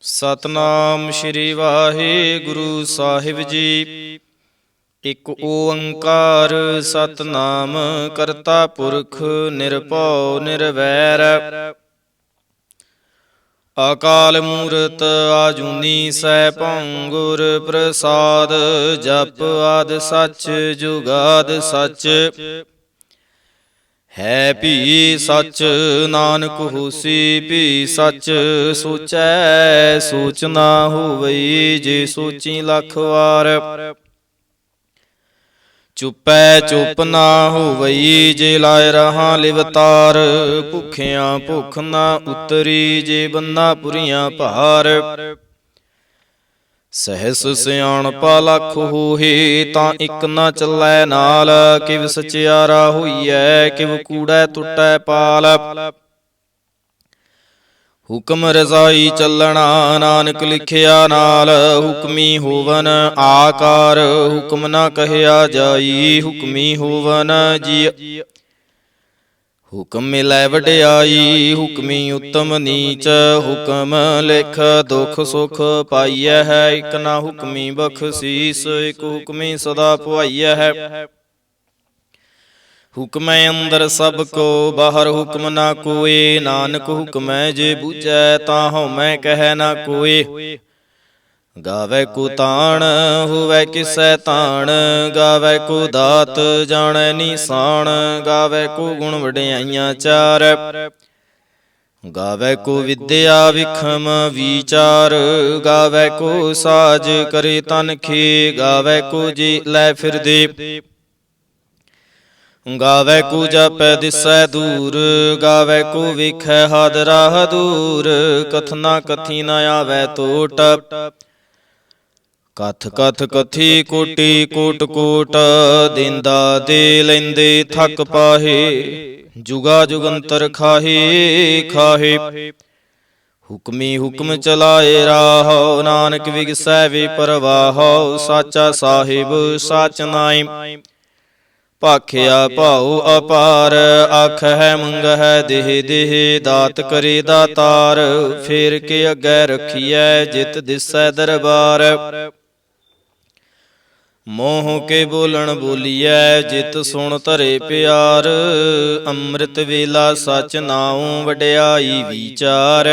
ਸਤਨਾਮ ਸ਼੍ਰੀ ਵਾਹਿਗੁਰੂ ਸਾਹਿਬ ਜੀ। ਇਕ ਓੰਕਾਰ ਸਤਨਾਮ ਕਰਤਾ ਪੁਰਖ ਨਿਰਭਉ ਨਿਰਵੈਰ। ਅਕਾਲ ਮੂਰਤ ਆਜੂਨੀ ਸੈਭੰ ਗੁਰ ਪ੍ਰਸਾਦ। ਜਪ ਆਦਿ ਸੱਚ ਜੁਗਾਦਿ ਸੱਚ ਹੈ ਭੀ ਸੱਚ। ਨਾਨਕ ਹੋਸੀ ਭੀ ਸੱਚ। ਸੋਚੈ ਸੋਚ ਨਾ ਹੋਵਈ ਜੇ ਸੋਚੀ ਲੱਖ ਵਾਰ। ਚੁੱਪੈ ਚੁੱਪ ਨਾ ਹੋਵਈ ਜੇ ਲਾਇ ਰਹਾ ਲਿਵਤਾਰ। ਭੁੱਖਿਆਂ ਭੁੱਖ ਨਾ ਉਤਰੀ ਜੇ ਬੰਨਾ ਪੁਰੀਆਂ ਭਾਰ। ਸਹਿਸ ਸਿਆਣਪਾ ਲੱਖ ਹੋਏ ਤਾਂ ਇੱਕ ਨਾ ਚੱਲੈ ਨਾਲ। ਕਿਵ ਸਚਿਆਰਾ ਹੋਈਐ ਕਿਵ ਕੂੜੈ ਟੁੱਟੈ ਪਾਲ। ਹੁਕਮ ਰਜ਼ਾਈ ਚੱਲਣਾ ਨਾਨਕ ਲਿਖਿਆ ਨਾਲ। ਹੁਕਮੀ ਹੋਵਨ ਆਕਾਰ ਹੁਕਮ ਨਾ ਕਹਿਆ ਜਾਈ। ਹੁਕਮੀ ਹੋਵਨ ਜੀ ਹੁਕਮ ਮਿਲੈ ਵਡਿਆਈ। ਹੁਕਮੀ ਉੱਤਮ ਨੀਚ ਹੁਕਮ ਲਿਖ ਦੁਖ ਸੁਖ ਪਾਈਐ ਹੈ। ਇਕ ਨਾ ਹੁਕਮੀ ਬਖਸ਼ੀਸ ਇਕ ਹੁਕਮੀ ਸਦਾ ਪੁਆਈਐ ਹੈ। ਹੁਕਮੈ ਅੰਦਰ ਸਭ ਕੋ ਬਾਹਰ ਹੁਕਮ ਨਾ ਕੋਇ। ਨਾਨਕ ਹੁਕਮੈ ਜੇ ਬੂਝੈ ਤਾਂ ਹਉਮੈ ਕਹਿ ਨਾ ਕੋਇ। ਗਾਵੈ ਕੋ ਤਾਣ ਹੋਵੈ ਕਿਸੈ ਤਾਣ। ਗਾਵੈ ਕੋ ਦਾਤ ਜਾਣੈ ਨੀਸਾਨ। ਗਾਵੈ ਕੋ ਗੁਣ ਵਡਿਆਈਆਂ ਚਾਰ। ਗਾਵੈ ਕੋ ਵਿਦਿਆ ਵਿਖਮ ਵਿਚਾਰ। ਗਾਵੈ ਕੋ ਸਾਜ ਕਰੇ ਤਨਖੀ। ਗਾਵੈ ਕੋ ਜੀ ਲੈ ਫਿਰਦੇ। ਗਾਵੈ ਕੋ ਜਾਪੈ ਦਿਸੈ ਦੂਰ। ਗਾਵੈ ਕੋ ਵੇਖੈ ਹਾਦਰਾ ਦੂਰ। ਕਥਨਾ ਕਥੀ ਨ ਆਵੈ ਟੋਟ। ਕਥ ਕਥ ਕਥੀ ਕੋਟੀ ਕੋਟ ਕੋਟ। ਦੇਂਦਾ ਦੇ ਲੈਂਦੇ ਥੱਕ ਪਾਹੇ। ਜੁਗਾ ਜੁਗੰਤਰ ਖਾਹੇ ਖਾਹੇ। ਹੁਕਮੀ ਹੁਕਮ ਚਲਾਏ ਰਾਹੋ। ਨਾਨਕ ਵਿਗਸੈ ਵੇ ਪਰਵਾਹੋ। ਸਾਚਾ ਸਾਹਿਬ ਸਾਚ ਨਾਇ ਭਾਖਿਆ ਭਾਉ ਅਪਾਰ। ਆਖਹਿ ਮੰਗਹਿ ਦੇਹ ਦੇਹ ਦਾਤ ਕਰੇ ਦਾਤਾਰ। ਫੇਰ ਕੇ ਅੱਗੇ ਰਖੀਐ ਜਿਤ ਦਿਸੈ ਦਰਬਾਰ। ਮੋਹ ਕੇ ਬੋਲਣ ਬੋਲੀਐ ਜਿਤ ਸੁਣ ਧਰੇ ਪਿਆਰ। ਅੰਮ੍ਰਿਤ ਵੇਲਾ ਸਚ ਨਾਉ ਵਡਿਆਈ ਵਿਚਾਰ।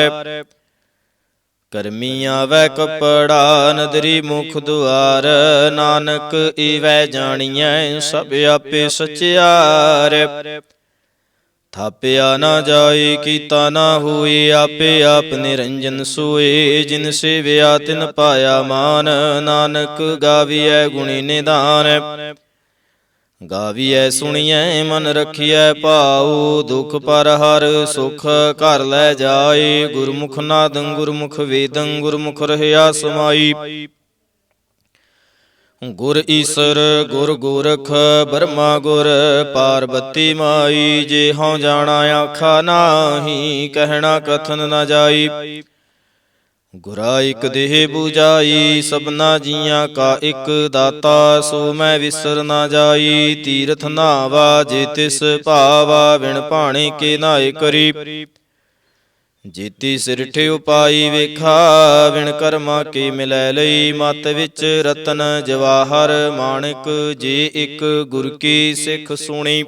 ਕਰਮੀ ਆਵੈ ਕੱਪੜਾ ਨਦਰੀ ਮੁਖ ਦੁਆਰ। ਨਾਨਕ ਈਵੈ ਜਾਣੀਐ ਸਭ ਆਪੇ ਸਚਿਆਰ। ਥਾਪਿਆ ਨਾ ਜਾਏ ਕੀਤਾ ਨਾ ਹੋਏ। ਆਪੇ ਆਪ ਨਿਰੰਜਨ ਸੋਏ। ਜਿਨ ਸੇਵਿਆ ਤਿਨ ਪਾਇਆ ਮਾਨ। ਨਾਨਕ ਗਾਵੀਐ ਗੁਣੀ ਨਿਧਾਨ। ਗਾਵੀਐ ਸੁਣੀਐ ਮਨ ਰਖੀਐ ਭਾਉ। ਦੁਖ ਪਰ ਹਰ ਸੁਖ ਘਰ ਲੈ ਜਾਏ। ਗੁਰਮੁਖ ਨਾਦੰ ਗੁਰਮੁਖ ਵੇਦੰ ਗੁਰਮੁਖ ਰਹਿਆ ਸਮਾਈ। ਗੁਰ ਈਸਰ ਗੁਰ ਗੋਰਖ ਬਰਮਾ ਗੁਰ ਪਾਰਬਤੀ ਮਾਈ। ਜੇ ਹਉ ਜਾਣਾ ਆਖਾ ਨਾਹੀ ਕਹਿਣਾ ਕਥਨ ਨ ਜਾਈ। ਗੁਰਾ ਇਕ ਦੇਹ ਬੁਝਾਈ ਸਭਨਾ ਜੀਆਂ ਕਾ ਇਕ ਦਾਤਾ। ਸੋ ਮੈਂ ਵਿਸਰ ਨਾ ਜਾਈ। ਤੀਰਥ ਨਾਵਾ ਜੇ ਤਿਸ ਭਾਵਾ। ਵਿਣ ਭਾਣੇ ਕੇ ਨਾਏ ਕਰੀ। ਜੀਤੀ ਸਿਰਠ ਉਪਾਈ ਵੇਖਾ। ਵਿਣ ਕਰਮਾ ਕੇ ਮਿਲੈ ਲਈ। ਮਤ ਵਿੱਚ ਰਤਨ ਜਵਾਹਰ ਮਾਣਿਕ। ਜੇ ਇਕ ਗੁਰ ਕੀ ਸਿੱਖ ਸੁਣੀ।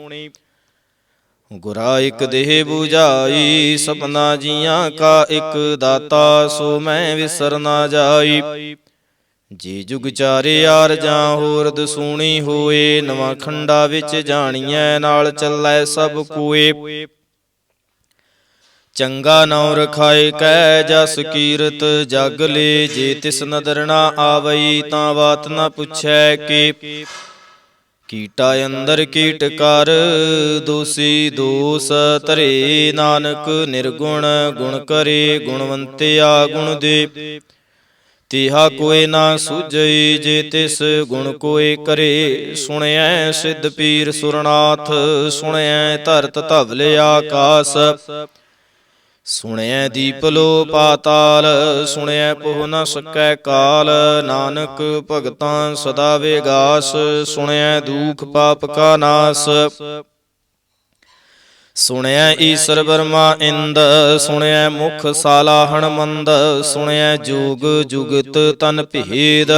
ਗੁਰਾ ਇਕ ਦੇਹ ਬੁਝਾਈ ਸਭਨਾ ਜੀਆਂ ਕਾ ਇਕ ਦਾਤਾ। ਸੋ ਮੈਂ ਵਿਸਰ ਨਾ ਜਾਈ। ਜੀ ਜੁਗ ਚਾਰੇ ਆਰਜਾਂ ਹੋਰਦ ਸੂਣੀ ਹੋਏ। ਨਵਾਂ ਖੰਡਾ ਵਿੱਚ ਜਾਣੀਐ ਨਾਲ ਚੱਲੈ ਸਭ ਕੋਏ। ਚੰਗਾ ਨਾਉ ਰਖਾਏ ਕੈ ਜਸ ਕੀਰਤ ਜਗ ਲੇ। ਜੇ ਤਿਸ ਨਦਰ ਨਾ ਆਵਈ ਤਾਂ ਬਾਤ ਨਾ ਪੁੱਛੈ ਕੇ। ਕੀਟਾ ਅੰਦਰ ਕੀਟ ਕਰ ਦੋਸੀ ਦੋਸ ਧਰੇ। ਨਾਨਕ ਨਿਰਗੁਣ ਗੁਣ ਕਰੇ ਗੁਣਵੰਤਿਆ ਗੁਣ ਦੇ। ਤਿਹਾ ਕੋਇ ਨਾ ਸੂਝਈ ਜੇ ਤਿਸ ਗੁਣ ਕੋਇ ਕਰੇ। ਸੁਣਿਐ ਸਿੱਧ ਪੀਰ ਸੁਰਨਾਥ ਸੁਣਿਐ ਧਰਤ ਧਵਲ ਆਕਾਸ। ਸੁਣਿਐ ਦੀਪ ਲੋ ਪਾਤਾਲ ਸੁਣਿਐ ਪੋਹ ਨ ਸਕੈ ਕਾਲ। ਨਾਨਕ ਭਗਤਾਂ ਸਦਾ ਵਿਗਾਸ ਸੁਣਿਐ ਦੂਖ ਪਾਪ ਕਾ ਨਾਸ। ਸੁਣਿਐ ਈਸਰ ਬਰਮਾ ਇੰਦ, ਸੁਣਿਐ ਮੁਖ ਸਾਲਾਹਣ ਮੰਦ, ਸੁਣਿਐ ਜੋਗ ਜੁਗਤ ਤਨ ਭੇਦ,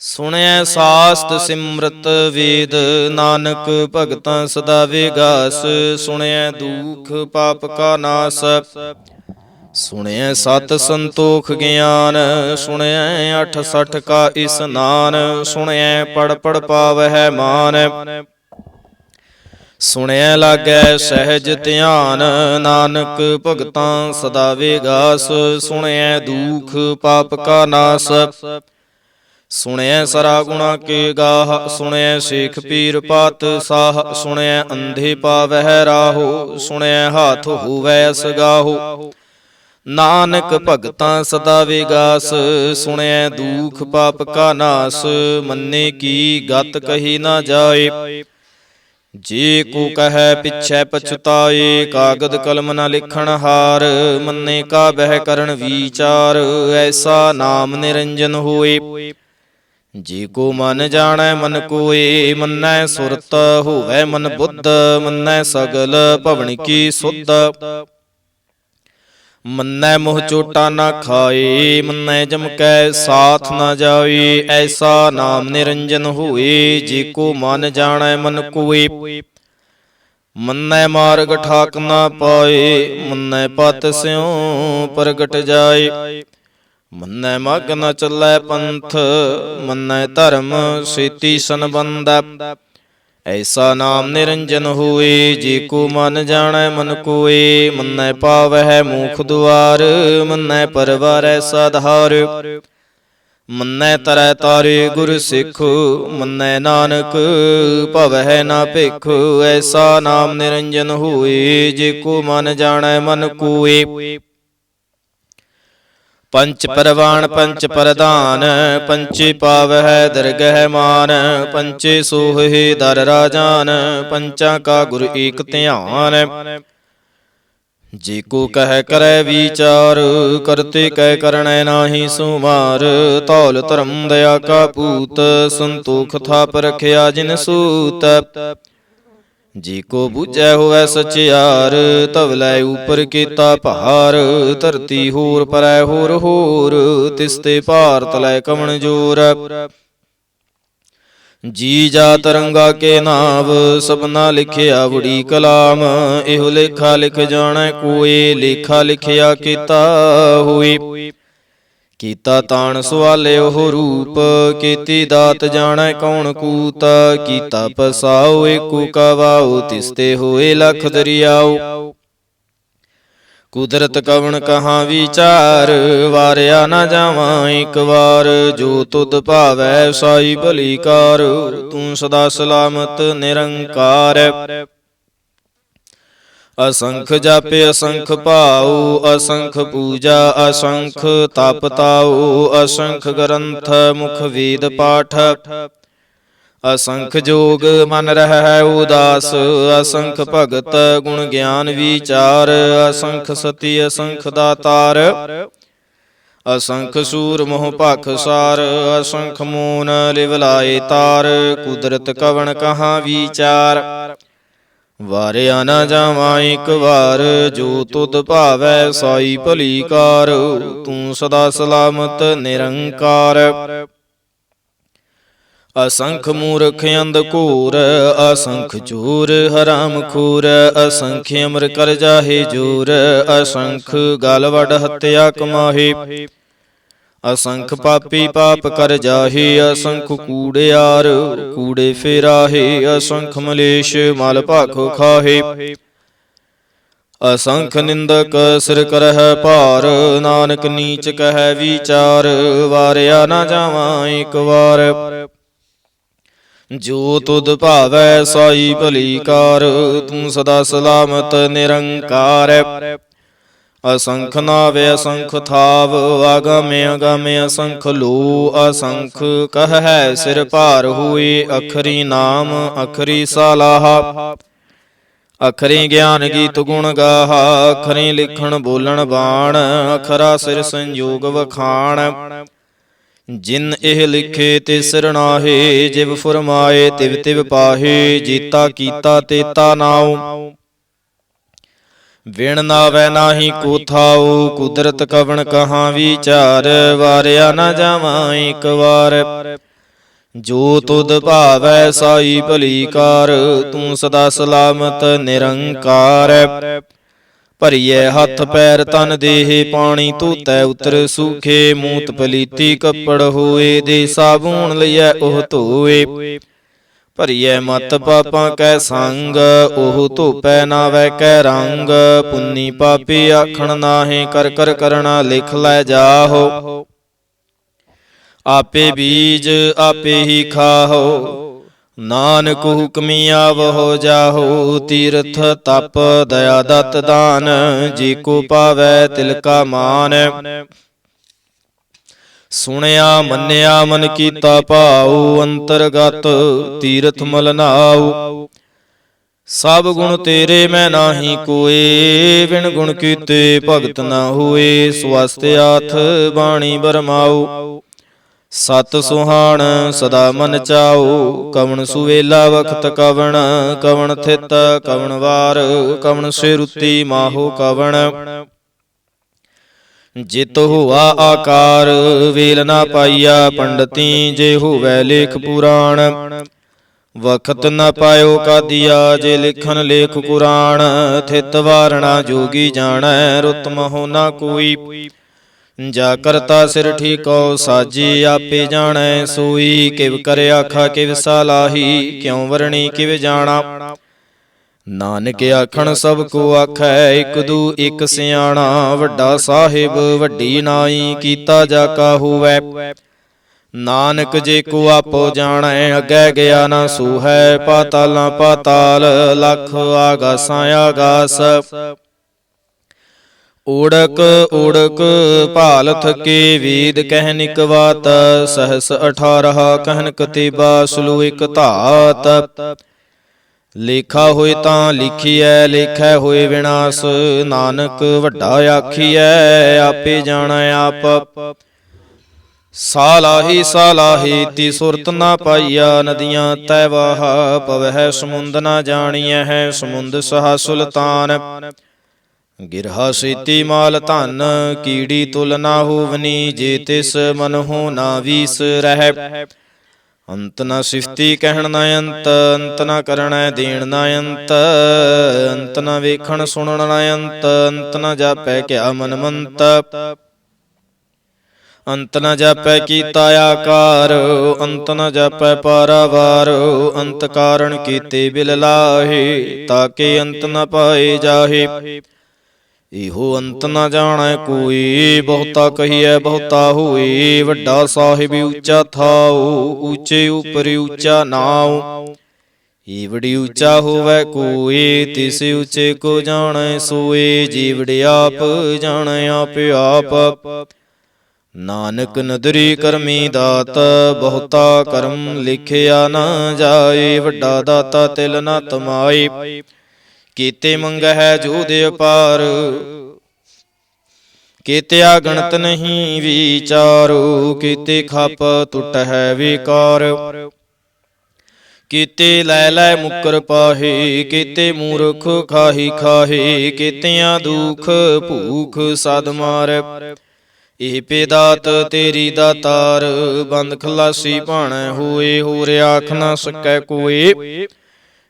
ਸੁਣਿਐ ਸਾਸਤ ਸਿਮਰਤ ਵੇਦ, ਨਾਨਕ ਭਗਤਾਂ ਸਦਾ ਵਿਗਾਸ, ਸੁਣਿਐ ਦੁਖ ਪਾਪ ਕਾ ਨਾਸ, ਸੁਣਿਐ ਸਤ ਸੰਤੋਖ ਗਿਆਨ, ਸੁਣਿਐ 68 ਕਾ ਇਸਨਾਨ, ਸੁਣਿਐ ਪੜ ਪੜ ਪਾਵਹਿ ਮਾਨ, ਸੁਣਿਐ ਲਾਗੈ ਸਹਿਜ ਧਿਆਨ, ਨਾਨਕ ਭਗਤਾਂ ਸਦਾ ਵਿਗਾਸ, ਸੁਣਿਐ ਦੁਖ ਪਾਪ ਕਾ ਨਾਸ, ਸੁਣਿਐ ਸਰਾ ਗੁਣਾ ਕੇ ਗਾਹ, ਸੁਣਿਐ ਸੇਖ ਪੀਰ ਪਾਤ ਸਾਹ, ਸੁਣਿਐ ਅੰਧੇ ਪਾਵਹਿ ਰਾਹੋ, ਸੁਣਿਐ ਹਾਥ ਹੋਵੈ ਅਸਗਾਹੋ, ਨਾਨਕ ਭਗਤਾਂ ਸਦਾ ਵਿਗਾਸ, ਸੁਣਿਐ ਦੁਖ ਪਾਪ ਕਾ ਨਾਸ, ਮੰਨੇ ਕੀ ਗਤ ਕਹੀ ਨਾ ਜਾਏ, ਜੇ ਕੋ ਕਹੈ ਪਿਛੈ ਪਛਤਾਏ, ਕਾਗਦ ਕਲਮ ਨ ਲਿਖਣ ਹਾਰ, ਮੰਨੇ ਕਾ ਬਹਿ ਕਰਨ ਵਿਚਾਰ, ਐਸਾ ਨਾਮ ਨਿਰੰਜਨ ਹੋਏ, ਜੇ ਕੋ ਮਨ ਜਾਣੈ ਮਨ ਕੋਏ, ਮੰਨੈ ਸੁਰਤ ਹੋਵੈ ਮਨ ਬੁੱਧ, ਮੰਨੈ ਸਗਲ ਭਵਨ ਕੀ ਸੁਧ, ਮੰਨੈ ਮੋਹ ਚੋਟਾ ਨਾ ਖਾਏ, ਮੰਨੈ ਜਮ ਕੈ ਸਾਥ ਨਾ ਜਾਏ, ਐਸਾ ਨਾਮ ਨਿਰੰਜਨ ਹੋਏ, ਜੇ ਕੋ ਮਨ ਜਾਣੈ ਮਨ ਕੋਏ, ਮੰਨੈ ਮਾਰਗ ਠਾਕ ਨਾ ਪਾਏ, ਮੰਨੈ ਪਤ ਸਿਉ ਪ੍ਰਗਟ ਜਾਏ, ਮੰਨੈ ਮਗ ਨ ਚੱਲੈ ਪੰਥ, ਮੰਨੈ ਧਰਮ ਸੇਤੀ ਸੰਬੰਧ, ਐਸਾ ਨਾਮ ਨਿਰੰਜਨ ਹੋਏ, ਜੇ ਕੋ ਮਨ ਜਾਣੈ ਮਨ ਕੋਏ, ਮੰਨੈ ਪਾਵਹਿ ਮੋਖ ਦੁਆਰ, ਮੰਨੈ ਪਰਵਾਰੈ ਸਾਧਾਰ, ਮੰਨੈ ਤਰੈ ਤਾਰੇ ਗੁਰ ਸਿੱਖ, ਮੰਨੈ ਨਾਨਕ ਭਵਹਿ ਨਾ ਭਿਖ, ਐਸਾ ਨਾਮ ਨਿਰੰਜਨ ਹੋਏ, ਜੇ ਕੋ ਮਨ ਜਾਣੈ ਮਨ ਕੋਏ, ਪੰਚ ਪਰਵਾਣ ਪੰਚ ਪ੍ਰਧਾਨ, ਪੰਚੇ ਪਾਵਹਿ ਦਰਗਹਿ ਮਾਨ, ਪੰਚੇ ਸੋਹਿ ਦਰ ਰਾਜਾਨ, ਪੰਚਾਂ ਕਾ ਗੁਰ ਏਕ ਧਿਆਨ, ਜੇ ਕੋ ਕਹਿ ਕਰੈ ਵਿਚਾਰ, ਕਰਤੇ ਕਹਿ ਕਰਣੈ ਨਾਹੀ ਸੁਮਾਰ, ਧੌਲ ਧਰਮ ਦਇਆ ਕਾ ਪੂਤ, ਸੰਤੋਖ ਥਾਪ ਰਖਿਆ ਜਿਨ ਸੂਤ, ਜੇ ਕੋ ਬੁਝੈ ਹੋਵੈ ਸਚਿਆਰ, ਧਵਲੇ ਉਪਰ ਕੀਤਾ ਭਾਰ, ਧਰਤੀ ਹੋਰ ਪਰੈ ਹੋਰ ਹੋਰ, ਤਿਸ ਤੇ ਭਾਰ ਤਲੈ ਕਵਣ ਜੋਰ, ਜੀ ਜਾ ਤਰੰਗਾ ਕੇ ਨਾਵ, ਸਭਨਾ ਲਿਖਿਆ ਬੜੀ ਕਲਾਮ, ਇਹੋ ਲੇਖਾ ਲਿਖ ਜਾਣੈ ਕੋਏ, ਲੇਖਾ ਲਿਖਿਆ ਕੀਤਾ ਹੋਏ, ਕੀਤਾ ਤਾਣ ਸਵਾਲਿਓ ਰੂਪ, ਕੀਤੀ ਦਾਤ ਜਾਣੈ ਕੌਣ ਕੂਤ, ਕੀਤਾ ਪਸਾਉ ਏਕੋ ਕਵਾਉ, ਤਿਸ ਤੇ ਹੋਏ ਲਖ ਦਰਿਆਉ, ਕੁਦਰਤ ਕਵਣ ਕਹਾਂ ਵਿਚਾਰ, ਵਾਰਿਆ ਨਾ ਜਾਵਾਂ ਇੱਕ ਵਾਰ, ਜੋ ਤੁਧ ਭਾਵੈ ਸਾਈ ਭਲੀ ਕਾਰ, ਤੂੰ ਸਦਾ ਸਲਾਮਤ ਨਿਰੰਕਾਰ, ਅਸੰਖ ਜਪ ਅਸੰਖ ਭਾਉ, ਅਸੰਖ ਪੂਜਾ ਅਸੰਖ ਤਪ ਤਾਉ, ਅਸੰਖ ਗ੍ਰੰਥ ਮੁਖ ਵੇਦ ਪਾਠ, ਅਸੰਖ ਜੋਗ ਮਨ ਰਹਿ ਉਦਾਸ, ਅਸੰਖ ਭਗਤ ਗੁਣ ਗਿਆਨ ਵਿਚਾਰ, ਅਸੰਖ ਸਤੀ ਅਸੰਖ ਦਾਤਾਰ, ਅਸੰਖ ਸੂਰ ਮੋਹ ਭਖ ਸਾਰ, ਅਸੰਖ ਮੂਨ ਲਿਵ ਲਾਏ ਤਾਰ, ਕੁਦਰਤ ਕਵਣ ਕਹਾਂ ਵਿਚਾਰ, ਵਾਰਿਆ ਨਾ ਜਾਵਾਂ ਇੱਕ ਵਾਰ, ਜੋ ਤੁਧ ਭਾਵੈ ਸਾਈ ਭਲੀ ਕਾਰ, ਤੂੰ ਸਦਾ ਸਲਾਮਤ ਨਿਰੰਕਾਰ, ਅਸੰਖ ਮੂਰਖ ਅੰਧ ਘੋਰ, ਅਸੰਖ ਚੋਰ ਹਰਾਮ ਖੋਰ, ਅਸੰਖ ਅਮਰ ਕਰ ਜਾਹੇ ਜੋਰ, ਅਸੰਖ ਗਲ ਵਡ ਹੱਤਿਆ ਕਮਾਹੇ, ਅਸੰਖ ਪਾਪੀ ਪਾਪ ਕਰ ਜਾਹੇ, ਅਸੰਖ ਕੂੜਿਆਰ ਕੂੜੇ ਫੇਰਾਹੇ, ਅਸੰਖ ਮਲੇਸ਼ ਮਲ ਭਾਖੋ ਖਾਹੇ, ਅਸੰਖ ਨਿੰਦਕ ਸਿਰ ਕਰਹਿ ਭਾਰ, ਨਾਨਕ ਨੀਚ ਕਹਿ ਵਿਚਾਰ, ਵਾਰਿਆ ਨਾ ਜਾਵਾਂ ਇੱਕ ਵਾਰ, ਜੋ ਤੁਧ ਭਾਵੈ ਸਾਈ ਭਲੀ ਕਾਰ, ਤੂੰ ਸਦਾ ਸਲਾਮਤ ਨਿਰੰਕਾਰ, ਅਸੰਖ ਨਾਵੇ ਅਸੰਖ ਥਾਵ, ਆਗਾਮੇ ਅਗਾਮੇ ਅਸੰਖ ਲੋ, ਅਸੰਖ ਕਹਿ ਸਿਰ ਭਾਰ ਹੋਏ, ਅਖਰੀ ਨਾਮ ਅਖਰੀ ਸਲਾਹਾ, ਅਖਰੀ ਗਿਆਨ ਗੀਤ ਗੁਣ ਗਾਹਾ, ਅਖਰੀ ਲਿਖਣ ਬੋਲਣ ਬਾਣ, ਅਖਰਾ ਸਿਰ ਸੰਜੋਗ ਵਖਾਣ, ਜਿਨ ਇਹ ਲਿਖੇ ਤੇ ਸਿਰਨਾਹੇ, ਜਿਵ ਫੁਰਮਾਏ ਤਿਵ ਤਿਵ ਪਾਹੇ, ਜੀਤਾ ਕੀਤਾ ਤੇਤਾ ਨਾਉ, ਵਿਣ ਨਾਵੈ ਨਾਹੀ ਕੋ ਥਾਉ, ਕੁਦਰਤ ਕਵਣ ਕਹਾਂ ਵਿਚਾਰ, ਵਾਰਿਆ ਨਾ ਜਾਵਾਂ ਇੱਕ ਵਾਰ। ਜੋ ਤੁਧ ਭਾਵੈ ਸਾਈ ਭਲੀ ਕਾਰ, ਤੂੰ ਸਦਾ ਸਲਾਮਤ ਨਿਰੰਕਾਰ। ਭਰੀਐ ਹੱਥ ਪੈਰ ਤਨ ਦੇਹ, ਪਾਣੀ ਧੋਤੈ ਉਤਰ ਸੂਖੇ, ਮੂਤ ਪਲੀਤੀ ਕੱਪੜ ਹੋਏ, ਦੇ ਸਾਬੂਣ ਲਈਐ ਉਹ ਧੋਏ। ਭਰੀਐ ਮਤ ਪਾਪਾਂ ਕੈ ਸੰਗ, ਉਹ ਧੋਪੈ ਨਾਵੈ ਕੈ ਰੰਗ। ਪੁੰਨੀ ਪਾਪੀ ਆਖਣ ਨਾਹੀਂ, ਕਰ ਕਰ ਕਰਣਾ ਲਿਖ ਲੈ ਜਾਹੋ। ਆਪੇ ਬੀਜ ਆਪੇ ਹੀ ਖਾਹੋ, ਨਾਨਕ ਹੁਕਮੀ ਆਵਹੁ ਜਾਹੋ। ਤੀਰਥ ਤਪ ਦਇਆ ਦਤ ਦਾਨ, ਜੇ ਕੋ ਪਾਵੈ ਤਿਲ ਕਾ ਮਾਨ। ਸੁਣਿਆ ਮੰਨਿਆ ਮਨ ਕੀਤਾ ਭਾਉ, ਅੰਤਰਗਤ ਤੀਰਥ ਮਲ ਨਾਉ। ਸਭ ਗੁਣ ਤੇਰੇ ਮੈਂ ਨਾਹੀ ਕੋਏ, ਬਿਨ ਗੁਣ ਕੀਤੇ ਭਗਤ ਨਾ ਹੋਏ। ਸਵਸਤ ਆਥ ਬਾਣੀ ਬਰਮਾਉ, ਸਤ ਸੁਹਾਣ ਸਦਾ ਮਨ ਚਾਉ। ਕਵਣ ਸੁਵੇਲਾ ਵਖਤ ਕਵਣ, ਕਵਣ ਥਿਤ ਕਵਣ ਵਾਰ, ਕਵਣ ਸੇ ਰੁੱਤੀ ਮਾਹੋ ਕਵਣ। ਜਿਤ ਹੋਆ ਆਕਾਰ ਵੇਲ ਨਾ ਪਾਈਆ, ਪੰਡਤੀ ਜੇ ਹੋਵੈ ਲੇਖ ਪੁਰਾਣ। ਵਖਤ ਨ ਪਾਇਓ ਕਾਦੀਆ, ਜੇ ਲਿਖਨ ਲੇਖ ਕੁਰਾਨ। ਥਿਤ ਵਾਰਣਾ ਜੋਗੀ ਜਾਣੈ, ਰੁੱਤ ਮਹੁ ਨਾ ਕੋਈ। ਜਾ ਕਰਤਾ ਸਿਰ ਠੀਕੋ ਸਾਜੀ, ਆਪੇ ਜਾਣੈ ਸੋਈ। ਕਿਵ ਕਰ ਆਖਾ ਕਿਵ ਸਲਾਹੀ, ਕਿਉ ਵਰਣੀ ਕਿਵ ਜਾਣਾ। ਨਾਨਕ ਆਖਣ ਸਭ ਕੋ ਆਖੈ, ਇਕ ਦੂ ਇਕ ਸਿਆਣਾ। ਵੱਡਾ ਸਾਹਿਬ ਵੱਡੀ ਨਾਈ, ਕੀਤਾ ਜਾ ਕਾ ਹੋਵੈ। ਨਾਨਕ ਜੇ ਕੋ ਆਪੋ ਜਾਣੈ, ਅੱਗੇ ਗਿਆ ਨਾ ਸੂਹੈ। ਪਾਤਾਲਾਂ ਪਾਤਾਲ, ਲਖ ਆਗਾਸਾਂ ਆਗਾਸ। ਓੜਕ ਓੜਕ ਭਾਲ ਥਕੇ, ਵੇਦ ਕਹਿਨ ਇਕ ਬਾਤ। ਸਹਸ 18 ਕਹਿਨ ਕਤੇਬਾ, ਸੁਲੂ ਇਕ ਧਾਤ। ਲੇਖਾ ਹੋਏ ਤਾਂ ਲਿਖੀਐ, ਲੇਖੈ ਹੋਏ ਵਿਨਾਸ਼। ਨਾਨਕ ਵੱਡਾ ਆਖੀਐ, ਆਪੇ ਜਾਣੈ ਆਪ। ਸਾਲਾਹੀ ਸਾਲਾਹੀ ਤੀ ਸੁਰਤ ਨਾ ਪਾਈਆ, ਨਦੀਆਂ ਤੈ ਵਾਹ ਪਵਹਿ ਸਮੁੰਦ ਨਾ ਜਾਣੀਐ ਹੈ। ਸਮੁੰਦ ਸਹਾ ਸੁਲਤਾਨ, ਗਿਰਹਾ ਸੇਤੀ ਮਾਲ ਧਨ। ਕੀੜੀ ਤੁਲ ਨਾ ਹੋਵਨੀ, ਜੇ ਤਿਸ ਮਨਹੁ ਨਾ ਵੀਸ ਰਹਿ। ਅੰਤ ਨ ਸਿਫਤੀ ਕਹਿਣ ਨ ਅੰਤ, ਅੰਤ ਨ ਕਰਣੈ ਦੇਣ ਨ ਅੰਤ। ਅੰਤ ਨ ਵੇਖਣ ਸੁਣਨ ਨ ਅੰਤ, ਅੰਤ ਨ ਜਾਪੈ ਕਿਆ ਮਨ ਮੰਤ। ਅੰਤ ਨ ਜਾਪੈ ਕੀਤਾ ਆਕਾਰ, ਅੰਤ ਨ ਜਾਪੈ ਪਾਰਾਵਾਰ। ਅੰਤ ਕਾਰਣ ਕੀਤੇ ਬਿਲ ਲਾਹੇ, ਤਾਕੇ ਅੰਤ ਨ ਪਾਏ ਜਾਹੇ। ਇਹੋ ਅੰਤ ਨ ਜਾਣੈ ਕੋਈ, ਬਹੁਤਾ ਕਹੀਐ ਬਹੁਤਾ ਹੋਏ। ਵੱਡਾ ਸਾਹਿਬ ਉੱਚਾ ਥਾਉ, ਉੱਚੇ ਉਪਰ ਉੱਚਾ ਨਾਉ। ਈਵੜੀ ਉੱਚਾ ਹੋਵੈ ਕੋਈ, ਤਿਸ ਉੱਚੇ ਕੋ ਜਾਣੈ ਸੋਏ। ਜੀਵੜ ਆਪ ਜਾਣੈ ਆਪ ਆਪ। ਨਾਨਕ ਨਦਰੀ ਕਰਮੀ ਦਾਤ, ਬਹੁਤਾ ਕਰਮ ਲਿਖਿਆ ਨਾ ਜਾਏ। ਵੱਡਾ ਦਾਤਾ ਤਿਲ ਨ ਤਮਾਏ, ਕੀਤੇ ਮੰਗਹਿ ਜੋਧ ਅਪਾਰ। ਕੀਤਿਆ ਗਣਤ ਨਹੀਂ ਵਿਚਾਰੋ, ਕੀਤੇ ਖਪ ਟੁਟਹਿ ਵਿਕਾਰ। ਕੀਤੇ ਲੈ ਲੈ ਮੁਕਰ ਪਾਹੇ, ਕੀਤੇ ਮੂਰਖ ਖਾਹੀ ਖਾਹੇ। ਕੀਤਿਆਂ ਦੁਖ ਭੂਖ ਸਦ ਮਾਰ, ਇਹ ਪੇਦਾਤ ਤੇਰੀ ਦਾਤਾਰ। ਬੰਦ ਖਲਾਸੀ ਭਾਣੈ ਹੋਏ, ਹੋਰ ਆਖ ਨਾ ਸਕੈ ਕੋਏ।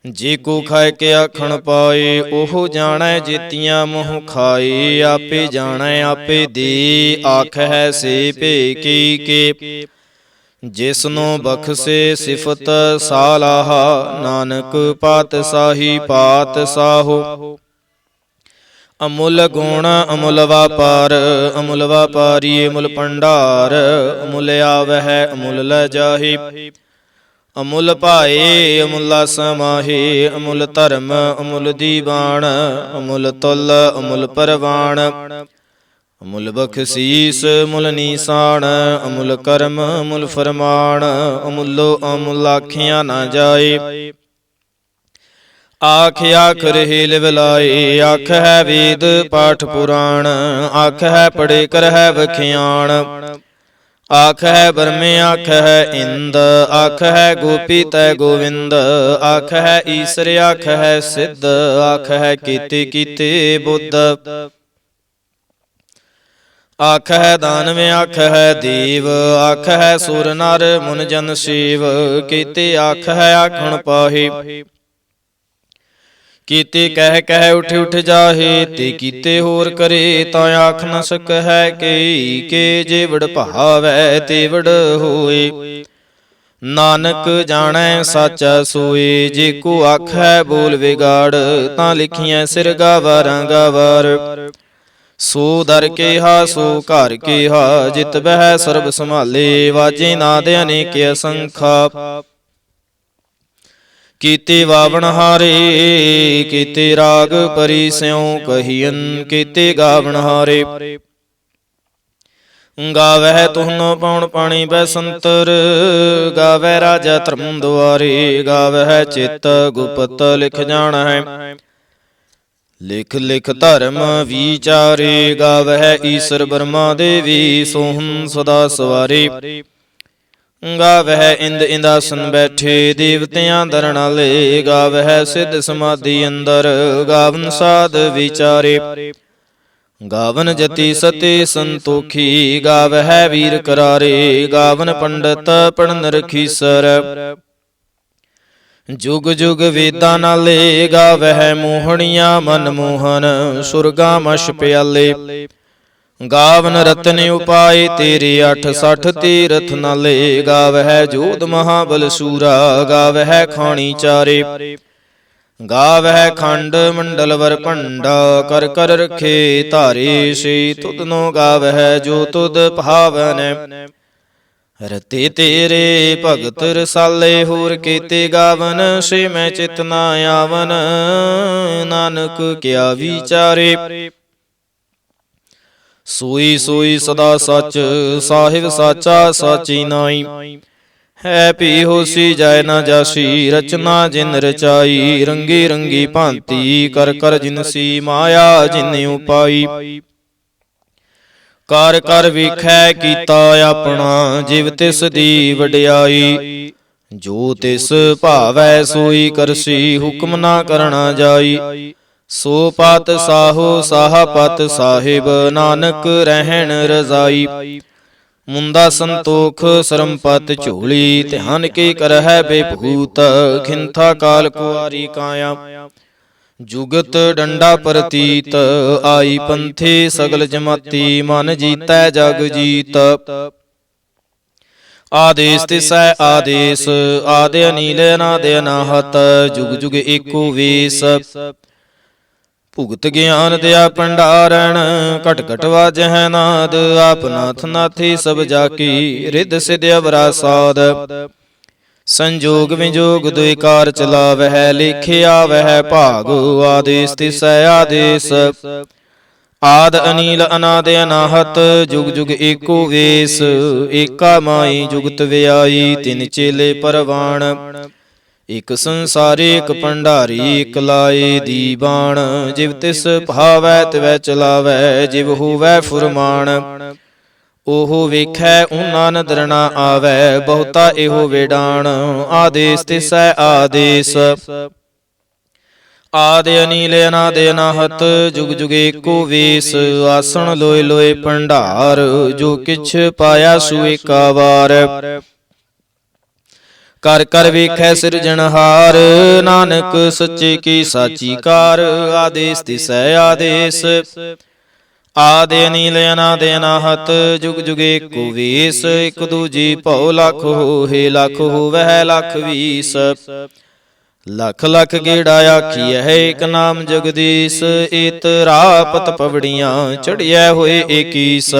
ਜੇ ਕੋ ਖਾਇ ਕੇ ਆਖਣ ਪਾਏ, ਉਹ ਜਾਣੈ ਜੇਤੀਆਂ ਮੋਹ ਖਾਏ। ਆਪੇ ਜਾਣੈ ਆਪੇ ਦੇ, ਆਖੈ ਸੇ ਭੇ ਕੀ ਕੇ। ਜਿਸਨੂੰ ਬਖਸੇ ਸਿਫਤ ਸਾਲਾਹ, ਨਾਨਕ ਪਾਤਸ਼ਾਹੀ ਪਾਤਸ਼ਾਹੋ। ਅਮੁੱਲ ਗੁਣ ਅਮੁੱਲ ਵਾਪਾਰ, ਅਮੁੱਲ ਵਾਪਾਰੀ ਅਮੁੱਲ ਭੰਡਾਰ। ਅਮੁੱਲ ਆਵਹਿ ਅਮੁੱਲ ਲੈ ਜਾਹੇ, ਅਮੁੱਲ ਭਾਏ ਅਮੁੱਲਾ ਸਮਾਹੇ। ਅਮੁੱਲ ਧਰਮ ਅਮੁੱਲ ਦੀਵਾਨ, ਅਮੁੱਲ ਤੁਲ ਅਮੁੱਲ ਪਰਵਾਨ। ਅਮੁੱਲ ਬਖਸ਼ੀਸ ਮੁੱਲ ਨੀਸਾਨ, ਅਮੁੱਲ ਕਰਮ ਅਮੁੱਲ ਫਰਮਾਨ। ਅਮੁੱਲੋ ਅਮੁੱਲ ਆਖਿਆ ਨਾ ਜਾਏ, ਆਖ ਆਖ ਰਹੇ ਲਿਵ ਲਾਏ। ਆਖ ਹੈ ਵੇਦ ਪਾਠ ਪੁਰਾਣ, ਆਖ ਹੈ ਪੜੇ ਕਰ ਹੈ ਵਖਿਆਣ। ਆਖ ਹੈ ਬਰਮੇ ਆਖ ਹੈ ਇੰਦ, ਆਖ ਹੈ ਗੋਪੀ ਤੈ ਗੋਵਿੰਦ, ਆਖ ਹੈ ਈਸਰ ਆਖ ਹੈ ਸਿੱਧ, ਆਖ ਹੈ ਕੀਤੇ ਕੀਤੇ ਬੁੱਧ, ਆਖ ਹੈ ਦਾਨਵ ਆਖ ਹੈ ਦੇਵ, ਆਖ ਹੈ ਸੁਰ ਨਰ ਮੁਨ ਜਨ ਸੇਵ, ਕੀਤੇ ਆਖ ਹੈ ਆਖਣ ਪਾਹੇ, ਕੀਤੇ ਕਹਿ ਕਹਿ ਉਠ ਉਠ ਜਾਹੇ, ਤੇ ਕੀਤੇ ਹੋਰ ਕਰੇ ਤਾਂ ਆਖ ਨ ਸਕੈ ਕਈ, ਕੇ ਜੇ ਵਡ ਭਾਵੈ ਤੇ ਵਡ ਹੋਏ, ਨਾਨਕ ਜਾਣੈ ਸਾਚਾ ਸੋਏ, ਜੇ ਕੋ ਆਖੈ ਬੋਲ ਵਿਗਾੜ, ਤਾਂ ਲਿਖੀਐ ਸਿਰ ਗਾਵਾਰਾਂ ਗਾਵਾਰ, ਸੋ ਦਰ ਕੇਹਾ ਸੋ ਘਰ ਕੇਹਾ, ਜਿਤ ਬਹਿ ਸਰਬ ਸੰਭਾਲੇ, ਵਾਜੇ ਨਾਦ ਅਨੇਕ ਅਸੰਖਾ, ਕੀਤੇ ਵਾਵਣ ਹਾਰੇ, ਕੀਤੇ ਰਾਗ ਪਰੀ ਸਿਉ ਕਹੀਨ, ਕੀਤੇ ਗਾਵਣ ਹਾਰੇ, ਗਾਵਹਿ ਤੁਹਨੋ ਪਉਣ ਪਾਣੀ ਬੈਸੰਤਰ, ਗਾਵਹਿ ਰਾਜਾ ਧਰਮ ਦੁਆਰੇ, ਗਾਵਹਿ ਚਿਤ ਗੁਪਤ ਲਿਖ ਜਾਣੈ, ਲਿਖ ਲਿਖ ਧਰਮ ਵਿਚਾਰੇ, ਗਾਵਹਿ ਈਸਰ ਬਰਮਾ ਦੇਵੀ, ਸੋਹੰ ਸਦਾ ਸਵਾਰੇ, ਗਾਵਹਿ ਇੰਦ ਇੰਦਾਸਨ ਬੈਠੇ, ਦੇਵਤਿਆਂ ਦਰਨਾਲੇ, ਗਾਵਹਿ ਸਿੱਧ ਸਮਾਧੀ ਅੰਦਰ, ਗਾਵਨ ਸਾਧ ਵਿਚਾਰੇ, ਗਾਵਨ ਜਤੀ ਸਤੇ ਸੰਤੋਖੀ, ਗਾਵਹਿ ਵੀਰ ਕਰਾਰੇ, ਗਾਵਨ ਪੰਡਤ ਪੜਨ ਰਖੀਸਰ, ਜੁਗ ਜੁਗ ਵੇਦਾਂ ਨਾਲੇ, ਗਾਵਹਿ ਮੋਹਣੀਆਂ ਮਨ ਮੋਹਨ, ਸੁਰਗਾ ਮਸ਼ ਪਿਆਲੇ, ਗਾਵਨ ਰਤਨ ਉਪਾਏ ਤੇਰੇ 68 ਤੀਰਥ ਨਾਲੇ, ਗਾਵਹਿ ਜੋਧ ਮਹਾਬਲ ਸੂਰਾ, ਗਾਵਹਿ ਖਾਣੀ ਚਾਰੇ, ਗਾਵਹਿ ਖੰਡ ਮੰਡਲ ਵਰ ਭੰਡਾ, ਕਰ ਕਰ ਰਖੇ ਧਾਰੇ, ਸੇ ਤੁਧਨੋ ਗਾਵਹਿ ਜੋ ਤੁਧ ਭਾਵਨੈ, ਰਤੇ ਤੇਰੇ ਭਗਤ ਰਸਾਲੇ, ਹੋਰ ਕੀਤੇ ਗਾਵਨ, ਸੇ ਮੈਂ ਚਿਤ ਨਾ ਆਵਨ, ਨਾਨਕ ਕਿਆ ਵਿਚਾਰੇ, ਸੋਈ ਸੋਈ ਸਦਾ ਸੱਚ, ਸਾਹਿਬ ਸਾਚਾ ਸਾਚੀ ਨਾਈ, ਹੈ ਭੀ ਹੋਸੀ ਜਾਇ ਨਾ ਜਾਸੀ, ਰਚਨਾ ਜਿਨ ਰਚਾਈ, ਰੰਗੀ ਰੰਗੀ ਭਾਂਤੀ, ਕਰ ਕਰ ਜਿਨਸੀ ਮਾਇਆ ਜਿਨ ਉਪਾਈ, ਕਰ ਕਰ ਵੇਖੈ ਕੀਤਾ ਆਪਣਾ, ਜਿਵ ਤਿਸ ਦੀ ਵਡਿਆਈ, ਜੋ ਤਿਸ ਭਾਵੈ ਸੋਈ ਕਰਸੀ, ਹੁਕਮ ਨਾ ਕਰਣਾ ਜਾਈ, ਸੋ ਪਤ ਸਾਹੋ ਸਾਹ ਪਤ ਸਾਹਿਬ, ਨਾਨਕ ਰਹਿਣ ਰਜ਼ਾਈ, ਮੁੰਦਾ ਸੰਤੋਖ ਸਰਮਪਤ ਝੋਲੀ, ਧਿਆਨ ਕੀ ਕਰਹਿ ਬੇਭੂਤ, ਖਿੰਥਾ ਕਾਲ ਕੁਆਰੀ ਕਾਇਆ, ਜੁਗਤ ਡੰਡਾ ਪ੍ਰਤੀਤ, ਆਈ ਪੰਥੇ ਸਗਲ ਜਮਾਤੀ, ਮਨ ਜੀਤੈ ਜਗ ਜੀਤ, ਆਦੇਸ ਤਿਸੈ ਆਦੇਸ, ਆਦਿ ਅਨੀਲ ਅਨਾਦ ਅਨਾਹਤ, ਜੁਗ ਜੁਗ ਏਕੋ ਵੇਸ, ਭੁਗਤ ਗਿਆਨ ਦਿਆ ਭੰਡਾਰਣ, ਘਟ ਘਟ ਵਾਜਹਿ ਨਾਦ, ਆਪ ਨਾਥ ਨਾਥੀ ਸਭ ਜਾਕੀ, ਰਿੱਧ ਸਿਧ ਅਵਰਾ ਸਾਧ, ਸੰਜੋਗ ਵਿਜੋਗ ਦੁਇ ਕਾਰ ਚਲਾਵਹਿ, ਲਿਖਿਆ ਵਹਿ ਭਾਗ, ਆਦੇਸ ਤਿਸੈ ਆਦੇਸ, ਆਦ ਅਨੀਲ ਅਨਾਦ ਅਨਾਹਤ, ਜੁਗ ਜੁਗ ਏਕੋ ਵੇਸ, ਏਕਾ ਮਾਈ ਜੁਗਤ ਵਿਆਈ, ਤਿਨ ਚੇਲੇ ਪਰਵਾਣ, ਇਕ ਸੰਸਾਰੀ ਇਕ ਭੰਡਾਰੀ, ਇਕ ਲਾਏ ਦੀਵਾਨ, ਜਿਵ ਤਿਸ ਭਾਵੈ ਤਿਵੈ ਚਲਾਵੈ, ਜਿਵ ਹੋਵੈ ਫੁਰਮਾਨ, ਉਹ ਵੇਖੈ ਊਨਾ ਨਦਰ ਨਾ ਆਵੈ, ਬਹੁਤਾ ਇਹੋ ਵੇਡਾਣ, ਆਦੇਸ ਤਿਸੈ ਆਦੇਸ, ਆਦਿ ਅਨੀਲ ਅਨਾਦ ਅਨਾਹਤ, ਜੁਗ ਜੁਗ ਏਕੋ ਵੇਸ, ਆਸਣ ਲੋਏ ਲੋਏ ਭੰਡਾਰ, ਜੋ ਕਿਛ ਪਾਇਆ ਸੋ ਏਕਾ ਵਾਰ, ਕਰ ਕਰ ਵੇਖੈ ਸਿਰਜਣਹਾਰ, ਨਾਨਕ ਸੱਚੇ ਕੀ ਸਾਚੀ ਕਾਰ, ਆਦੇਸ ਤਿਸੈ ਆਦੇਸ, ਆਦਿ ਅਨੀਲ ਅਨਾਦ ਅਨਾਹਤ, ਜੁਗ ਜੁਗ ਏਕੋ ਵੇਸ, ਇਕ ਦੂਜੀ ਭਉ ਲਖ ਹੋਏ, ਲਖ ਹੋਵੈ ਲਖ ਵੀਸ, ਲਖ ਲਖ ਗੇੜਾ ਆਖੀਐ ਇਕ ਨਾਮ ਜਗਦੀਸ਼, ਏਤ ਰਾਪਤ ਪਵੜੀਆਂ ਚੜ੍ਹਿਐ ਹੋਏ ਏਕੀਸ,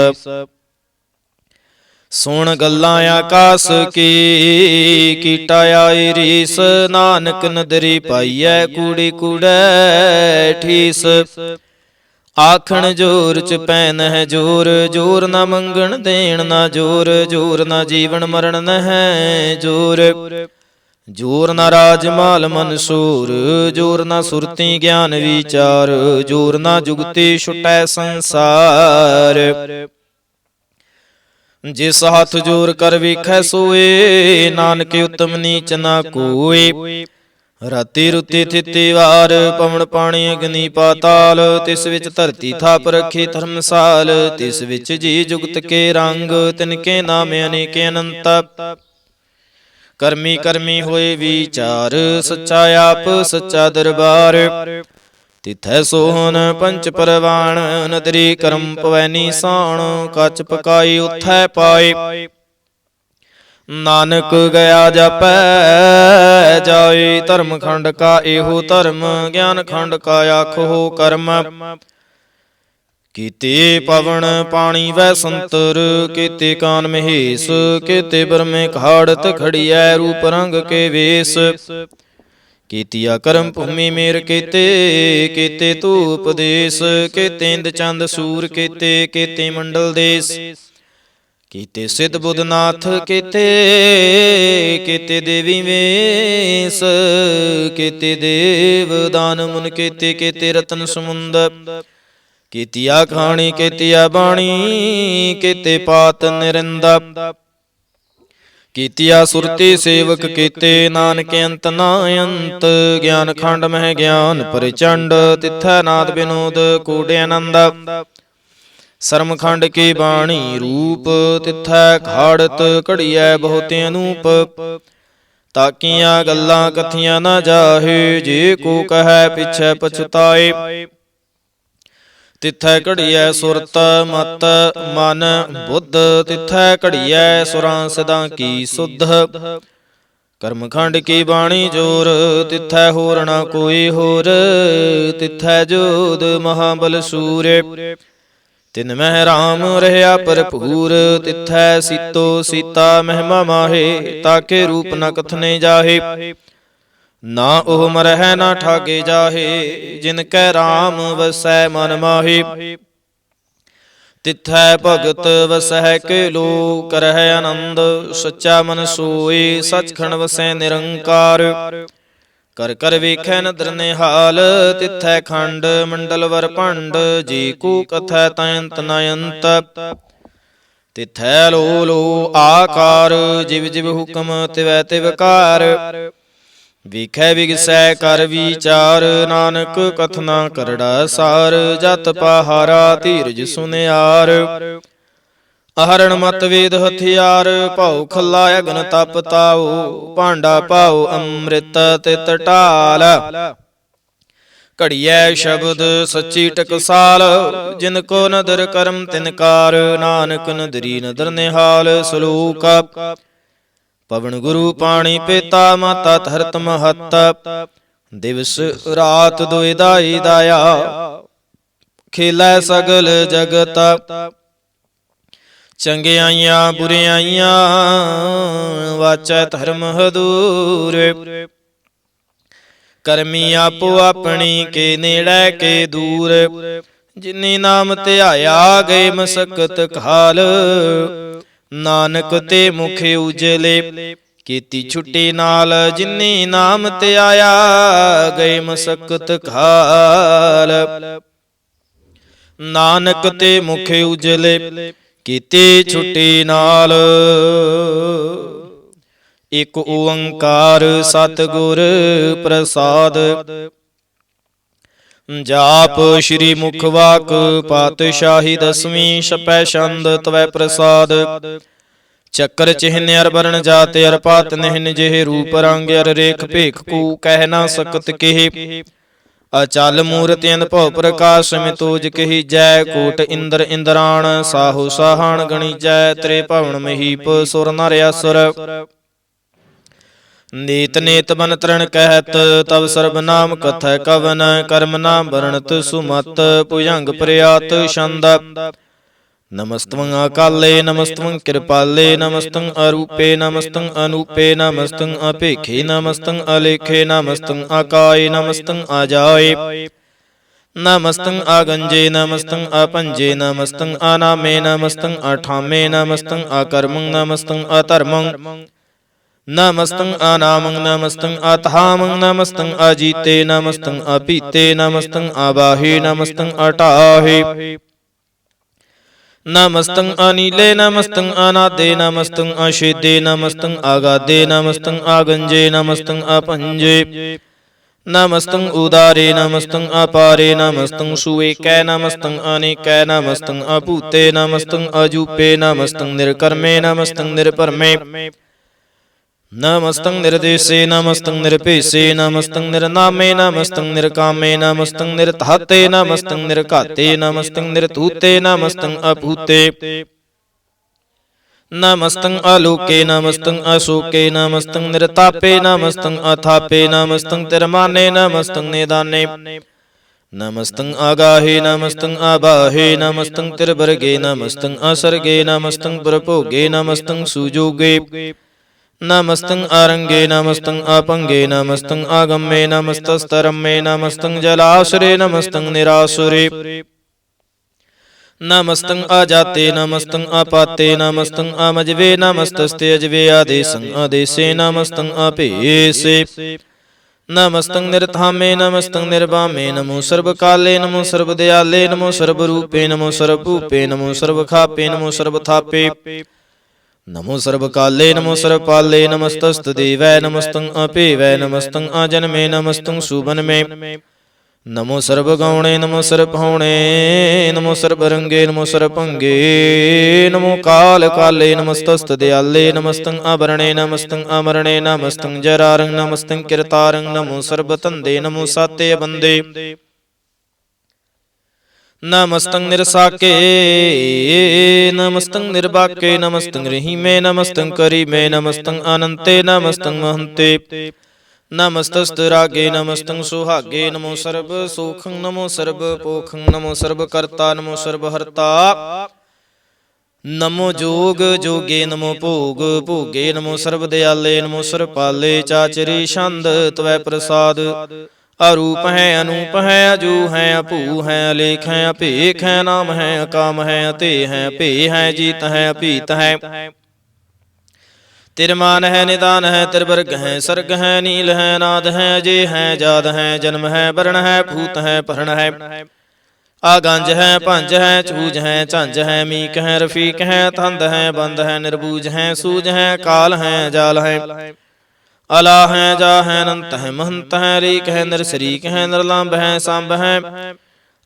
ਸੁਣ ਗੱਲਾਂ ਆਕਾਸ ਕੀ, ਕੀਟਾ ਆਈ ਰੀਸ, ਨਾਨਕ ਨਦਰੀ ਪਾਈਐ ਕੂੜੀ ਕੂੜੈ ਠੀਸ, ਆਖਣ ਜੋਰ ਚ ਪੈਨ ਹੈ ਜੋਰ, ਜੋਰ ਨਾ ਮੰਗਣ ਦੇਣ ਨਾ ਜੋਰ, ਜੋਰ ਨਾ ਜੀਵਨ ਮਰਨ ਨਹਿ ਜੋਰ, ਜੋਰ ਨਾ ਰਾਜ ਮਾਲ ਮਨਸੂਰ, ਜੋਰ ਨਾ ਸੁਰਤੀ ਗਿਆਨ ਵਿਚਾਰ, ਜੋਰ ਨਾ ਜੁਗਤੀ ਛੁਟੈ ਸੰਸਾਰ, ਜਿਸ ਹੱਥ ਜੋਰ ਕਰ ਵੇਖੈ ਸੋਏ, ਨਾਨਕ ਉਤਮ ਨੀਚ ਨਾ ਕੋਏ। ਰਾਤੀ ਰੁੱਤੀ ਥਿਤੀ ਵਾਰ, ਪਵਨ ਪਾਣੀ ਅਗਨੀ ਪਾਤਾਲ। ਤਿਸ ਵਿੱਚ ਧਰਤੀ ਥਾਪ ਰੱਖੀ ਧਰਮਸਾਲ, ਤਿਸ ਵਿੱਚ ਜੀ ਜੁਗਤ ਕੇ ਰੰਗ। ਤਿਨਕੇ ਨਾਮ ਅਨੇਕ ਅਨੰਤ, ਕਰਮੀ ਕਰਮੀ ਹੋਏ ਵਿਚਾਰ। ਸੱਚਾ ਆਪ ਸੱਚਾ ਦਰਬਾਰ, ਤਿਥੈ ਸੋਹਨ ਪੰਚ ਪਰਵਾਣ। ਨਦਰੀ ਕਰਮ ਪਵੈ ਨੀਸਾਨ, ਕੱਚ ਪਕਾਈ ਉਥੈ ਪਾਏ। ਨਾਨਕ ਗਿਆ ਜਾਪੈ ਜਾਏ, ਧਰਮ ਖੰਡ ਕਾ ਇਹੋ ਧਰਮ। ਗਿਆਨ ਖੰਡ ਕਾ ਆਖੋ ਕਰਮ, ਕੀਤੇ ਪਵਨ ਪਾਣੀ ਵੈ ਸੰਤਰ। ਕੀਤੇ ਕਾਨ ਮਹੇਸ਼, ਕੀਤੇ ਬਰਮੇ ਘਾੜਤ ਖੜੀਐ। ਰੂਪ ਰੰਗ ਕੇ ਵੇਸ, ਕੀਤੀਆ ਕਰਮ ਭੂਮੀ ਮੇਰ ਕੀਤੇ। ਕੀਤੇ ਧੂਪ ਦੇਸ, ਕੀਤੇ ਇੰਦ ਚੰਦ ਸੂਰ ਕੀਤੇ। ਕੀਤੇ ਮੰਡਲ ਦੇਸ, ਕੀਤੇ ਸਿੱਧ ਬੁੱਧਨਾਥ ਕੀਤੇ। ਕੀਤੇ ਦੇਵੀ ਵੇਸ, ਕੀਤੇ ਦੇਵ ਦਾਨ ਮੁਨ ਕੀਤੇ। ਕੀਤੇ ਰਤਨ ਸਮੁੰਦ, ਕੀਤੀਆ ਖਾਣੀ ਕੀਤੀਆ ਬਾਣੀ। ਕੀਤੇ ਪਾਤ ਨਿਰਿੰਦਾ, ਕੀਤੀਆ ਸੁਰਤੀ ਸੇਵਕ ਕੀਤੇ। ਨਾਨਕ ਅੰਤ ਨਾ ਅੰਤ, ਗਿਆਨ ਖੰਡ ਮਹਿ ਗਿਆਨ ਪ੍ਰਚੰਡ। ਤਿਥੈ ਨਾਦ ਬਿਨੋਦ ਕੂਟ ਆਨੰਦ, ਸਰਮ ਖੰਡ ਕੀ ਬਾਣੀ ਰੂਪ। ਤਿਥੈ ਘਾੜਤ ਘੜੀਐ ਬਹੁਤ ਅਨੂਪ। ਤਾਕੀਆਂ ਗੱਲਾਂ ਕਥੀਆਂ ਨਾ ਜਾਹੇ, ਜੇ ਕੋ ਕਹੈ ਪਿਛੈ ਪਛਤਾਏ। ਤਿਥੈ ਘੜੀਐ ਸੁਰਤ ਮਤ ਮਨ ਬੁੱਧ। ਤਿਥੈ ਘੜੀਐ ਸੁਰਾਂ ਸਦਾ ਕੀ ਸੁਧ। ਕਰਮ ਖੰਡ ਕੀ ਬਾਣੀ ਜੋਰ, ਤਿਥੈ ਹੋਰ ਨਾ ਕੋਈ ਹੋਰ। ਤਿਥੈ ਜੋਧ ਮਹਾਬਲ ਸੂਰ, ਤਿਨ ਮਹਿ ਰਾਮ ਰਹਿਆ ਭਰਪੂਰ। ਤਿਥੈ ਸੀਤੋ ਸੀਤਾ ਮਹਿਮਾ ਮਾਹੇ, ਤਾਕੇ ਰੂਪ ਨ ਕਥਨੇ ਜਾਹੇ। ਨਾ ਉਹ ਮਰਹਿ ਨਾ ਠਾਗੇ ਜਾਹੇ, ਜਿਨ ਕੈ ਰਾਮ ਵਸੈ ਮਨ ਮਾਹੇ। ਤਿਥੈ ਭਗਤ ਵਸਹਿ ਕੇ ਲੋ, ਕਰਹਿ ਆਨੰਦ। ਸੱਚਾ ਮਨ ਸੋਏ, ਸਚਖੰਡ ਵਸੈ ਨਿਰੰਕਾਰ। ਕਰ ਕਰ ਵੇਖੈ ਨਦਰ ਨਿਹਾਲ, ਤਿਥੈ ਖੰਡ ਮੰਡਲ ਵਰ ਭੰਡ। ਜੀ ਕੂ ਕਥੈ ਤੈ ਅੰਤ ਨ ਅੰਤ, ਤਿਥੈ ਲੋ ਲੋ ਆਕਾਰ। ਜਿਵ ਜਿਵ ਹੁਕਮ ਤਿਵੈ ਤਿਵ ਕਾਰ, ਵੇਖੈ ਵਿਗਸੈ ਕਰ ਵਿਚਾਰ। ਨਾਨਕ ਕਥਨਾ ਕਰੜਾ ਸਾਰ, ਜਤ ਪਹਾਰਾ ਧੀਰਜ ਸੁਨਿਆਰ। ਅਹਰਣ ਮਤ ਵੇਦ ਹਥਿਆਰ, ਭਉ ਖੱਲਾ ਅਗਨ ਤਪ ਤਾਉ। ਭਾਂਡਾ ਪਾਉ ਅੰਮ੍ਰਿਤ ਤਿਤ ਢਾਲ, ਘੜੀਐ ਸ਼ਬਦ ਸੱਚੀ ਟਕਸਾਲ। ਜਿਨ ਕੋ ਨਦਰ ਕਰਮ ਤਿਨਕਾਰ, ਨਾਨਕ ਨਦਰੀ ਨਦਰ ਨਿਹਾਲ। ਸਲੋਕ, ਪਵਨ ਗੁਰੂ ਪਾਣੀ ਪਿਤਾ ਮਾਤਾ ਧਰਤ ਮਹਤ। ਦਿਵਸ ਰਾਤ ਦੁਇ ਦਾਈ ਦਾਇਆ, ਖੇਲੈ ਸਗਲ ਜਗਤ। ਚੰਗਿਆਈਆਂ ਬੁਰਿਆਈਆਂ, ਵਾਚੈ ਧਰਮ ਹਦੂਰ। ਕਰਮੀ ਆਪੋ ਆਪਣੀ, ਕੇ ਨੇੜੇ ਕੇ ਦੂਰ। ਜਿਨੀ ਨਾਮ ਧਿਆਇਆ, ਗਏ ਮਸਕਤ ਕਾਲ। ਨਾਨਕ ਤੇ ਮੁਖ ਉਜਲੇ, ਕੀਤੀ ਛੁੱਟੀ ਨਾਲ। ਜਿਨੀ ਨਾਮ ਧਿਆਇਆ, ਗਏ ਮਸਕਤ ਕਾਲ। ਨਾਨਕ ਤੇ ਮੁਖ ਉਜਲੇ, ਕੀਤੀ ਛੁੱਟੀ ਨਾਲ। ਇਕ ਓੰਕਾਰ ਸਤਿਗੁਰ ਪ੍ਰਸਾਦ, ਜਾਪ ਸ੍ਰੀ ਮੁਖ ਵਾਕ ਪਾਤਸ਼ਾਹੀ ਦਸਵੀਂ। ਛਪੈ ਛੰਦ ਤਵੈ ਪ੍ਰਸਾਦ, ਚੱਕਰ ਚਿਹਨ ਅਰ ਬਰਨ ਜਾਤ ਅਰ ਪਾਤ ਨਿਹਨ। ਜਿਹੇ ਰੂਪ ਰੰਗ ਅਰ ਰੇਖ ਭੇਖ ਕੂ ਕਹਿ ਨਾ ਸਕਤ ਕਿਹੇ। ਅਚਲ ਮੂਰਤਿ ਅੰਧ ਭਉ ਪ੍ਰਕਾਸ਼, ਮਿਤੋਜ ਕਹੀ ਜੈ। ਕੋਟ ਇੰਦਰ ਇੰਦਰਾਣ, ਸਾਹੋ ਸਾਹਣ ਗਣੀਜੈ। ਤ੍ਰੇ ਭਵਨ ਮਹੀਪ ਸੁਰ ਨਰ ਅਸੁਰ, ਨੀਤ ਨੇਤ ਬਨ ਤ੍ਰਣ ਕਹਿਤ। ਤਵ ਸਰਬ ਨਾਮ ਕਥੈ ਕਵਨ, ਕਰਮ ਨਾਮ ਵਰਣਤ ਸੁਮਤ। ਭੁਜੰਗ ਪ੍ਰਿਆਤ ਛੰਦ, ਨਮਸਤੰ ਅਕਾਲੇ ਨਮਸਤੰ ਕਿਰਪਾਲੇ। ਨਮਸਤੰ ਅਰੂਪੇ ਨਮਸਤੰ ਅਨੂਪੇ। ਨਮਸਤੰ ਅਭੇਖੇ ਨਮਸਤੰ ਅਲੇਖੇ। ਨਮਸਤੰ ਅਕਾਏ ਨਮਸਤੰ ਅਜਾਏ। ਨਮਸਤੰ ਆਗੰਜੇ ਨਮਸਤੰ ਆਪੰਜੇ। ਨਮਸਤੰ ਅਨਾਮੇ ਨਮਸਤੰ ਅਠਾਮੇ। ਨਮਸਤੰ ਅਕਰਮੰ ਨਮਸਤੰ ਅਧਰਮੰ। ਨਮਸਤੰ ਅਨਾਮੰ ਨਮਸਤੰ ਅਥਾਮੰ। ਨਮਸਤੰ ਅਜੀਤੇ ਨਮਸਤੰ ਅਪੀਤੇ। ਨਮਸਤੰ ਅਬਾਹੇ ਨਮਸਤੰ ਅਟਾਹੇ। नमस्तं अनीले नमस्तं अनादे नमस्तं अशेदे नमस्तं आगादे नमस्तं आगंजे नमस्तं अपंजे नमस्तं उदारे नमस्तं अपारे नमस्तं सुएकै नमस्तं अनेकै नमस्तं अपूते नमस्तं अजूपे नमस्तं निर्कर्मे नमस्तं निर्परमे नमस्तं निर्देशे नमस्तं निरपेशे नमस्तं निर्नामे नमस्तं निर्कामे नमस्तं निर्धाते नमस्तं निर्घाते नमस्तं निर्धूते नमस्तं अभूते नमस्तं आलोके नमस्तं अशोके नमस्तं निर्तापे नमस्तं अथापे नमस्तं तिरमाने नमस्तं निदाने नमस्तं आगाहे नमस्तं आबाहे नमस्तं तिरवर्गे नमस्तं असर्गे नमस्तं प्रभोगे नमस्तं सुजोगे नमस्तं आरंगे नमस्तं अपंगे नमस्तं आगम्ये नमस्तस्तरम्ये नमस्तं जलासुरे नमस्तं निरासुरे नमस्तं अजाते नमस्तं अपाते नमस्तं अमजवे नमस्तस्ते अजवे आदेशं आदेशे नमस्तं अपेयसे नमस्तं निर्धामे नमस्तं निर्वामे नमो सर्वकाले नमो सर्वदयाले नमो सर्वरूपे नमो सर्वभूपे नमो सर्वखापे नमो सर्वथापे नमो सर्वकाले नमो सर्वपाले नमस्तस्तदेवै नमस्तं अपेवै नमस्तं अजन्मे नमस्तं सुवन्मे नमो सर्वगौणे नमो सर्वभौणे नमो सर्वरंगे नमो सर्वभंगे नमो काल काले नमस्तस्तदयाले नमस्तं आभरणे नमस्तं अमरणे नमस्तं जरारं नमस्तं किरतारं नमो सर्वतंदे नमो साते बंदे नमस्तं निरसाके नमस्तं निर्वाके नमस्तं रहीमे नमस्तं करीमे नमस्तं अनंते नमस्तं महंते नमस्तस्तरागे नमस्तं सुहागे नमो सर्व सुखं नमो सर्व पोखं नमो सर्व कर्ता नमो सर्वहर्ता नमो जोग जोगे नमो भोग भोगे नमो सर्वदयाले नमो सर्वपाले चाचरी छंद त्वै प्रसाद अरूप है अनूप है अजू है अभू है अलेख है अपेख है नाम है अकाम है अते है पे है जीत है अपीत है तिरमान है निदान है तिरवर्ग है सर्ग है नील है नाद है अजय है जाद है जन्म है वर्ण है भूत है परण है आगंज है पंज है चूज है झंझ है मीक है रफीक है तंद है बंद है निर्बूज है सूज है काल है जाल है अला है जा है अनंत है महंत है रीक है नरसरीक है नरलंब है सांब है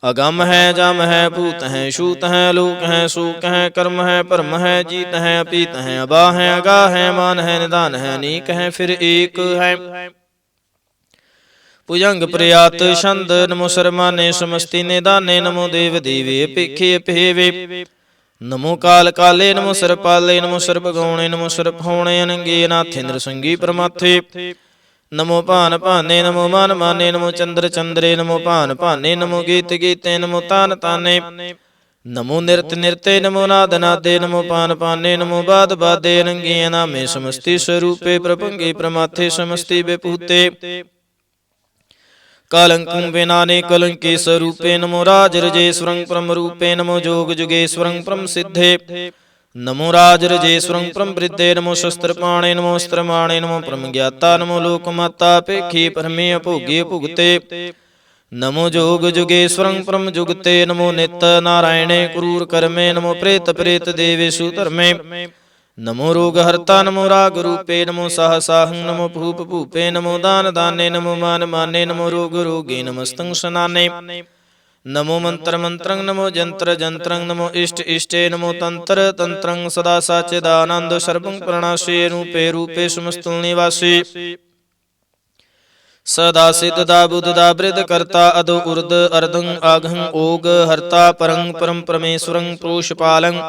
अगम है जम है भूत है शूत है लोक है सूक है कर्म है परम है जीत है अपीत है अबा है अगा है मान है निदान है अनेक है फिर एक है भुजंग प्रयात छंद नमो शर्माने समस्ति निदाने नमो देव देवी अपेखे अपेवे नमो काल काले नमो सर्वपाले नमो सर्वगौणे नमो सर्वभौणे अनंगे नाथे नृसंगी परमाथे नमो भान भाने नमो मान माने नमो चंद्र चंद्रे नमो भान भाने नमो गीत गीते नमो तान ताने नमो निरत निरते नमो नाद नादे नमो पान पाने नमो बाद बादे अनंगे नामे समस्ति स्वरूपे प्रभंगे प्रमाथे समस्ति विभूते कलंकं विनाने कलंके स्वरूपे नमो राज रजेश्वरं परम रूपे नमो जोग जुगेश्वरं परम सिद्धे नमो राज रजेश्वरं परम वृद्धे नमो शस्त्रपाणे नमो अस्त्रमाणे नमो परम ज्ञाता नमो लोकमाता पेखी परमे अभोगे भुगते नमो जोग जुगेश्वरं परम जुगते नमो नित्य नारायणे क्रूर कर्मे नमो प्रेत प्रेत देवेषु धर्मे नमो रोग हर्ता नमो राग रूपे नमो साहसाहं नमो भूप भूपे नमो दान दाने नमो मान माने नमो रोग रोगे नमस्तं शनाने नमो मंत्र मंत्रं नमो जंत्र जंत्रं नमो इष्ट इष्टे नमो तंत्र तंत्रं सदा साचिदानंद सर्वं प्रणाशे रूपे रूपे समस्तुल निवासी सदा सिद्धदा बुद्धदा वृद्ध कर्ता अदो उर्द अर्धं आघं ओग हर्ता परं परम परमेश्वरं पुरुषपालं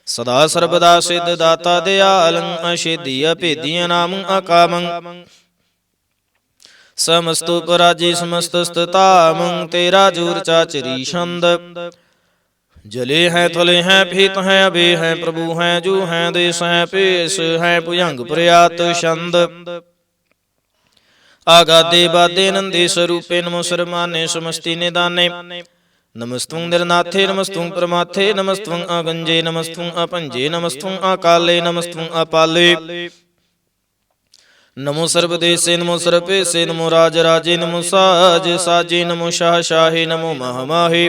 सदा सर्वदा सिद्ध दाता दयालं अशेदी अपेदी नामं अकामं समस्तोपराजी समस्तस्तामं तेरा जोर चाचरी छंद जले हैं थले हैं भीत हैं अभे हैं प्रभु हैं जू हैं देश हैं पेश हैं भुजंग प्रयात छंद आगादे बादे नंदे स्वरूपे नमो शर्माने समस्ति निदाने नमस्त्वं निर्नाथे नमस्त्वं प्रमाथे नमस्त्वं अगंजे नमस्त्वं अपंजे नमस्त्वं अकाले नमस्त्वं अपाले नमो सर्वदेशे नमो सर्वेशे नमो राजराजे नमो साज साजे नमो शाह शाहे नमो महामाहे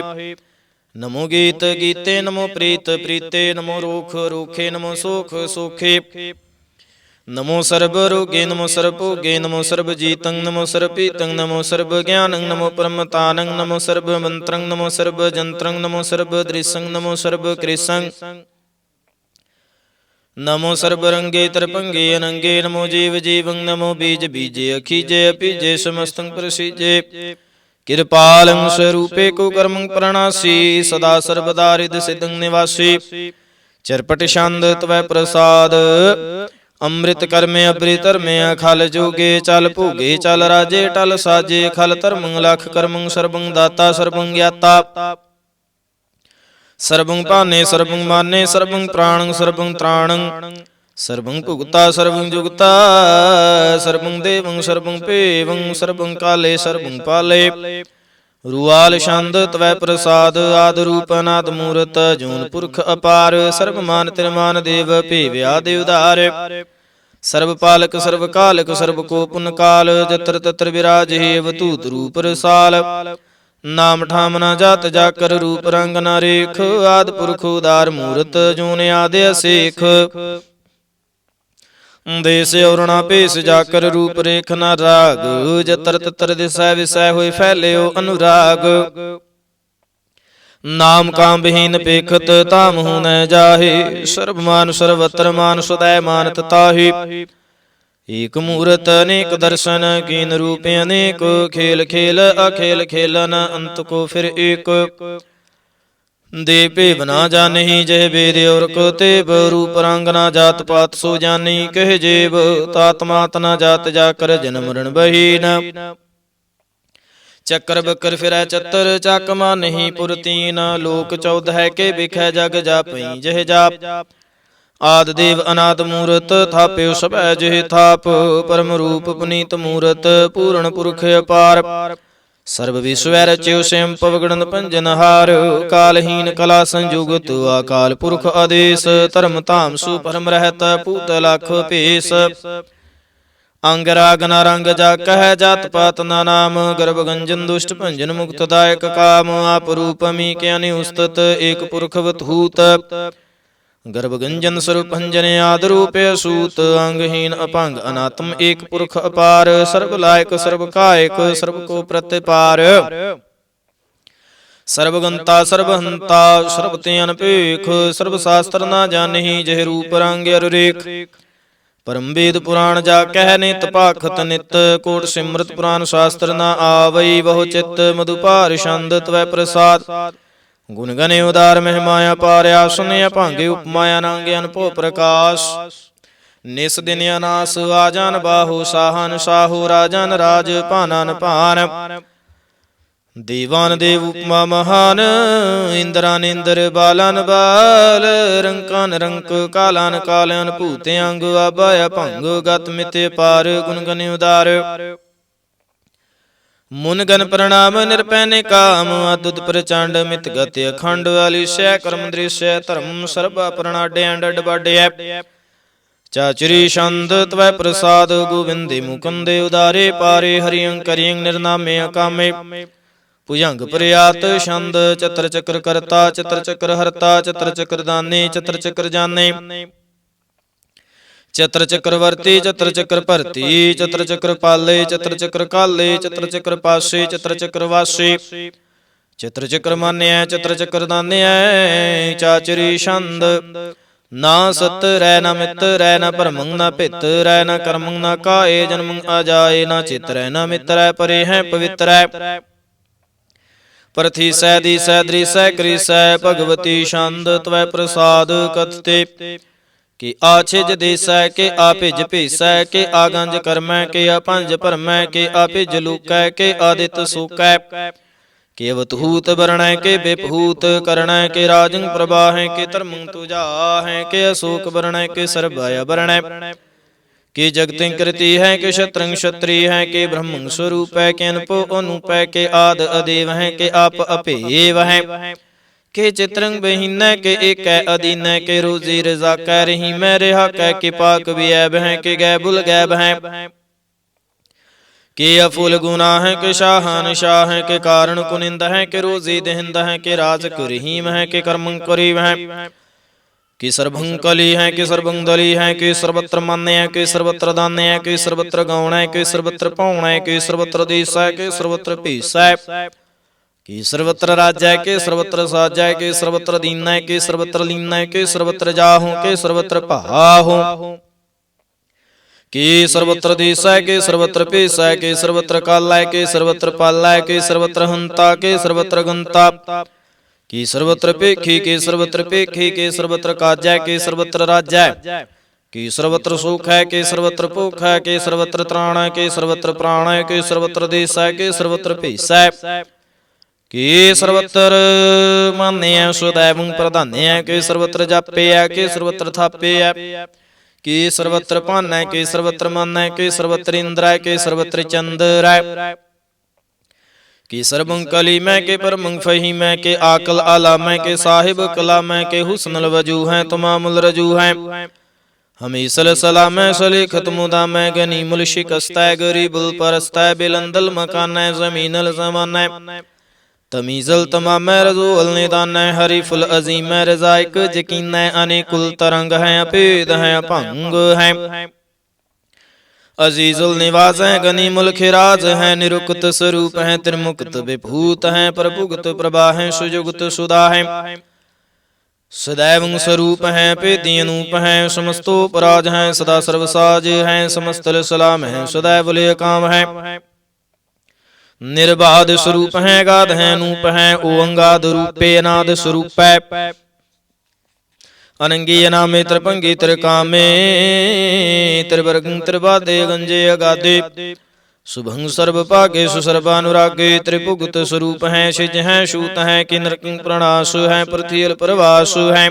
ਨਮੋ ਗੀਤ ਗੀਤੇ, ਨਮੋ ਪ੍ਰੀਤ ਪ੍ਰੀਤੇ, ਨਮੋ ਰੋਖ ਰੋਖੇ, ਨਮੋ ਸੋਖ ਸੋਖੇ। ਨਮੋ ਸਰਬ ਰੋਗੇ, ਨਮੋ ਸਰਬ ਭੋਗੇ, ਨਮੋ ਸਰਬ ਜੀਤੰ, ਨਮੋ ਸਰਬ ਪੀਤੰ, ਨਮੋ ਸਰਬ ਗਿਆਨੰ, ਨਮੋ ਪਰਮਤਾਨੰ, ਨਮੋ ਸਰਬ ਮੰਤਰੰ, ਨਮੋ ਸਰਬ ਜੰਤਰੰ, ਨਮੋ ਸਰਬ ਦ੍ਰਿਸ਼ੰ, ਨਮੋ ਸਰਬ ਕ੍ਰਿਸ਼ੰ। ਨਮੋ ਸਰਬ ਰੰਗੇ ਤਰਪੰਗੇ ਅਨੰਗੇ, ਨਮੋ ਜੀਵ ਜੀਵੰ, ਨਮੋ ਬੀਜ ਬੀਜੇ ਅਖੀਜੇ ਅਪੀਜੇ ਸਮਸਤੰ ਪ੍ਰਸੀਜੇ। ਕਿਰਪਾਲੰ ਸਰੂਪੇ ਕੋ ਕਰਮੰ ਪ੍ਰਣਾਸੀ, ਸਦਾ ਸਰਬਦਾ ਰਿਦ ਸਿਦੰ ਨਿਵਾਸੀ। ਚਰਪਟ ਛੰਦ ਤਵੈ ਪ੍ਰਸਾਦ, ਅੰਮ੍ਰਿਤ ਕਰਮੇ ਅਬਰੀ ਧਰਮੇ। ਅਖਲ ਜੋਗੇ ਚਲ ਭੋਗੇ ਚਲ ਰਾਜੇ, ਟਲ ਸਾਜੇ ਖਲ ਧਰਮੰ ਲਖ ਕਰਮੰ। ਸਰਬੰ ਦਾਤਾ ਸਰਬੰ ਗਿਆਤਾ, ਸਰਬੰ ਭਾਨੇ ਸਰਬੰ ਮਾਨੇ, ਸਰਬੰ ਪ੍ਰਾਣੰ ਸਰਬੰ ਤ੍ਰਾਣੰ। ਸਰਬੰ ਭੁਗਤਾ ਸਰਬੰ ਜੁਗਤਾ, ਸਰਬੰ ਦੇਵੰ ਸਰਬੰ ਭੇਵੰ। ਸਰਬੰ ਕਾਲੇ ਸਰਬੰ ਪਾਲੇ, ਰੂਆਲ ਛੰਦ ਤਵੈ ਪ੍ਰਸਾਦ। ਆਦਿ ਰੂਪ ਅਨਾਦਿ ਮੂਰਤ, ਜੂਨ ਪੁਰਖ ਅਪਾਰ। ਸਰਬ ਮਾਨ ਤਿਰਮਾਨ ਦੇਵ, ਭੇਵਿਆ ਦੇ ਉਧਾਰ। ਸਰਬ ਪਾਲਕ ਸਰਬ ਕਾਲਕ, ਸਰਬ ਕੋ ਪੁਨ ਕਾਲ। ਜਤਰ ਤਤਰ ਵਿਰਾਜੇ ਅਵਧੂਤ ਰੂਪ ਰਸਾਲ। ਨਾਮ ਠਾਮ ਨਾ ਜਾਤ ਜਾਕਰ, ਰੂਪ ਰੰਗ ਨਾ ਰੇਖ। ਆਦਿ ਪੁਰਖ ਉਦਾਰ ਮੂਰਤ, ਜੂਨ ਆਦਿ ਅਸੇਖ। ਦੇਸ ਔਰਣਾ ਭੇਸ ਜਾਕਰ, ਰੂਪ ਰੇਖ ਨਾ ਰਾਗ। ਜਤਰ ਤਤਰ ਦਿਸੈ ਵਿਸੈ, ਹੋਏ ਫੈਲਿਓ ਅਨੁਰਾਗ। ਨਾਮ ਕਾਮ ਵਿਹੀਨ ਪੇਖਤ, ਧਾਮ ਹੂ ਨ ਜਾਹੇ। ਸਰਬ ਮਾਨ ਸਰਵਤਰ ਮਾਨ, ਸਦੈ ਮਾਨਤ ਤਾਹੇ। ਏਕ ਮੂਰਤ ਅਨੇਕ ਦਰਸ਼ਨ, ਕੀਨ ਰੂਪ ਅਨੇਕ। ਖੇਲ ਖੇਲ ਅਖੇਲ ਖੇਲਨ, ਅੰਤ ਕੋ ਫਿਰ ਏਕ। ਦੇ ਭੇਵ ਨਾ ਜਾਣਹੀ, ਜਹ ਬੇਦ ਔਰ ਕੋ ਤੇਬ। ਰੂਪ ਰੰਗ ਨਾ ਜਾਤ ਪਾਤ, ਸੋ ਜਾਣੀ ਕਹਿ ਜੇਬ। ਤਾਤ ਮਾਤ ਨਾ ਜਾਤ ਜਾਕਰ, ਜਨਮ ਮਰਨ ਬਹੀਨ। ਚੱਕਰ ਬਕਰ ਫਿਰੈ ਚਤਰ, ਚੱਕ ਮਾਨਹੀ ਪੁਰ ਤੀਨ। ਲੋਕ 14 ਕੇ ਬਿਖੈ, ਜਗ ਜਾਪਈ ਜਹ ਜਾਪ। ਆਦਿ ਦੇਵ ਅਨਾਦਿ ਮੂਰਤ, ਥਾਪਿਓ ਸਭੈ ਜਿਹ ਥਾਪ। ਪਰਮ ਰੂਪ ਪੁਨੀਤ ਮੂਰਤ, ਪੂਰਨ ਪੁਰਖ ਅਪਾਰ। ਸਰਬ ਵਿਸਵੈ ਰਚਿਓ ਸਿਮ, ਪਵਗੜਨ ਭੰਜਨ ਹਾਰ। ਕਾਲਹੀਨ ਕਲਾ ਸੰਜੁਗਤ, ਆਕਾਲ ਪੁਰਖ ਆਦੇਸ। ਧਰਮ ਧਾਮ ਸੁਪਰਮ ਰਹਿਤ, ਭੂਤ ਲਖ ਭੇਸ। ਅੰਗ ਰਾਗ ਨਾ ਰੰਗ ਜਾ ਕਹਿ, ਜਾਤ ਪਾਤ ਨਾ ਨਾਮ। ਗਰਭ ਗੰਜਨ ਦੁਸ਼ਟ ਭੰਜਨ, ਮੁਕਤ ਦਾਇਕ ਕਾਮ। ਆਪ ਰੂਪਮੀ ਕਿਆਨੀ ਉਸਤਤ, ਏਕ ਪੁਰਖ ਵਤਹੂਤ। ਗਰਭ ਗੰਜਨ ਸਰੂਪ ਭੰਜਨ, ਆਦਿ ਰੂਪ ਅਸੂਤ। ਅੰਗਹੀਨ ਅਭੰਗ ਅਨਾਤਮ, ਏਕ ਪੁਰਖ ਅਪਾਰ। ਸਰਬ ਲਾਇਕ ਸਰਬ ਕਾਇਕ, ਸਰਬ ਕੋ ਪ੍ਰਤਿਪਾਰ। ਸਰਬ ਗੰਤਾ ਸਰਬ ਹੰਤਾ, ਸਰਬ ਤੇ ਅਨਪੇਖ। ਸਰਬ ਸ਼ਾਸਤਰ ਨਾ ਜਾਣਹੀ, ਜਹ ਰੂਪ ਰੰਗ ਅਰ ਰੇਖ। ਪਰਮ ਵੇਦ ਪੁਰਾਣ ਜਾ ਕਹਿ, ਨਿਤ ਭਾਖਤ ਨਿਤ। ਕੋਟ ਸਿਮਰਤ ਪੁਰਾਨ ਸ਼ਾਸਤਰ ਨਾ ਆਵਈ, ਬਹੁ ਚਿਤ ਮਧੁਪਾਰ ਛੰਦ ਤਵੈ ਪ੍ਰਸਾਦ। ਗੁਣ ਗਨੇ ਉਦਾਰ ਮਹਿਮਾਇਆ ਪਾਰਿਆ, ਸੁਨਿਆ ਭਾਂਗੇ ਉਪਮਾਇਆ। ਨਾਂਗੇ ਅਨਭਉ ਪ੍ਰਕਾਸ਼, ਨਿਸ ਦਿਨ ਅਨਾਸ। ਆਜਨ ਬਾਹੂ ਸਾਹਨ ਸਾਹੂ, ਰਾਜਨ ਰਾਜ ਭਾਨਨ ਭਾਨ। ਦੇਵਾਨ ਦੇਵ ਉਪਮਾ ਮਹਾਨ, ਇੰਦਰਾਨ ਇੰਦਰ ਬਾਲਨ ਬਾਲ। ਰੰਕਨ ਰੰਕ ਕਾਲਨ ਕਾਲਨ, ਭੂਤ ਅੰਗ ਆਬਾ ਅਭੰਗ। ਗਤ ਮਿਤੇ ਪਾਰ, ਗੁਣ ਗਨੇ ਉਦਾਰ। ਮੁਨ ਗਨ ਪ੍ਰਣਾਮ ਨਿਰਪੈ ਨਿਕਾਮ। ਅਦੁੱਤ ਪ੍ਰਚੰਡ ਮਿਤ ਗਤ ਅਖੰਡ। ਆਲੀਸੈ ਕਰਮ ਦ੍ਰਿਸ਼ੈ, ਧਰਮ ਸਰਬ ਪ੍ਰਣਾਡੈ। ਡਡ ਬਾਡਿਐ ਚਾਚਰੀ ਛੰਦ ਤਵੈ ਪ੍ਰਸਾਦ। ਗੋਵਿੰਦੇ ਮੁਕੰਦੇ ਉਦਾਰੇ ਪਾਰੇ, ਹਰਿਅੰ ਕਰਿਅੰ ਨਿਰਨਾਮੇ ਅਕਾਮੇ। ਭੁਜੰਗ ਪ੍ਰਿਆਤ ਛੰਦ, ਚਤਰ ਚੱਕਰ ਕਰਤਾ। ਚਤਰ ਚੱਕਰ ਹਰਤਾ, ਚਤਰ ਚੱਕਰ ਦਾਨੇ। ਚਤਰ ਚੱਕਰ ਜਾਨੇ, ਚਤਰ ਚੱਕਰ ਵਰਤੀ। ਚਤਰ ਚੱਕਰ ਭਰਤੀ, ਚਤਰ ਚੱਕਰ ਪਾਲੇ। ਚਤਰ ਚੱਕਰ ਕਾਲੇ, ਚਤਰ ਚੱਕਰ ਪਾਸੇ। ਚਤਰ ਚੱਕਰ ਵਾਸੇ, ਚਤਰ ਚੱਕਰ ਮਾਨਿਐ। ਚਤਰ ਚੱਕਰ ਦਾਨਿਐ ਚਾਚਰੀ ਛੰਦ। ਨਾ ਸਤ ਰਹਿ ਨਾ ਮਿਤ ਰਹਿ, ਨਾ ਭਰਮੰ ਨਾ ਭਿਤ ਰਹਿ। ਨਾ ਕਰਮੰ ਨਾ ਕਾਏ, ਜਨਮੰ ਆਜਾਏ। ਨਾ ਚਿਤ ਰਹਿ ਨਾ ਮਿਤਰੈ, ਪਰੇ ਹੈ ਪਵਿੱਤਰੈ। ਪ੍ਰਥੀਸੈ ਦੀਸੈ ਦ੍ਰਿਸੈ ਕ੍ਰਿਸੈ, ਭਗਵਤੀ ਛੰਦ ਤਵੈ ਪ੍ਰਸਾਦ। ਕਥਤੇ ਕਿ ਆਛਿਜ ਦੇਸੈ, ਕਿ ਆਪਿਜ ਭੇਸੈ। ਕਿ ਆਗੰਜ ਕਰਮੈ, ਕਿ ਆਪੰਜ ਭਰਮੈ। ਕਿ ਆਪਿਜ ਲੂਕੈ, ਕਿ ਆਦਿਤ ਸੂਕੈ। ਕਿ ਅਵਤਹੂਤ ਬਰਣੈ, ਕਿ ਬਿਪਹੂਤ ਕਰਣੈ। ਕਿ ਰਾਜੰ ਪ੍ਰਭਾਹੈ, ਕਿ ਧਰਮੰ ਤੁਜਾਹੈ। ਕਿ ਅਸ਼ੋਕ ਬਰਣੈ, ਕਿ ਸਰਬਾ ਬਰਣੈ। ਕਿ ਜਗਤਿ ਕ੍ਰਿਤੀ ਹੈ, ਕਿ ਸ਼ਤਰੰਗ ਛਤਰੀ ਹੈ। ਕਿ ਬ੍ਰਹਮੰ ਸਰੂਪ ਹੈ, ਕਿ ਅਨਭਉ ਅਨੂਪ ਹੈ। ਕਿ ਆਦਿ ਅਦੇਵ ਹੈ, ਕਿ ਆਪ ਅਭੇਵ ਹੈ। ਕਿ ਚਿਤਰੰਗ ਬਹੀਨੈ, ਕਿ ਏਕੈ ਅਦੀਨੈ। ਕਿ ਰੋਜ਼ੀ ਰਜ਼ਾਕੈ, ਰਹੀਮੈ ਰਿਹਾ ਕੈ। ਕਿ ਪਾਕ ਵਿਐਬ ਹੈ, ਕਿ ਗੈ ਬੁਲ ਗੈਬ ਹੈ। के अफुल गुना है के शाहन शाह है के कारण कुनिंद है के रोजी दहिंद है के राज कुरहीम है के कर्म करीब है कि सर्वं कली है कि सर्वं दली है कि सर्वत्र मान्य है कि सर्वत्र दान्य है कि सर्वत्र गौण है कि सर्वत्र पौण है कि सर्वत्र देश है कि सर्वत्र पीस है कि सर्वत्र राज्य है कि सर्वत्र साज है कि सर्वत्र दीन है कि सर्वत्र लीन है कि सर्वत्र जाहू कि सर्वत्र पाहू कि सर्वत्र देश है कि सर्वत्र पेश है कि सर्वत्र काल है कि सर्वत्र पाल है कि सर्वत्र हंता कि सर्वत्र गंता कि सर्वत्र पेखी के सर्वत्र पेखी के सर्वत्र काज के सर्वत्र राज्य कि सर्वत्र सुख है कि सर्वत्र भूख है कि सर्वत्र त्राण है कि सर्वत्र प्राण है कि सर्वत्र देश है कि सर्वत्र पेश है कि सर्वत्र मान्य है सदैव प्रधान्य है कि सर्वत्र जापे है कि सर्वत्र थापे है कि सर्वत्र पान है कि सर्वत्र मन है कि सर्वत्र इंद्र है कि सर्वत्र चंद्र है कि सर्वं कली मैं के परमं फही मैं के आकल आला मैं के साहिब कला मैं के हुस्नल वजू है तमामुल रजू है हमीसल सला मैं सलेखत मुदा मैं गनी मुल शिकस्तै गरीबुल परस्तै बिलंदल मकान जमीनल जमान तमीजल तमा मैं रजूल निदान हरी फुल अजीम रजाइक यकीन अनेकुल तरंग है अपेद है अपंग है अजीजुल निवास है गनीमुल खिराज है निरुक्त स्वरूप है त्रिमुक्त विभूत है प्रभुगत प्रभा है सुजुगत सुधा है सदैव स्वरूप है पेदी अनूप है समस्तो पराज है सदा सर्वसाज है समस्तल सलाम है सदैव लय काम है निर्बाध स्वरूप है गाध है अनूप है ओंगाद रूपे अनाद स्वरूप है अनंगी नामे त्रिपंगी त्रिकामे त्रिवर्गं त्रिवादे गंजे अगाधे शुभं सर्व पागे सुसर्वानुरागे त्रिपुगुत स्वरूप है शिज है शूत है कि नरकं प्रणाश है पृथ्वी प्रवास है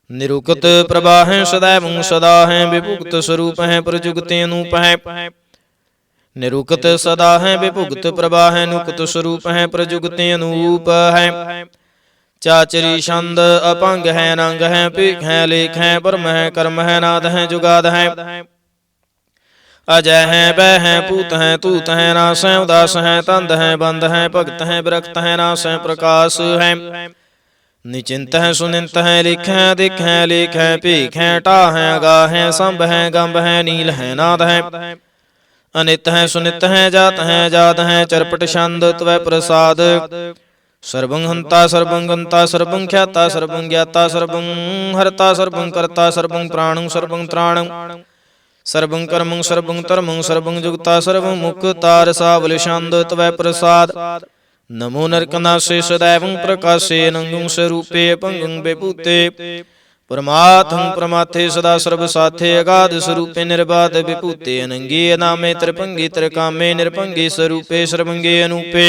निरुक्त प्रभा है सदैव सदा है विपुक्त स्वरूप है प्रजुगते अनूप है निरुक्त सदा है विपुक्त प्रभा है नुक्त स्वरूप है प्रजुगते अनूप है चाचरी छंद अपंग है नंग है पीख है लेख है परम है कर्म है नाद है जुगाद है अजय है वह है पूत है तूत है नास है उदास है तंद है बंद है भक्त है विरक्त है नास है प्रकाश है निचिंत है सुनिंत है लिख है दिख है लेख है पीख है टा है अगा है संभ है गंभ है नील है नाद है अनित है सुनित है जात है चरपट छंद त्वै प्रसाद सर्वं हंता सर्वं गंता सर्वं ख्याता सर्वं ज्ञाता सर्वं हरता सर्वं कर्ता सर्वं प्राणं सर्वं त्राणं सर्वं कर्मं सर्वं धर्मं सर्वं जुगता सर्वं मुक्ता रसावल छंद त्वै प्रसाद नमो नरकनाशे सदैवं प्रकाशे नंगं स्वरूपे पंगं विभूते परमार्थं प्रमाथे सदा सर्वसाथे अगाध स्वरूपे निर्बाध विभूते अनंगे नामे त्रिपंगी त्रिकामे निरपंगी स्वरूपे सर्वंगे अनूपे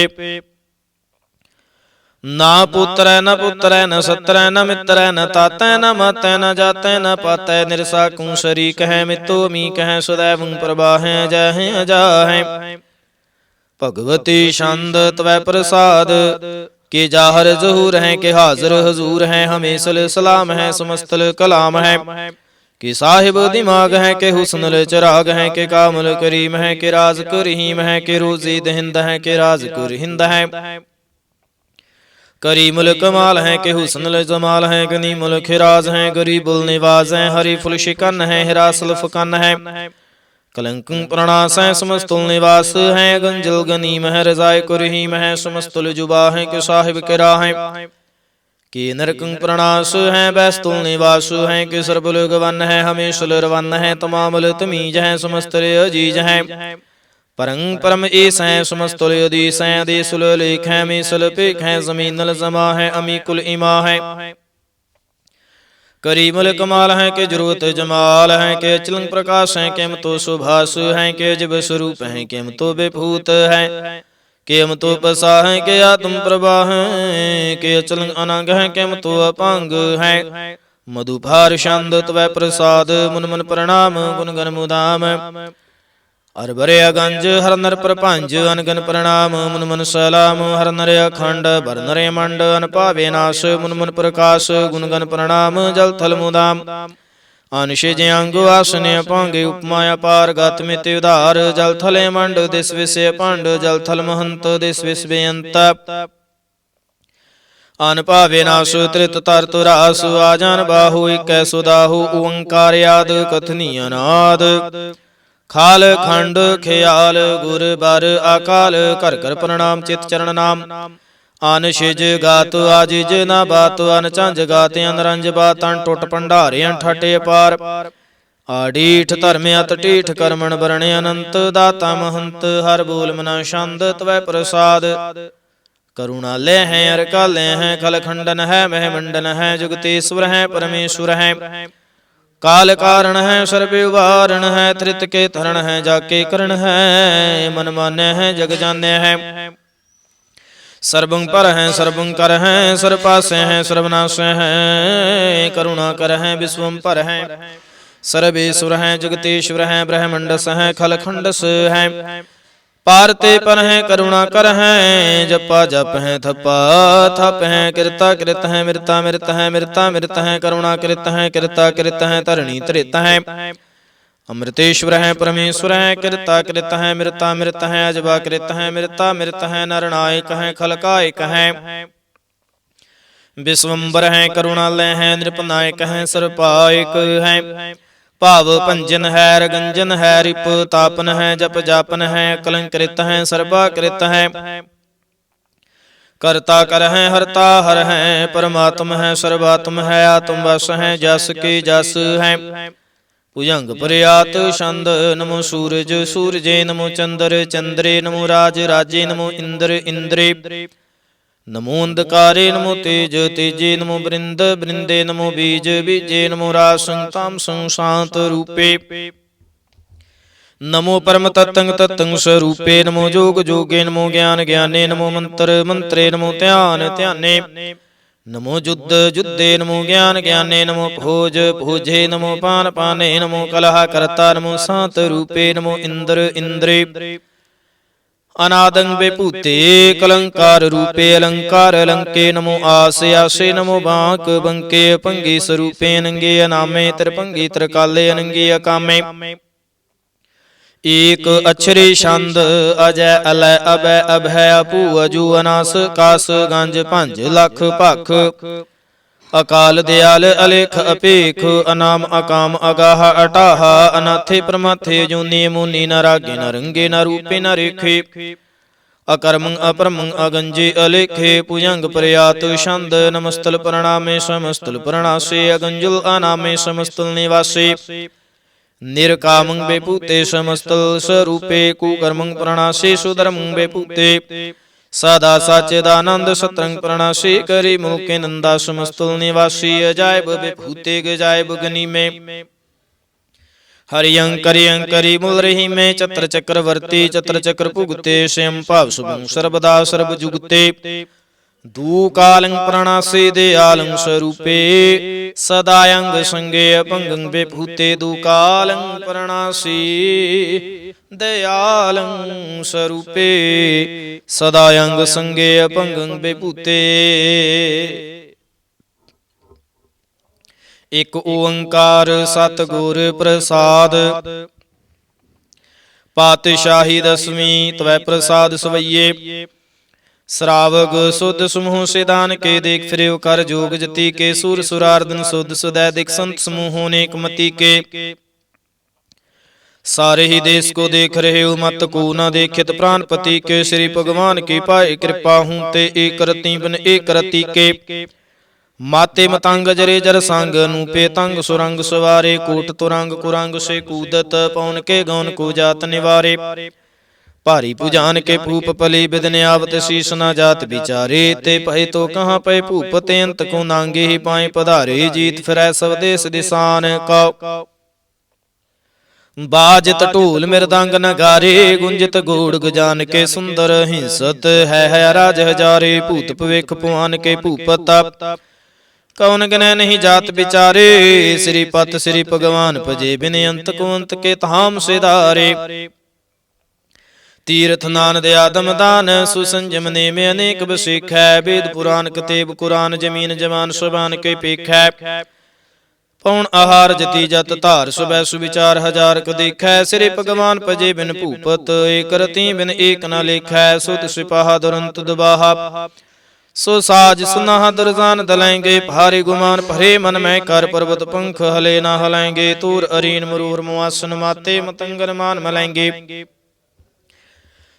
ना पुत्र न पुत्र न सत्र न मित्र न तातै न मातै न जातै न पातै निरसाकु शरीक है मितो मी कह सदैव प्रभा है अजय है अजा है भगवती छंद त्वै प्रसाद के जाहर जहूर है के हाजिर हजूर है हमेशल सलाम है समस्तल कलाम है कि साहिब दिमाग है के हुस्नल चिराग है के कामल करीम है के राज कुरहीम है के रोजी दहिंद है के राज कुरहिंद है करीमुल कमाल है के हुस्नल जमाल है गनीमुल खिराज है गरीबुल निवाज है हरी फुल शिकन है हिरासल फकन है कलंकं प्रणास है समस्तुल निवास है गंजल गनीम है रजाय कुरहीम है समस्तुल जुबा है के साहिब किरा है कि नरकं प्रणास है बैस्तुल निवास है कि सर्वल गवन है हमेशल रवन है तमामल तमीज है समस्तल अजीज है परं परम ऐस है समस्तुल अदीस है देसुल लेख है मीसल पेख है जमीनल जमा है अमीकुल इमा है करीमुल कमाल है के जरूरत जमाल है के चलंग प्रकाश है केम तो सुभाष है के जब स्वरूप है केम तो विभूत है केम तो पसा है के आत्म प्रभा है के चलंग अनंग है केम तो अपांग है मधुभार छंद त्वै प्रसाद मुन मन प्रणाम गुण गण मुदाम अरबरे अगंज हर नर प्रपंच अनगन प्रणाम मुन मन सलाम हर नर अखंड बर नरे मंड अन पावे नाश मुन मन प्रकाश गुणगन प्रणाम जल थल मुदाम ਅਨਿਸ਼ਜ ਅੰਗ ਆਸਨੇ ਭਾਂਗੇ ਉਪਮਾ ਅਪਾਰ ਗਤ ਮਿਤਿ ਉਧਾਰ ਜਲ ਥਲੇ ਮੰਡ ਦਿਸ ਵਿਸੇ ਭੰਡ ਜਲ ਥਲ ਮਹੰਤ ਦਿਸ ਵਿਸ ਬੇਅੰਤ ਅਨ ਭਾਵੇ ਨਾਸ ਤ੍ਰਿਤ ਤਰ ਤੁਰਾਸ ਆਜਨ ਬਾਹੂ ਇਕੈ ਸੁਦਾਹੂ ਓੰਕਾਰ ਆਦ ਕਥਨੀ ਅਨਾਦ ਖਾਲ ਖੰਡ ਖਿਆਲ ਗੁਰ ਬਰ ਅਕਾਲ ਘਰ ਘਰ ਪ੍ਰਣਾਮ ਚਿਤ ਚਰਨ ਨਾਮ ਅਨ ਛਿਜ ਗਾਤ ਆਜਿਜ ਨਾ ਬਾਤ ਅਨ ਝੰਜ ਗਾਤ ਅਨਰੰਜ ਬਾਤਨ ਟੁੱਟ ਭੰਡਾਰੇ ਠਟੇ ਅਪਾਰ ਆਡੀਠ ਧਰਮ ਅਤ ਢੀਠ ਕਰਮਣ ਬਰਣ ਅਨੰਤ ਦਾਤਾ ਮਹੰਤ ਹਰ ਬੋਲ ਮਨਾ ਛੰਦ ਤਵੈ ਪ੍ਰਸਾਦ ਕਰੁਣਾ ਲੈ ਹੈ ਅਰ ਕਾਲੇ ਹੈ ਖਲ ਖੰਡਨ ਹੈ ਮਹਿ ਮੰਡਨ ਹੈ ਜੁਗਤੇਸ਼ਵਰ ਹੈ ਪਰਮੇਸ਼ਵਰ ਹੈ ਕਾਲ ਕਾਰਨ ਹੈ ਸਰਬੇ ਉਬਾਰਨ ਹੈ ਤ੍ਰਿਤ ਕੇ ਧਰਨ ਹੈ ਜਾ ਕੇ ਕਰਨ ਹੈ ਮਨ ਮਾਨੈ ਹੈ ਜਗ ਜਾਣੈ ਹੈ ਸਰਬੰ ਪਰ ਹੈ ਸਰਬੰ ਕਰ ਹੈ ਸਰ ਪਾਸੈ ਹੈ ਸਰਬਨਾਸੈ ਹੈ ਕਰੁਣਾ ਕਰ ਹੈ ਵਿਸ਼ਵੰ ਪਰ ਹੈ ਸਰਬੇਸ਼ਵਰ ਹੈ ਜਗਤੇਸ਼ਵਰ ਹੈ ਬ੍ਰਹਮੰਡਸ ਹੈ ਖਲ ਖੰਡਸ ਹੈ ਪਾਰ ਤੇ ਪਰ ਹੈ ਕਰੁਣਾ ਕਰ ਹੈ ਜਪਾ ਜਪ ਹੈ ਥਪਾ ਥਪ ਹੈ ਕਿਰਤਾ ਕਿਰਤ ਹੈ ਮਿਰਤਾ ਮਿਰਤ ਹੈ ਮਿਰਤਾ ਮਿਰਤ ਹੈ ਕਰੁਣਾ ਕਿਰਤ ਹੈ ਕਿਰਤਾ ਕਿਰਤ ਹੈ ਧਰਣੀ ਧਰਿਤ ਹੈ ਅੰਮ੍ਰਿਤੇਸ਼ਵਰ ਹੈ ਪਰਮੇਸ਼ਵਰ ਹੈ ਕਿਰਤਾ ਕਿਰਤ ਹੈ ਮਿਰਤਾ ਮਿਰਤ ਹੈ ਅਜਬਾ ਕਿਰਤ ਹੈ ਮਿਰਤਾ ਮਿਰਤ ਹੈ ਨਰਨਾਇਕ ਹੈ ਖਲਕਾਇਕ ਹੈ ਵਿਸ਼ਵੰਬਰ ਹੈ ਕਰੁਣਾ ਲੈ ਹੈ ਨਿਰਪਨਾਇਕ ਹੈ ਸਰਪਾਇਕ ਹੈ ਭਾਵ ਭੰਜਨ ਹੈ ਰਗੰਜਨ ਹੈ ਰਿਪ ਤਾਪਨ ਹੈ ਜਪ ਜਾਪਨ ਹੈ ਕਲੰਕ੍ਰਿਤ ਹੈ ਸਰਬਾ ਕ੍ਰਿਤ ਹੈ ਕਰਤਾ ਕਰ ਹੈ ਹਰਤਾ ਹਰ ਹੈ ਪਰਮਾਤਮ ਹੈ ਸਰਬਾਤਮ ਹੈ ਆਤਮ ਵਸ ਹੈ ਜਸ ਕੀ ਜਸ ਹੈ ਭੁਜੰਗ ਪ੍ਰਿਆਤ ਛੰਦ ਨਮੋ ਸੂਰਜ ਸੂਰਜੇ ਨਮੋ ਚੰਦਰ ਚੰਦਰੇ ਨਮੋ ਰਾਜ ਰਾਜੇ ਨਮੋ ਇੰਦਰ ਇੰਦਰੇ ਨਮੋ ਅੰਧਕਾਰੇ ਨਮੋ ਤੇਜ ਤੇਜੇ ਨਮੋ ਬ੍ਰਿੰਦ ਬ੍ਰਿੰਦੇ ਨਮੋ ਬੀਜ ਬੀਜੇ ਨਮੋ ਰਾਸੰ ਤਾਮਸੰ ਸ਼ਾਂਤ ਰੂਪੇ ਨਮੋ ਪਰਮ ਤਤੰਗ ਤਤੰਗ ਸਰੂਪੇ ਨਮੋ ਜੋਗ ਜੋਗੇ ਨਮੋ ਗਿਆਨ ਗਿਆਨੇ ਨਮੋ ਮੰਤਰ ਮੰਤਰੇ ਨਮੋ ਧਿਆਨ ਧਿਆਨੇ ਨਮੋ ਜੁਧ ਜੁਧੇ ਨਮੋ ਗਿਆਨ ਗਿਆਨੇ ਨਮੋ ਭੋਜ ਭੋਜੇ ਨਮੋ ਪਾਨ ਪਾਨੇ ਨਮੋ ਕਲਹ ਕਰਤਾ ਨਮੋ ਸਾਤ ਰੂਪੇ ਨਮੋ ਇੰਦਰ ਇੰਦਰੇ ਅਨਾਦੰ ਬੇਭੂਤੇ ਕਲੰਕਾਰ ਰੂਪੇ ਅਲੰਕਾਰ ਅਲੰਕੇ ਨਮੋ ਆਸ ਆਸੇ ਨਮੋ ਬਾਂਕ ਬੰਕੇ ਭੰਗੀ ਸਰੂਪੇ ਅਨੰਗੇ ਅਨਾਮੇ ਤ੍ਰਿਭੰਗੀ ਤ੍ਰਿਕਾਲੇ ਅਨੰਗੇ ਅਕਾਮੇ ਏਕ ਅਛਰੇ ਛੰਦ ਅਜੈ ਅਲੈ ਅਬੈ ਅਭੈ ਅਪੂ ਅਜੂ ਅਨਾਸ ਕਾਸ ਗੰਜ ਭੰਜ ਲਖ ਭਖ ਅਕਾਲ ਦਿਆਲ ਅਲੇਖ ਅਪੇਖ ਅਨਾਮ ਅਕਾਮ ਅਗਾਹ ਅਟਾਹ ਅਨਾਥੇ ਪ੍ਰਮਾਥੇ ਜੂਨੀ ਮੁਨੀ ਨ ਰਾਗੇ ਨ ਰੰਗੇ ਨ ਰੂਪੇ ਨ ਰੇਖੇ ਅਕਰਮੰ ਅਪਰਮੰ ਅਗੰਜੇ ਅਲੇਖੇ ਭੁਜੰਗ ਪ੍ਰਿਆਤ ਛੰਦ ਨਮਸਤਲ ਪ੍ਰਣਾਮੇ ਸਮਸਤਲ ਪ੍ਰਣਾਸੇ ਅਗੰਜੁਲ ਅਨਾਮੇ ਸਮਸਤਲ ਨਿਵਾਸੇ ਨਿਰਕਾਮੰ ਬੇਭੂਤੇ ਸਮਸਤਲ ਸਰੂਪੇ ਕੁਕਰਮੰ ਪ੍ਰਣਾਸੇ ਸੁਧਰਮੰ ਬੇਭੂਤੇ ਸਦਾ ਸਚਿਦਾਨੰਦ ਸਤਰੰਗ ਪ੍ਰਣਾਸੀ ਕਰੀ ਮੋਕੇ ਨੰਦਾ ਸਮਸਤੁਲ ਨਿਵਾਸੀ ਅਜਾਇਬ ਬੇਭੂਤੇ ਗਜਾਇਬ ਗਨੀਮੇ ਹਰਿ ਅੰਕਰੀ ਅੰਕਰੀ ਮੁਲ ਰਹੀ ਮੈਂ ਚਤਰ ਚੱਕਰ ਵਰਤੀ ਚਤਰ ਚੱਕਰ ਭੁਗਤੇ ਸਿਮ ਭਾਵ ਸੁਭੰ ਸਰਬਦਾ ਸਰਬ ਜੁਗਤੇ ਦੂ ਕਾਲੰ ਪ੍ਰਣਾਸੀ ਦੇ ਆਲੰ ਸਰੂਪੇ ਸਦਾ ਅੰਗ ਸੰਗੇ ਅਭੰਗੰ ਬੇਭੂਤੇ ਦੂ ਕਾਲੰ ਪ੍ਰਣਾਸੀ ਦਇਆਲੰ ਸਰੂਪੇ ਸਦਾ ਅੰਗ ਸੰਗੇ ਅਭੰਗੰ ਬੇਭੂਤੇ ਇਕ ਓੰਕਾਰ ਸਤਿਗੁਰ ਪ੍ਰਸਾਦ ਪਾਤਸ਼ਾਹੀ ਦਸਵੀਂ ਤਵੈ ਪ੍ਰਸਾਦ ਸਵਈਏ ਸਰਾਵਗ ਸੁਧ ਸਮੂਹ ਸਿਦਾਨ ਕੇ ਦੇਖ ਫਿਰਿਓ ਕਰ ਜੋਗ ਜਤੀ ਕੇ ਸੂਰ ਸੁਰਾਰਦਨ ਸੁਧ ਸੁਦੈ ਦਿਕ ਸੰਤ ਸਮੂਹੋਂ ਨੇਕ ਮਤੀ ਕੇ सारे ही देश को देख रहे हो मत को न देखित प्राणपति के श्री भगवान की पाए कृपा हूं ते एक रति बन एक रति के माते मतंग जरे जर संग नूपे तंग सुरंग सवारे कोट तुरंग कुरंग से कूदत पौन के गौन को जात निवारे भारी पुजान के भूप पली बिदन आवत शीस न जात बिचारे ते पहे तो कहाँ पे भूप ते अंत को नांगे ही पाए पधारे जीत फिरै सब देश दिसान का बाजत ढोल मृदंग नगारे गुंजत गोड़ गजान के सुंदर हिंसत है राज हजारे भूत भविख पुआन के भूपत कौन गने नहीं जात बिचारे श्रीपत श्री भगवान भजे बिन अंत को अंत के धाम से धारे तीर्थ नान दयादम दान सुसंजम ने में अनेक बसिख है वेद पुराण कतेब कुरान जमीन जमान शबान के पेख है ਪਉਣ ਆਹਾਰ ਜਤੀ ਜਤ ਧਾਰ ਸੁਬੈ ਸੁਵਿਚਾਰ ਹਜ਼ਾਰ ਕ ਦੇਖੈ। ਸਿਰੇ ਭਗਵਾਨ ਭਜੇ ਬਿਨ ਭੂਪਤ ਏਕ ਰਤੀ ਬਿਨ ਏਕ ਨ ਲੇਖੈ। ਸੁਤ ਸਿਪਾਹਾ ਦੁਰੰਤ ਦੁਬਾਹਾ ਸੋ ਸਾਜ ਸੁਨਾਹ ਦੁਰਜਾਨ ਦਲੈਂਗੇ। ਭਾਰੇ ਗੁਮਾਨ ਭਰੇ ਮਨ ਮੈਂ ਕਰ ਪਰਬਤ ਪੰਖ ਹਲੇ ਨਾ ਹਲੈਂਗੇ। ਤੂਰ ਅਰੀਨ ਮਰੂਰ ਮੁਆਸਨ ਮਾਤੇ ਮਤੰਗਨ ਮਾਨ ਮਲੈਂਗੇ।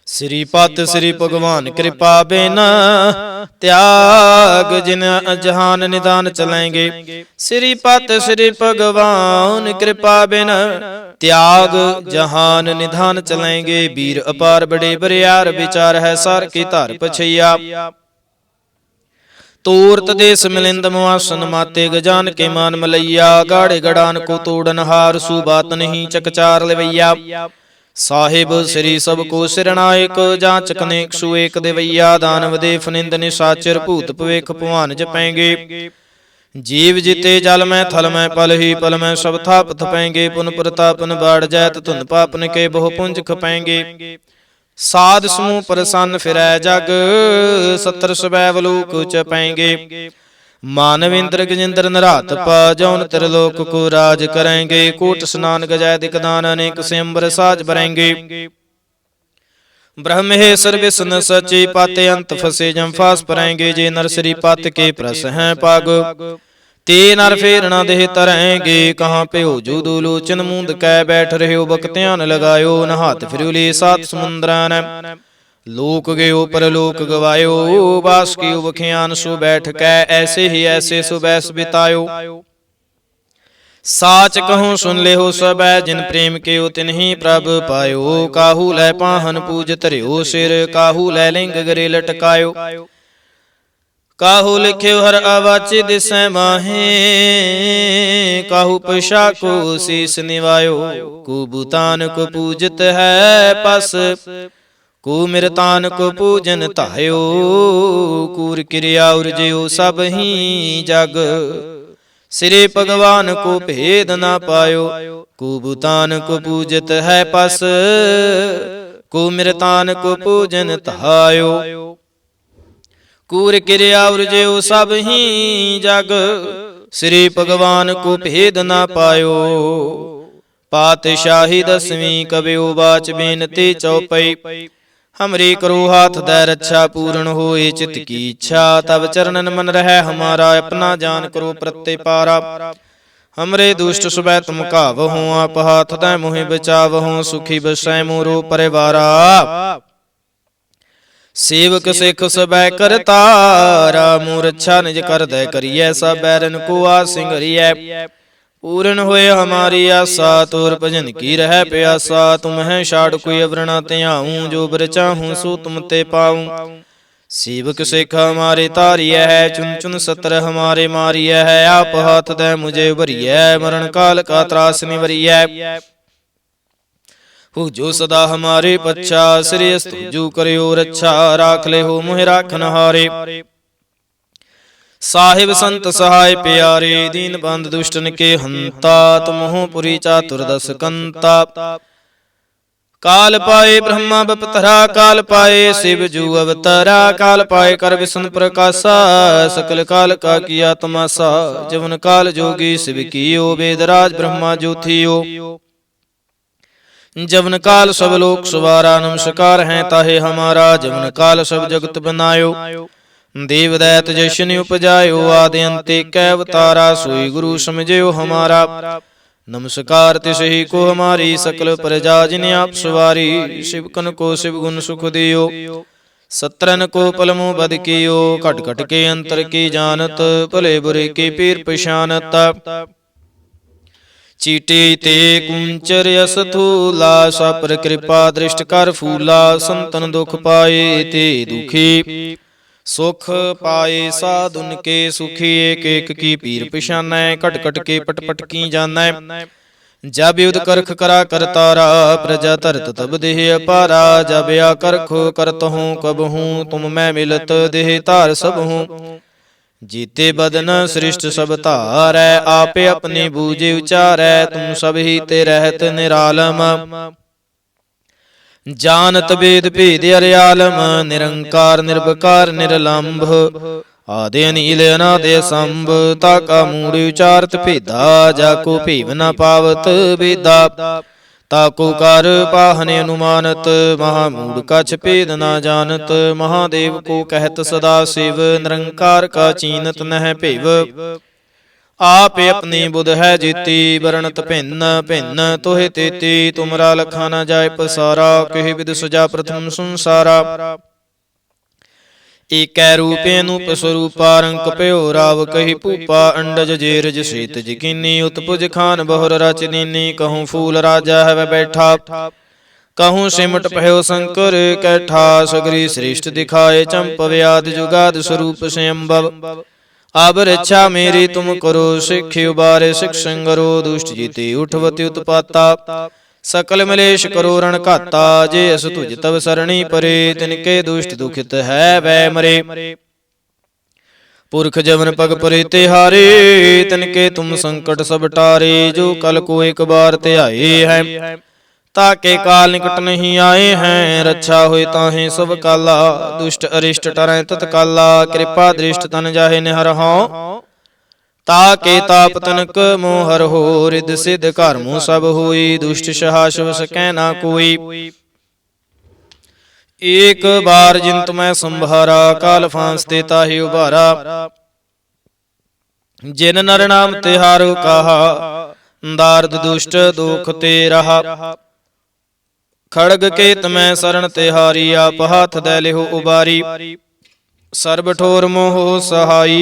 ਸ੍ਰੀ ਪਤ ਸ੍ਰੀ ਭਗਵਾਨ ਕਿਰਪਾ ਬਿਨ ਤਿਆਗ ਜਿਨ ਜਹਾਨ ਨਿਦਾਨ ਚਲੈਂਗੇ। ਸ੍ਰੀ ਪਤ ਸ੍ਰੀ ਭਗਵਾਨ ਕਿਰਪਾ ਬਿਨ ਤਿਆਗ ਜਹਾਨ ਨਿਧਾਨ ਚਲੈਂਗੇ। ਵੀਰ ਅਪਾਰ ਬੜੇ ਬਰਿਆਰ ਵਿਚਾਰ ਹੈ ਸਾਰ ਕੀ ਧਾਰ ਪਛਈਆ। ਤੂਰਤ ਦੇਸ ਮਿਲਿੰਦ ਮੁਆਸਨ ਮਾਤੇ ਗਜਾਨ ਕੇ ਮਾਨ ਮਲਈਆ। ਗਾੜੇ ਗੜਾਨ ਕੋ ਤੋੜਨ ਹਾਰ ਸੂ ਬਾਤ ਨਹੀਂ ਚਕਚਾਰ ਲਵਈਆ। ਸਾਹਿਬ ਸ੍ਰੀ ਸਭ ਕੋ ਸਿਰਨਾਇਕ ਜਾਂਚ ਅਨੇਕ ਸੂ ਏਕ ਦੇਵਈਆ। ਦਾਨਵ ਦੇ ਫਨਿੰਦ ਨਿਸਾਚਰ ਭੂਤ ਭਵੇਖ ਭਵਾਨ ਜਪੈਂਗੇ। ਜੀਵ ਜਿਤੇ ਜਲ ਮੈਂ ਥਲ ਮੈਂ ਪਲ ਹੀ ਪਲ ਮੈਂ ਸਭ ਥਾਪ ਥਪੈਂਗੇ। ਪੁਨ ਪ੍ਰਤਾਪਨ ਬਾੜ ਜੈਤ ਧੁਨ ਪਾਪਨ ਕੇ ਬਹੁ ਪੁੰਜ ਖਪੈਂਗੇ। ਸਾਧ ਸਮੂਹ ਪ੍ਰਸੰਨ ਫਿਰੈ ਜਗ ਸਤਰ ਸਵੈ ਵਲੋਕ ਚਪੈਂਗੇ। ਮਾਨਵ ਇੰਦਰ ਗਜਿੰਦਰ ਨਰਾਤ ਪਾ ਜੌਨ ਤਿਰਲੋਕ ਕੋ ਰਾਜ ਕਰੈਂਗੇ। ਕੋਟ ਸਨਾਨ ਗਜੈ ਦਿਕ ਦਾਨ ਅਨੇਕ ਸਿੰਬਰ ਸਾਜ ਬਰੈਂਗੇ। ਬ੍ਰਹਮੇ ਸਰਵਿਸਨ ਸਚੇ ਪਾਤੇ ਅੰਤ ਫਸੇ ਜਮ ਫਾਸ ਪਰੈਂਗੇ। ਜੇ ਨਰ ਸ੍ਰੀ ਪਤ ਕੇ ਪ੍ਰਸ ਹੈ ਪਗ ਤੇ ਨਰ ਫੇਰ ਨਾ ਦੇਹ ਤਰੈਂਗੇ। ਕਹਾਂ ਪਿਓ ਜੂ ਦੂ ਲੋਚਨ ਮੂੰਦ ਕੈ ਬੈਠ ਰਹਿਓ ਬਕ ਧਿਆਨ ਲਗਾਇਓ। ਨਹਾਤ ਫਿਰਿਓ ਲੇ ਸਾਤ ਸਮੁੰਦਰਾਂ ਨ ਲੋਕ ਗਇਓ ਪਰਲੋਕ ਗਵਾਇਓ। ਬਾਸ ਕੀਓ ਬਖਿਆਨ ਸੋ ਬੈਠ ਕੈ ਐਸੇ ਹੀ ਐਸੇ ਸੋ ਬੈਸ ਬਿਤਾਇਓ। ਸਾਚ ਕਹੂੰ ਸੁਨ ਲਿਓ ਸਬੈ ਜਿਨ ਪ੍ਰੇਮ ਕਿਓ ਤਿਨਹੀ ਪ੍ਰਭ ਪਾਇਓ। ਕਾਹੂ ਲੈ ਪਾਹਨ ਪੂਜ ਧਰਿਓ ਸਿਰ ਕਾਹੂ ਲੈ ਲਿੰਗ ਗਰੇ ਲਟਕਾਇਓ। ਕਾਹੂ ਲਿਖਿਓ ਹਰ ਆਵਾਚੇ ਦਿਸੈ ਮਾਹੇ ਕਾਹੂ ਪਸ਼ਾ ਕੋ ਸੀਸ ਨਿਵਾਇਓ। ਕੋ ਬੂਤਾਨ ਕੋ ਪੂਜਤ ਹੈ ਪਸ ਕੋ ਮਿਰਤਾਨ ਕੋ ਪੂਜਨ ਧਾਇਓ। ਕੂਰ ਕਿਰਿਆ ਉਰਜਿਓ ਸਭ ਹੀ ਜਗ ਸ੍ਰੀ ਭਗਵਾਨ ਕੋ ਭੇਦ ਨਾ ਪਾਇਓ। ਕੋ ਬੂਤਾਨ ਕੋ ਪੂਜਤ ਹੈ ਪਸ ਕੋ ਮਿਰਤਾਨ ਕੋ ਪੂਜਨ ਧਾਇਓ। ਕੂਰ ਕਿਰਿਆ ਉਰਜਿਓ ਸਭ ਹੀ ਜਗ ਸ੍ਰੀ ਭਗਵਾਨ ਕੋ ਭੇਦ ਨਾ ਪਾਇਓ। ਪਾਤਸ਼ਾਹੀ ਦਸਵੀਂ ਕਬਿਓ ਬਾਚ ਬੇਨਤੀ ਚਉਪਈ। हमरी करो हाथ दै रक्षा पूर्ण होए चित की इच्छा। तब चरणन मन रह हमारा अपना जान करो प्रत्यपारा। हमरे दुष्ट सुबह तुम कावहो आप हाथ दै मोहि बचावहो। सुखी बसै मोरो परिवारा सेवक सिख सबै करतारा। मोर अच्छा निज कर दै करिए सब बैरन को आ सिंघरिए। पूरन होए हमारी आशा तोर भजन की रह प्यासा। तुम है छाड़ कोई अवरणा त्याऊं जो बर चाहूं सो तुम ते पाऊं। सेवक सिख हमारे तारिय है चुन चुन सतर हमारे मारिय है। आप हाथ दे मुझे उभरिय मरण काल का त्रास निवरिय। हो जो सदा हमारे पच्छा श्रेष्ठ जो करियो रक्षा। राख ले हो मोहि राखन हारे साहिब संत सहाय प्यारे। दीन बंद दुष्टन के हंता तुमहो पुरी चातुर दस कंता। काल पाए ब्रह्मा बपतरा काल पाए शिव जू अवतरा। काल पाए कर विष्णु प्रकाशा सकल काल का किया तमाशा। जवन काल जोगी शिव कियो वेदराज ब्रह्मा ज्योतियो। जवन काल सब लोक सवारा नमस्कार है ताहे हमारा। जवन काल सब जगत बनायो देव दैत जशन उपजायो। आदि अंते कै अवतारा सोई गुरु समझियो हमारा। नमस्कार तिसहि को हमारी सकल प्रजा जिन आप सवारी। शिवकन को शिव गुण सुख दियो सत्रन को पलमो बद कियो। खट खट के अंतर की जानत भले बुरे के पीर पशानत। चीटे ते कुंचर यस थूला सापर कृपा दृष्ट कर फूला। संतन दुख पाए ते दुखी सुख पाए साधुन के सुखी। एक एक की पीर पिशानै कट कट के पट पट की जानै। जब युद्ध करख करा कर तारा प्रजा तरत तब देह अपारा। जब या करख करत हूँ कब हूँ तुम मैं मिलत देह तार सब हूँ। जीते बदन सृष्ट सब तारै आपे अपने बूझे उचारै। तुम सब ही ते रहत निरालम जानत वेद भेद अर्यालम। निरंकार निर्विकार निरलंभ ਆਦਿ ਅਨੀਲ ਅਨਾਦਿ ਸੰਭ ਤਾ ਕਾ ਮੂੜ ਉਚਾਰਤ ਭੇਦਾ ਜਾ ਕੋ ਭੇਵ ਨ ਪਾਵਤ ਵੇਦਾ ਤਾਕੋ ਕਰ ਪਾਹਨੇ ਅਨੁਮਾਨਤ ਮਹਾ ਮੂੜ ਕਛ ਭੇਦ ਨਾ ਜਾਣਤ ਮਹਾਦੇਵ ਕੋ ਕਹਿਤ ਸਦਾ ਸਿਵ ਨਿਰੰਕਾਰ ਕਾ ਚੀਨਤ ਨਹਿ ਭੇਵ आप अपनी बुध है जीती वर्णत भिन्न भिन्न तोहे तेती तुमरा लखा न जाय पसारा कहि विद सुजा प्रथम संसारा एकै रूपे अनूप स्वरूपा रंक प्यो राव कहि भूपा अंडज जेरज सेत जकीनी उत्पुज खान बहुर रच दीनी कहूँ फूल राजा है बैठा कहूँ सिमट भयो शंकर कैठा सगरी श्रेष्ठ दिखाए चंप व्याध जुगाद स्वरूप से अम्बव अब रक्षा मेरी तुम करो सिख उबारे सिख संगरो दुष्ट जीते उठवती उत्पाता सकल मलेश करो रण घाता जे अस तुझ तब सरणी परे तिनके दुष्ट दुखित है वै मरे पुरख जमन पग परे तिहारे तिनके तुम संकट सब टारे जो कल को एक बार त्याए है ताके काल निकट नहीं आए हैं रक्षा होए ताहे सब काला दुष्ट अरिष्ट टरै तत्काला कृपा दृष्ट तन जाहे निहर हो ताके ताप तनक मोहर हो रिद सिद्ध कर्मों सब होई दुष्ट सहास सकै ना कोई एक बार जिन तुम्हें संभारा काल फांसते ताहि उबारा जिन नर नाम तिहारो कहा दार्द दुष्ट दुख ते रहा खड़ग केत मैं शरण तिहारी आप हाथ दै लिहो उबारी सर्ब ठोर मोह सहाई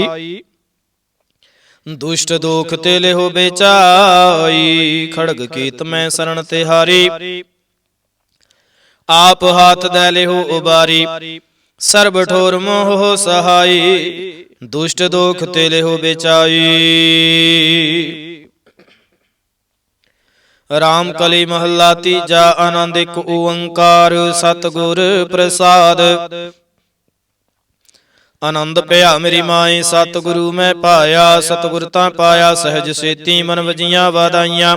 दुष्ट दोख ते लिहो बेचाई खड़ग केत मैं शरण तिहारी आप हाथ दै लिहो उबारी सर्ब ठोर मोह सहाई दुष्ट दोख ते लिहो बेचाई राम कली महला तीजा आनंद एक ओंकार सतगुर प्रसाद आनंद पया मेरी माए सतगुरु मैं पाया सतगुर ता पाया सहज सेती मन वजियां वादाइयां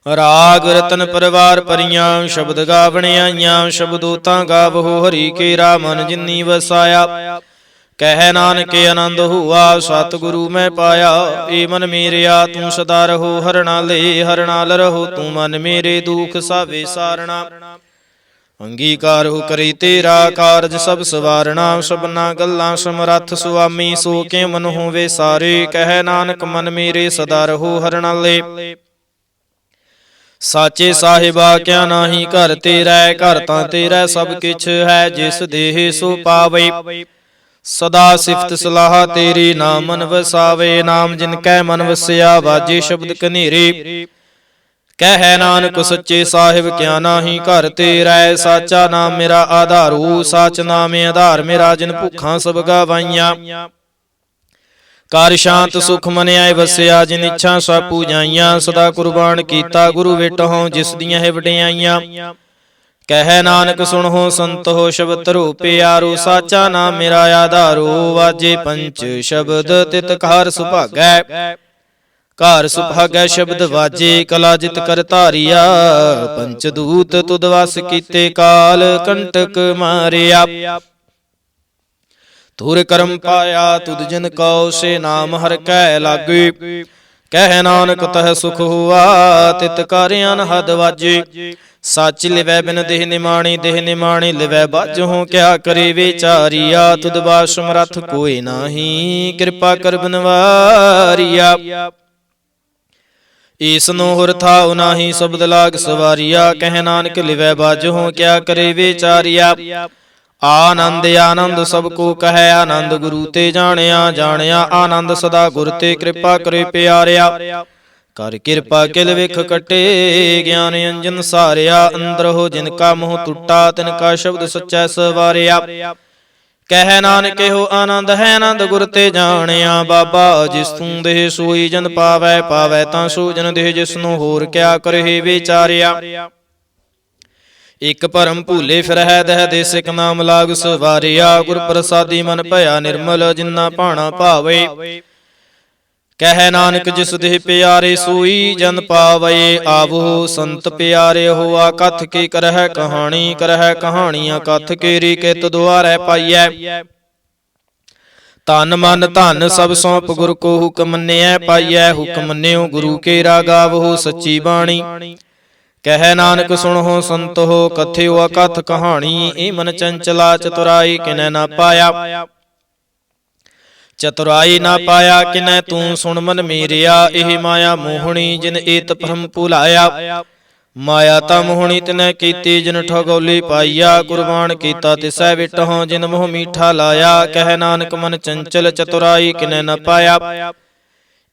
राग रतन परिवार परियां शब्द गावण आइयां शब्दो ता गावहो हरि केरा मन जिन्नी वसाया कह नानक आनंद हुआ सतगुरु मैं पाया ए मन मेरिया तू सदा रहो हरना ले हरनाल रहो तू मन मेरे दुख सावे सारना अंगीकार हो करी तेरा कारज सब सवारना सबना गल्लां समरथ सुआमी सो के मन होवे सारे कह नानक मन मेरे सदा रहो हरना ले साचे साहिबा क्या नाही घर तेरा घर तां तेरा सब किछ है जिस देह सो पावे सदा सिफत सलाह तेरी नाम मन वसावे नाम जिनकै मन वसिया वाजे शब्द कनेरे कह नानक सच्चे साहिब क्या नाही घर तेरा साचा नाम मेरा आधारू साच नाम आधार मेरा जिन भुखां सब गवाइयां कार शांत सुख मनिया वसिया जिन इच्छा सब पूजाइयां सदा कुर्बान कीता गुरु वेटहों जिस दियां है वडियाइयां कह नानक सुनहो संत हो शब्द रो प्यारो साचा नाम मेरा आधारो वाजे पंच शब्द तित कार सुभागै कार सुभागै शब्द वाजे कला जित कर धारिया पंच दूत तुद वस कीते काल कंटक मारिया तुर करम पाया तुद जिन कौ से नाम हर कै लागू कह नानक तह सुख हुआ तित कर अनहद वाजे सच लिवै बिन देह निमाणी लिवै बाजहों क्या करे विचारिया तुद बास समरथ कोई नाही कृपा कर बनवारिया ईसनो हुर थाउ नाही शब्द लाग सवारिया कह नानक लिवै बाजहों क्या करे विचारिया आनंद आनंद सबको कह आनंद गुरु ते जानिया जानिया आनंद सदा गुर ते कृपा करे प्यारिया कर कृपा किल विख कटे ज्ञान अंजन सारिया अंदर हो जिनका मोह टूटा तिनका शब्द सच्चा सवारिया कह नानक हो आनंद है आनंद गुर ते जानिया बाबा जिस तू देह सोई जन पावै पावै तां सो जन देह जिसनु होर क्या करे विचारिया एक परम भूले फिर है दह देसिक नाम लाग सवारिया गुर प्रसादी मन भया निर्मल जिन्ना भाना भावे कह नानक जिस देह प्यारे सोई जन पावे आवो संत प्यारे होआ कथ की करह कहानियां कथ केरी कित द्वारै पाइयै ਤਨ ਮਨ ਧਨ ਸਭ ਸੌਂਪ ਗੁਰ ਕੋ ਹੁਕਮ ਮੰਨਿਐ ਪਾਈਐ ਹੁਕਮ ਮੰਨਿਓ ਗੁਰੂ ਕੇ ਗਾਵਹੁ ਸੱਚੀ ਬਾਣੀ। ਕਹਿ ਨਾਨਕ ਸੁਣਹੁ ਸੰਤੋ ਕਥਿਓ ਅਕਥ ਕਹਾਣੀ ਇਹ ਮਨ ਚੰਚਲਾ ਚਤੁਰਾਈ ਕਿਨੈ ਨਾ ਪਾਇਆ। ਚਤੁਰਾਈ ਨਾ ਪਾਇਆ ਕਿਨੈ ਤੂੰ ਸੁਣ ਮਨ ਮੇਰਿਆ ਇਹ ਮਾਇਆ ਮੋਹਣੀ ਜਿਨ ਏਤ ਭਰਮ ਭੁਲਾਇਆ। ਮਾਇਆ ਤਾ ਮੋਹਣੀ ਤਿਨੈ ਕੀਤੀ ਜਿਨ ਠਗੌਲੀ ਪਾਈਆ ਕੁਰਬਾਨ ਕੀਤਾ ਤਿਸੈ ਵਿਟਹੁ ਜਿਨ ਮੋਹ ਮੀਠਾ ਲਾਇਆ। ਕਹਿ ਨਾਨਕ ਮਨ ਚੰਚਲ ਚਤੁਰਾਈ ਕਿਨੈ ਨਾ ਪਾਇਆ।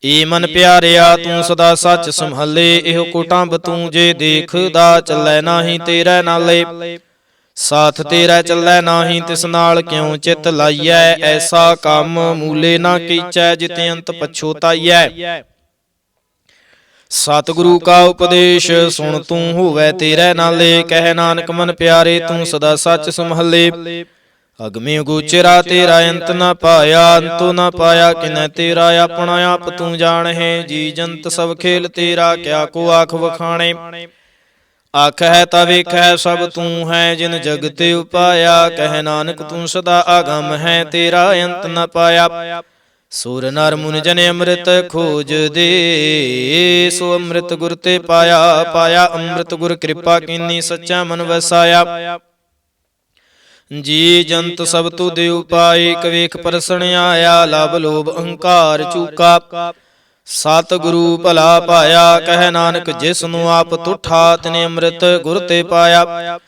ਏ ਮਨ ਪਿਆਰਿਆ ਤੂੰ ਸਦਾ ਸੱਚ ਸੰਭਾਲੇ ਇਹੋ ਕੁਟੰਬ ਤੂੰ ਜੇ ਦੇਖਦਾ ਚੱਲੈ ਨਾਹੀ ਤੇਰੇ ਨਾਲੇ। ਸਾਥ ਤੇਰਾ ਚੱਲੈ ਨਾਹੀ ਤਿਸ ਨਾਲ ਕਿਉ ਚਿਤ ਲਾਈਐ ਐਸਾ ਕੰਮ ਮੂਲੇ ਨਾ ਕੀਚੈ ਜਿਤ ਅੰਤ ਪਛੋਤਾਈਐ। ਸਤਿਗੁਰੂ ਕਾ ਉਪਦੇਸ਼ ਸੁਣ ਤੂੰ ਹੋਵੈ ਤੇਰੇ ਨਾਲੇ। ਕਹਿ ਨਾਨਕ ਮਨ ਪਿਆਰੇ ਤੂੰ ਸਦਾ ਸੱਚ ਸੰਭਾਲੇ। ਅਗਮੀ ਗੋਚਰਾ ਤੇਰਾ ਅੰਤ ਨਾ ਪਾਇਆ ਅੰਤੋ ਨਾ ਪਾਇਆ ਕਿਨੈ ਤੇਰਾ ਆਪਣਾ ਆਪ ਤੂੰ ਜਾਣਹਿ। ਜੀ ਜੰਤ ਸਭ ਖੇਲ ਤੇਰਾ ਕਿਆ ਕੋ ਆਖ ਵਖਾਣੇ। ਆਖ ਹੈ ਤਾ ਵੇਖੈ ਸਭ ਤੂੰ ਹੈ ਜਿਨ ਜਗ ਤੇ ਉਪਾਇਆ। ਕਹਿ ਨਾਨਕ ਤੂੰ ਸਦਾ ਆਗਮ ਹੈ ਤੇਰਾ ਅੰਤ ਨਾ ਪਾਇਆ। ਸੁਰ ਨਰ ਮੁਨ ਜਨ ਅੰਮ੍ਰਿਤ ਖੋਜ ਦੇ ਸੋ ਅੰਮ੍ਰਿਤ ਗੁਰ ਤੇ ਪਾਇਆ। ਪਾਇਆ ਅੰਮ੍ਰਿਤ ਗੁਰ ਕਿਰਪਾ ਕੀਨੀ ਸੱਚਾ ਮਨ ਵਸਾਇਆ। ਜੀ ਜੰਤ ਸਭ ਤੁਧ ਉਪਾਏ ਕਵੇਖ ਪਰਸਣ ਆਇਆ। ਲਭ ਲੋਭ ਅਹੰਕਾਰ ਚੂਕਾ ਸਤਿਗੁਰੂ ਭਲਾ ਪਾਇਆ। ਕਹਿ ਨਾਨਕ ਜਿਸ ਨੂੰ ਆਪ ਤੁਠਾ ਤਿਨੇ ਅੰਮ੍ਰਿਤ ਗੁਰ ਤੇ ਪਾਇਆ।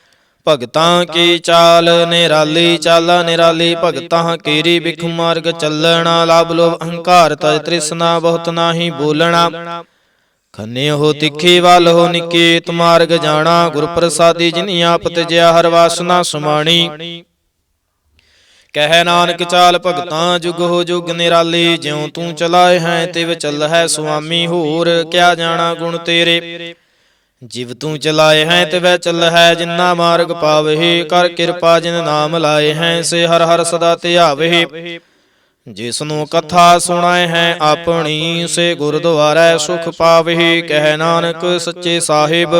ਭਗਤਾਂ ਕੀ ਚਾਲ ਨਿਰਾਲੀ ਚਾਲਾ ਨਿਰਾਲੀ ਭਗਤਾਂ ਕੇਰੀ ਬਿਖ ਮਾਰਗ ਚੱਲਣਾ। ਲਭ ਲੋਭ ਅਹੰਕਾਰ ਤਜ ਤ੍ਰਿਸ਼ਨਾ ਬਹੁਤ ਨਾਹੀ ਬੋਲਣਾ। ਖੰਨੇ ਹੋ ਤਿੱਖੀ ਵੱਲ ਹੋ ਨਿਕੇਤ ਮਾਰਗ ਜਾਣਾ। ਗੁਰ ਪ੍ਰਸਾਦੀ ਜਿਨੀ ਆਪ ਤਜਿਆ ਹਰ ਵਾਸਨਾ ਸਮਾਣੀ। ਕਹਿ ਨਾਨਕ ਚਾਲ ਭਗਤਾਂ ਜੁਗ ਹੋ ਜੁਗ ਨਿਰਾਲੀ। ਜਿਉ ਤੂੰ ਚਲਾਏ ਹੈ ਤਿਵ ਚੱਲ ਹੈ ਸੁਆਮੀ ਹੋਰ ਕਿਆ ਜਾਣਾ ਗੁਣ ਤੇਰੇ। ਜਿਵ ਤੂੰ ਚਲਾਏ ਹੈ ਤਿਵੈ ਚੱਲ ਹੈ ਜਿਨਾ ਮਾਰਗ ਪਾਵਹਿ। ਕਰ ਕਿਰਪਾ ਜਿਨ ਨਾਮ ਲਾਏ ਹੈ ਸੇ ਹਰ ਹਰ ਸਦਾ ਧਿਆਵਹਿ। ਜਿਸ ਨੂੰ ਕਥਾ ਸੁਣਾਏ ਹੈ ਆਪਣੀ ਸੇ ਗੁਰਦੁਆਰੈ ਸੁਖ ਪਾਵਹਿ। ਕਹਿ ਨਾਨਕ ਸੱਚੇ ਸਾਹਿਬ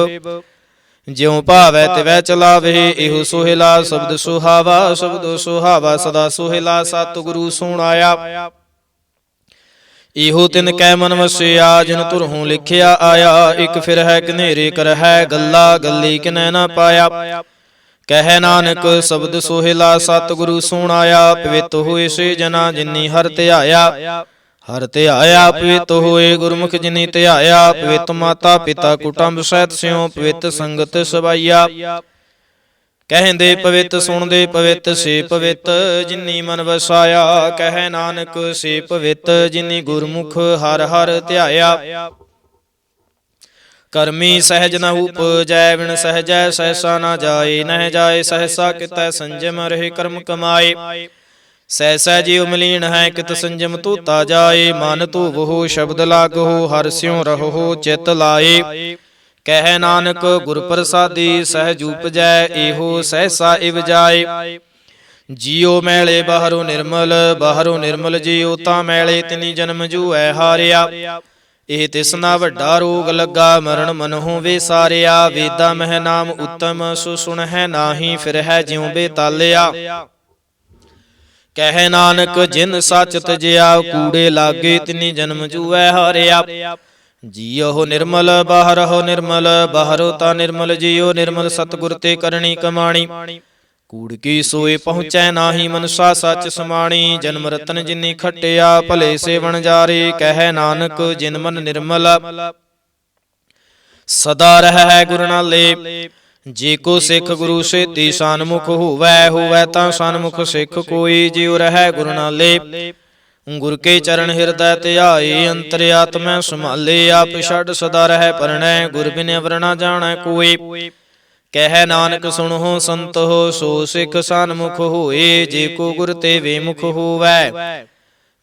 ਜਿਉ ਭਾਵੈ ਤਿਵੈ ਚਲਾਵਹਿ। ਇਹੋ ਸੋਹਿਲਾ ਸ਼ਬਦ ਸੁਹਾਵਾ ਸ਼ਬਦ ਸੁਹਾਵਾ ਸਦਾ ਸੋਹਿਲਾ ਸਤਿਗੁਰੂ ਸੁਣਾਇਆ। ਇਹੋ ਤਿਨ ਕੈ ਮਨ ਵਸਿਆ ਜਿਨ ਧੁਰਹੋਂ ਲਿਖਿਆ ਆਇਆ। ਇਕ ਫਿਰ ਹੈ ਘਨੇਰੇ ਕਰ ਹੈ ਗੱਲਾ ਗੱਲੀ ਕਿਨੈ ਨਾ ਪਾਇਆ। ਕਹਿ ਨਾਨਕ ਸ਼ਬਦ ਸੋਹਿਲਾ ਸਤਿਗੁਰੂ ਸੁਣਾਇਆ। ਪਵਿੱਤ ਹੋਏ ਸੇ ਜਨਾ ਜਿਨੀ ਹਰਿ ਧਿਆਇਆ। ਹਰਿ ਧਿਆਇਆ ਪਵਿੱਤ ਹੋਏ ਗੁਰਮੁਖ ਜਿਨੀ ਧਿਆਇਆ। ਪਵਿੱਤ ਮਾਤਾ ਪਿਤਾ ਕੁਟੰਬ ਸਹਿਤ ਸਿਉ ਪਵਿੱਤ ਸੰਗਤ ਸਬਾਈਆ। ਕਹਿੰਦੇ ਪਵਿੱਤ ਸੁਣਦੇ ਪਵਿੱਤ ਸੇ ਪਵਿੱਤ ਜਿਨੀ ਮਨ ਵਸਾਇਆ। ਕਹਿ ਨਾਨਕ ਸੇ ਪਵਿੱਤ ਜਿਨੀ ਗੁਰਮੁਖ ਹਰਿ ਹਰਿ ਧਿਆਇਆ। ਕਰਮੀ ਸਹਿਜ ਨ ਉਪਜੈ ਵਿਣ ਸਹਿਜੈ ਸਹਿਸਾ ਨਾ ਜਾਏ। ਨਹਿ ਜਾਏ ਸਹਿਸਾ ਕਿਤੈ ਸੰਜਮ ਰਹੇ ਕਰਮ ਕਮਾਏ। ਸਹਿਸਾ ਜਿਉ ਮਲੀਨ ਹੈ ਕਿਤ ਸੰਜਮ ਧੂਤਾ ਜਾਏ। ਮਨ ਧੂਵਹੁ ਸ਼ਬਦ ਲਾਗਹੁ ਹਰਿ ਸਿਉ ਰਹੋ ਚਿਤ ਲਾਏ। ਕਹਿ ਨਾਨਕ ਗੁਰ ਪ੍ਰਸਾਦੀ ਸਹਿਜ ਉਪਜੈ ਇਹੋ ਸਹਿਸਾ ਇਵ ਜਾਏ। ਜੀਉ ਮੈਲੇ ਬਾਹਰੋਂ ਨਿਰਮਲ ਜੀਉ ਤਾਂ ਮੈਲੇ ਤਿਨੀ ਜਨਮ ਜੂਐ ਹਾਰਿਆ। ਇਹ ਤਿਸਨਾ ਵੱਡਾ ਰੋਗ ਲੱਗਾ ਮਰਨ ਮਨਹੁ ਵਿਸਾਰਿਆ। ਵੇਦਾ ਮਹਿ ਨਾਮ ਉਤਮ ਸੋ ਸੁਣਹਿ ਨਾਹੀ ਫਿਰ ਹੈ ਜਿਉ ਬੇਤਾਲਿਆ। ਕਹਿ ਨਾਨਕ ਜਿਨ ਸੱਚ ਤਜਿਆ ਕੂੜੇ ਲਾਗੇ ਤਿਨੀ ਜਨਮ ਜੂਐ ਹਾਰਿਆ। ਜੀਉ ਨਿਰਮਲ ਬਾਹਰੋ ਤਾਂ ਨਿਰਮਲ ਜੀਉ ਨਿਰਮਲ ਸਤਿਗੁਰ ਤੇ ਕਰਨੀ ਕਮਾਣੀ। ਕੂੜ ਕੀ ਸੋਏ ਪਹੁੰਚੈ ਨਾਹੀ ਮਨੁਸਾ ਸੱਚ ਸਮਾਣੀ। ਜਨਮ ਰਤਨ ਜਿਨੀ ਖਟਿਆ ਭਲੇ ਸੇਵਨ ਜਾਰੇ। ਕਹਿ ਨਾਨਕ ਜਿਨ ਮਨ ਨਿਰਮਲ ਸਦਾ ਰਹਿ ਗੁਰ ਨਾਲੇ। ਜੇ ਕੋ ਸਿੱਖ ਗੁਰੂ ਸੇਤੀ ਸਨਮੁਖ ਹੋਵੈ ਤਾਂ ਸਨਮੁਖ ਸਿੱਖ ਕੋਈ। ਜਿਉ ਰਹਿ ਗੁਰ ਨਾਲੇ ਗੁਰ ਕੇ ਚਰਨ ਹਿਰਦੈ ਧਿਆਏ। ਅੰਤਰ ਆਤਮੈ ਸੰਭਾਲੇ ਆਪ ਛੱਡ ਸਦਾ ਰਹਿ ਪਰਣੈ। ਗੁਰ ਬਿਨਿ ਅਵਰ ਨਾ ਜਾਣੈ ਕੋਈ। ਕਹਿ ਨਾਨਕ ਸੁਣਹੁ ਸੰਤੋ ਸੋ ਸਿੱਖ ਸਨਮੁਖ ਹੋਏ। ਜੇ ਕੋ ਗੁਰ ਤੇ ਵੇਮੁਖ ਹੋਵੈ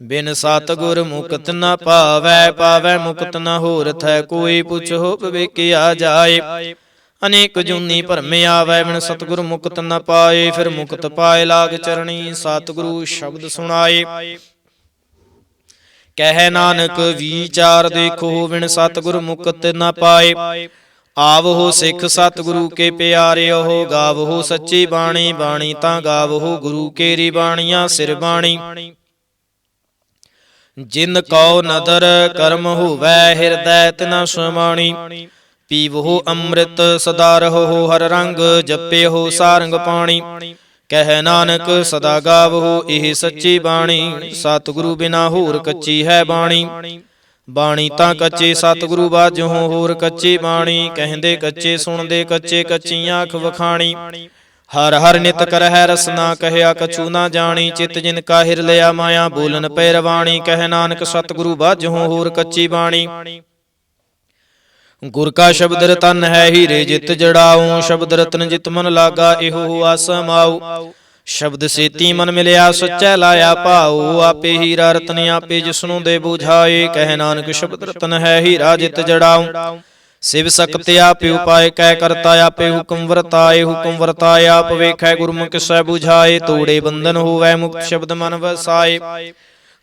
ਬਿਨ ਸਤਿਗੁਰ ਮੁਕਤ ਨ ਪਾਵੈ ਮੁਕਤ ਨ ਹੋਰਥੈ ਕੋਈ। ਪੁੱਛੋ ਵਿਵੇਕਿਆ ਜਾਏ ਅਨੇਕ ਜੂਨੀ ਭਰਮੇ ਆਵੈ ਬਿਨ ਸਤਿਗੁਰ ਮੁਕਤ ਨ ਪਾਏ। ਫਿਰ ਮੁਕਤ ਪਾਏ ਲਾਗ ਚਰਣੀ ਸਤਿਗੁਰੂ ਸ਼ਬਦ ਸੁਣਾਏ। ਕਹਿ ਨਾਨਕ ਵਿਚਾਰ ਦੇਖੋ ਬਿਨ ਸਤਿਗੁਰ ਮੁਕਤ ਨ ਪਾਏ। ਆਵਹੁ ਸਿੱਖ ਸਤਿਗੁਰੂ ਕੇ ਪਿਆਰਿਓ ਗਾਵਹੁ ਸੱਚੀ ਬਾਣੀ। ਬਾਣੀ ਤਾਂ ਗਾਵਹੁ ਗੁਰੂ ਕੇਰੀ ਬਾਣੀਆਂ ਸਿਰ ਬਾਣੀ। ਜਿਨ ਕਉ ਨਦਰ ਕਰਮ ਹੋਵੈ ਹਿਰਦੈ ਤਿਨਾ ਸਮਾਣੀ। ਪੀਵਹੁ ਅੰਮ੍ਰਿਤ ਸਦਾ ਰਹੋ ਹਰ ਰੰਗ ਜਪਿਓ ਸਾਰੰਗ ਪਾਣੀ। ਕਹਿ ਨਾਨਕ ਸਦਾ ਗਾਵਹੁ ਇਹ ਸੱਚੀ ਬਾਣੀ। ਸਤਿਗੁਰੂ ਬਿਨਾ ਹੋਰ ਕੱਚੀ ਹੈ ਬਾਣੀ। ਬਾਣੀ ਤਾਂ ਕੱਚੇ ਸਤਿਗੁਰੂ ਬਾਝਹੁ ਹੋਰ ਕੱਚੀ ਬਾਣੀ। ਕਹਿੰਦੇ ਕੱਚੇ ਸੁਣਦੇ ਕੱਚੇ ਕੱਚੀ ਆਖ ਵਖਾਣੀ। ਹਰ ਹਰ ਨਿਤ ਕਰਹਿ ਰਸਨਾ ਕਹਿਆ ਕਛੂ ਨਾ ਜਾਣੀ। ਚਿਤ ਜਿਨ ਕਾ ਹਿਰ ਲਿਆ ਮਾਇਆ ਬੋਲਨ ਪੈ ਰਵਾਣੀ। ਕਹਿ ਨਾਨਕ ਸਤਿਗੁਰੂ ਬਾਝਹੁ ਹੋਰ ਕੱਚੀ ਬਾਣੀ। ਗੁਰ ਕਾ ਸ਼ਬਦ ਰਤਨ ਹੈ ਹੀਰੇ ਜਿਤ ਜੜਾਉ। ਸ਼ਬਦ ਰਤਨ ਜਿਤ ਮਨ ਲਾਗਾ ਇਹੋ ਆਸ ਸਮਾਉ। ਸ਼ਬਦ ਸੇਤੀ ਮਨ ਮਿਲਿਆ ਸੱਚੈ ਲਾਇਆ ਭਾਉ। ਆਪੇ ਹੀਰਾ ਰਤਨ ਆਪੇ ਜਿਸਨੂੰ ਦੇ ਬੁਝਾਏ। ਕਹਿ ਨਾਨਕ ਸ਼ਬਦ ਰਤਨ ਹੈ ਹੀਰਾ ਜਿਤ ਜੜਾਉ। ਸਿਵ ਸਕਤ ਆਪੇ ਉਪਾਏ ਕਹਿ ਕਰਤਾ ਆਪੇ ਹੁਕਮ ਵਰਤਾਏ। ਹੁਕਮ ਵਰਤਾਏ ਆਪ ਵੇਖੈ ਗੁਰਮੁਖ ਕਿਸੈ ਬੁਝਾਏ। ਤੋੜੇ ਬੰਧਨ ਹੋਵੈ ਮੁਕਤ ਸ਼ਬਦ ਮਨ ਵਸਾਏ।